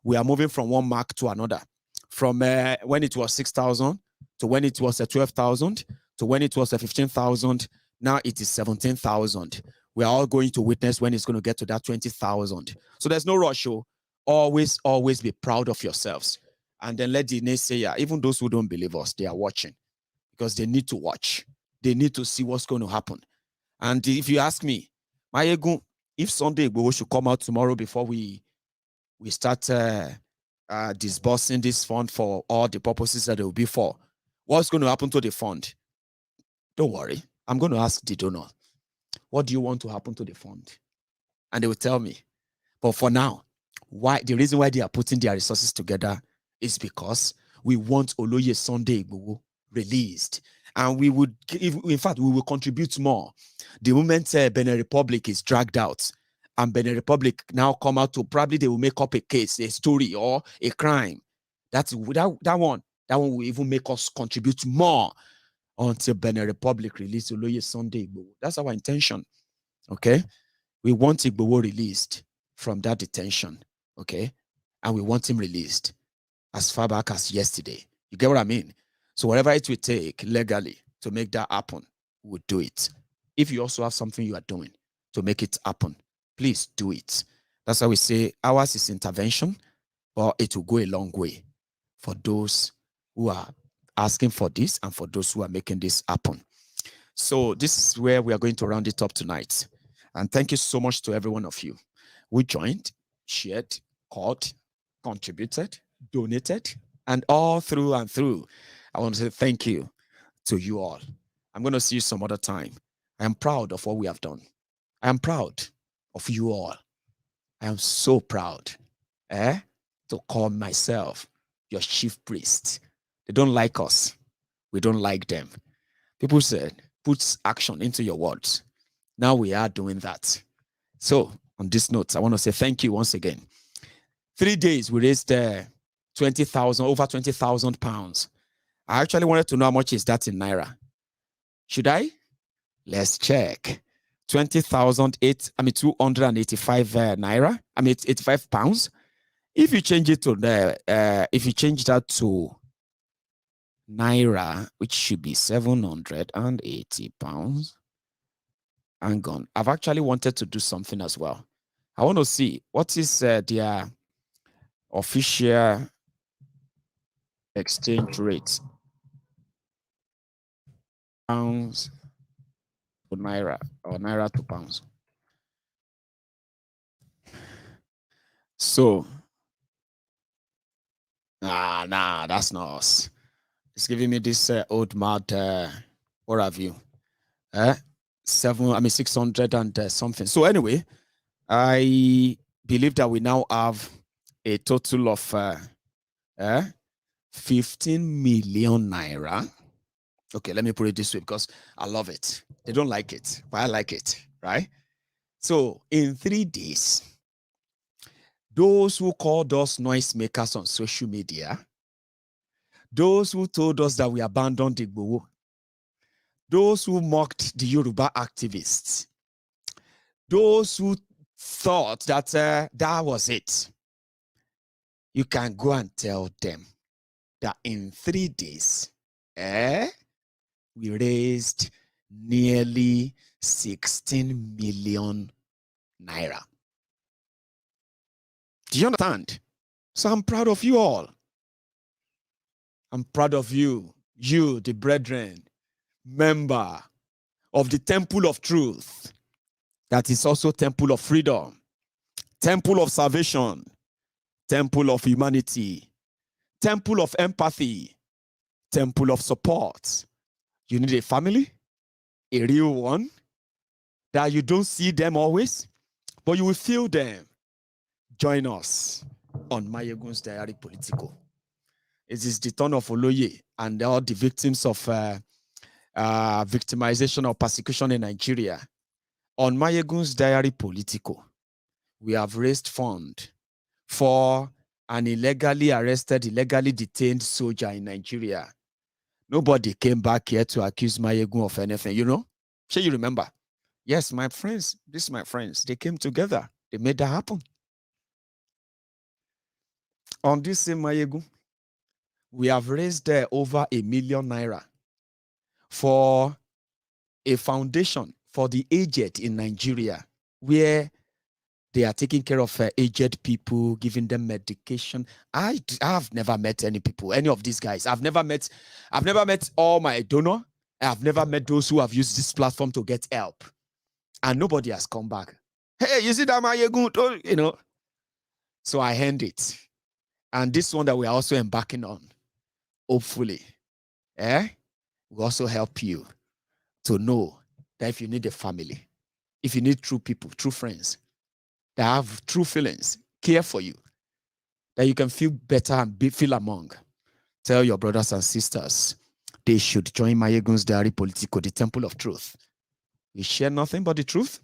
we are moving from one mark to another. From when it was 6,000 to when it was 12,000 to when it was 15,000. Now it is 17,000. We are all going to witness when it's going to get to that 20,000. So there's no rush. Always be proud of yourselves. And then let the naysayer, even those who don't believe us, they are watching because they need to watch. They need to see what's going to happen. And if you ask me, Maiyegun, if Sunday Igboho should come out tomorrow before we start disbursing this fund for all the purposes that it will be for, what's going to happen to the fund? Don't worry. I'm going to ask the donor, what do you want to happen to the fund? And they will tell me. But for now, the reason why they are putting their resources together is because we want Oloye Sunday Adeyemo released. And we would, in fact, we will contribute more. The moment Benin Republic is dragged out, and Benin Republic now come out to probably they will make up a case, a story, or a crime. That one will even make us contribute more until Benin Republic release Oloye Sunday Adeyemo. That's our intention. Okay, we want Igboho released from that detention. Okay, and we want him released as far back as yesterday. You get what I mean? So whatever it will take legally to make that happen, we'll do it. If you also have something you are doing to make it happen, please do it. That's why we say ours is intervention, but it will go a long way for those who are asking for this and for those who are making this happen. So this is where we are going to round it up tonight. And thank you so much to every one of you who joined, shared, called, contributed, donated, and all through and through. I want to say thank you to you all. I'm going to see you some other time. I am proud of what we have done. I am proud of you all. I am so proud to call myself your chief priest. They don't like us. We don't like them. People said, put action into your words. Now we are doing that. So on this note, I want to say thank you once again. 3 days, we raised over 20,000 pounds. I actually wanted to know how much is that in Naira. Should I? Let's check. 285 Naira. 85 pounds. If you change it to if you change that to Naira, which should be 780 pounds. Hang on. I've actually wanted to do something as well. I want to see what is their official exchange rate. Pounds to Naira or Naira to pounds. So, nah, that's not us. It's giving me this old mad, what have you? 600 and something. So anyway, I believe that we now have a total of 15 million Naira. Okay, let me put it this way because I love it. They don't like it, but I like it, right? So in 3 days, those who called us noisemakers on social media, those who told us that we abandoned Igboho, those who mocked the Yoruba activists, those who thought that that was it, you can go and tell them that in 3 days, we raised nearly 16 million Naira. Do you understand? So I'm proud of you all. I'm proud of you, the brethren, member of the Temple of Truth. that is also temple of freedom, temple of salvation, temple of humanity, temple of empathy, temple of support. You need a family, a real one, that you don't see them always, but you will feel them. Join us on Maiyegun's Diary Political. It is the turn of Oloye and all the victims of victimization or persecution in Nigeria. On Maiyegun's Diary Political, we have raised funds for an illegally arrested, illegally detained soldier in Nigeria. Nobody came back here to accuse Maiyegun of anything, you know? Sure, you remember? Yes, my friends, these my friends, they came together. They made that happen. On this same Maiyegun, we have raised over ₦1 million for a foundation for the aged in Nigeria, where they are taking care of aged people, giving them medication. I've never met any people, any of these guys. I've never met all my donors. I've never met those who have used this platform to get help. And nobody has come back. Hey, you see that Maiyegun? You know. So I hand it. And this one that we are also embarking on, hopefully, will also help you to know that if you need a family, if you need true people, true friends, that have true feelings, care for you, that you can feel better and feel among, tell your brothers and sisters they should join Maiyegun's Diary Political, the Temple of Truth. We share nothing but the truth.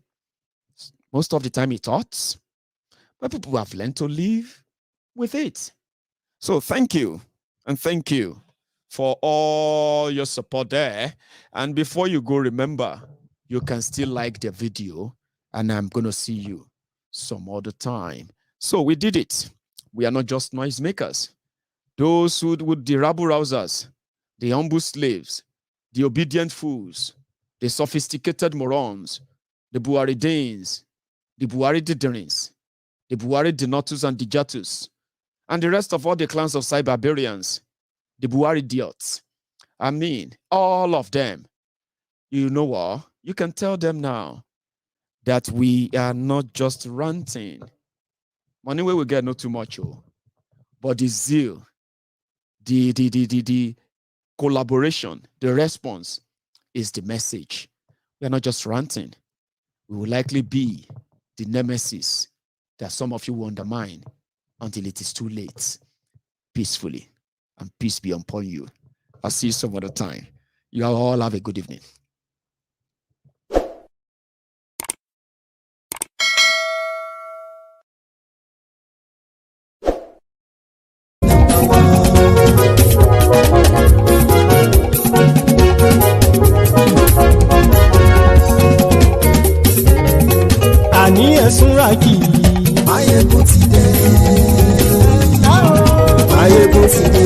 Most of the time it hurts, but people have learned to live with it. So thank you, and thank you for all your support there. And before you go, remember, you can still like the video, and I'm going to see you some other time. So we did it. We are not just noisemakers. Those who would the rabble-rousers, the humble slaves, the obedient fools, the sophisticated morons, the Buhari-Danes, the Buhari-Diderins, the Buhari-Denotus and Dijatus, and the rest of all the clans of Cybarbarians, the Buhari-Idiots. I mean, all of them. You know what? You can tell them now that we are not just ranting. Money we will get not too much, but the zeal, the collaboration, the response is the message. We are not just ranting. We will likely be the nemesis that some of you will undermine until it is too late. Peacefully, and peace be upon you. I'll see you some other time. You all have a good evening. Àní ẹ̀sùnra kì í. Maiyegun ti dé. Maiyegun ti dé.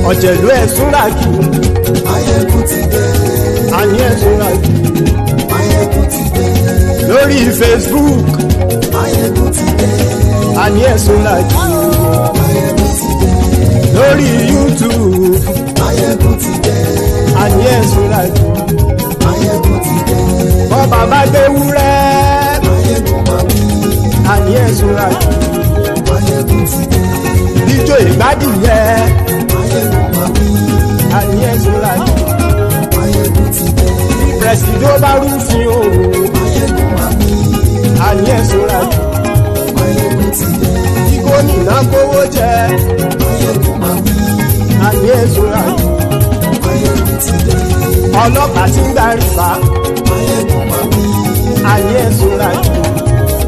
Ọ̀jẹ̀lú ẹ̀sùnra kì í. Maiyegun ti dé. Àní ẹ̀sùnra kì í. Maiyegun ti dé. Lórí Facebook. Maiyegun ti dé. Àní ẹ̀sùnra kì í. Maiyegun ti dé. Lórí YouTube. Maiyegun ti dé. Àní ẹ̀sùnra kì í. Maiyegun ti dé. Bọ́ bàbá gbé wúrẹ́. Àní ẹ̀sùnra kì í. Maiyegun ti dé. Ijó ìgbádìyẹ. Maiyegun máa wí. Àní ẹ̀sùnra kì í. Maiyegun ti dé. Pẹ̀sìdó bá rúfin o. Maiyegun máa wí. Àní ẹ̀sùnra kì í. Maiyegun ti dé. Tí gómìnà kówó jẹ. Maiyegun máa wí. Àní ẹ̀sùnra kì í. Maiyegun ti dé. Ọlọ́pàá tí ń darí bá. Maiyegun máa wí. Àní ẹ̀sùnra kì í.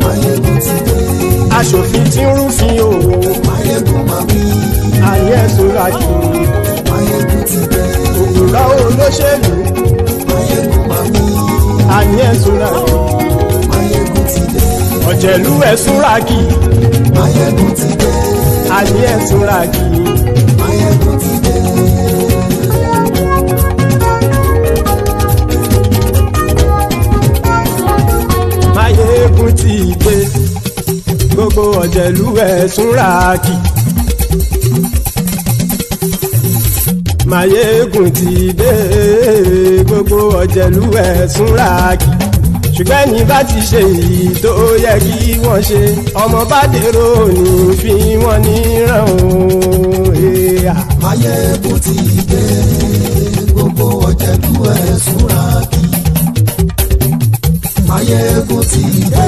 Maiyegun ti dé. Aṣòfin tí ń rúfin o. Maiyegun máa wí. Àní ẹ̀sùnra kì í. Maiyegun ti dé. Òpùrọ́ olóṣèlú. Maiyegun máa wí. Àní ẹ̀sùnra kì í. Maiyegun ti dé. Ọ̀jẹ̀lú ẹ̀sùnra kì í. Maiyegun ti dé. Àní ẹ̀sùnra kì í. Maiyegun ti dé. Maiyegun ti dé. Gbogbo ọ̀jẹ̀lú ẹ̀sùnra kì í. Maiyegun ti dé. Gbogbo ọ̀jẹ̀lú ẹ̀sùnra kì í. ṣùgbọ́n ní bá ti ṣe èyí tó yẹ kí wọ́n ṣe ọmọ bá dèrò ní fi wọ́n níran o. Maiyegun ti dé gbogbo ọ̀jẹ̀lú ẹ̀ súnra kí. Maiyegun ti dé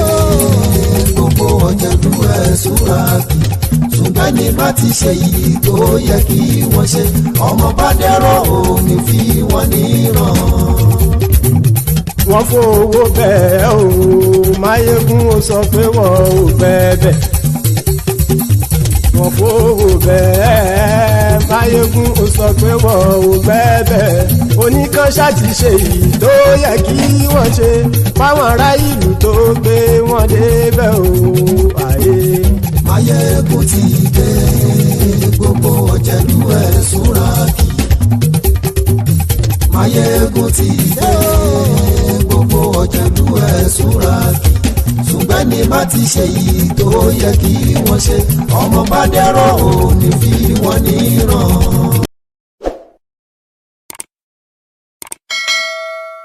gbogbo ọ̀jẹ̀lú ẹ̀ súnra kí. ṣùgbọ́n ní bá ti ṣe yìí tó yẹ kí wọ́n ṣe ọmọ bá dẹ́rọ̀ òní fi wọ́n níran. wọ́n fowó bẹ́ẹ̀ o Maiyegun ó sọ pé wọ́n ò bẹ́ẹ̀ wọ́n fowó bẹ́ẹ̀ Maiyegun ó sọ pé wọ́n ò bẹ́ẹ̀ oníkan ṣáàtì ṣe yìí tó yẹ kí wọ́n ṣe fáwọn ará ìlú tó gbé wọn débẹ̀ o àyè. Maiyegun ti dé gbogbo ọ̀jẹ̀lú ẹ̀ súnra kí. Maiyegun ti dé gbogbo ọ̀jẹ̀lú ẹ̀ súnra kí. ṣùgbọ́n ní bá ti ṣe yìí tó yẹ kí wọ́n ṣe ọmọ bá dẹ́rọ̀ òní fi wọ́n níran.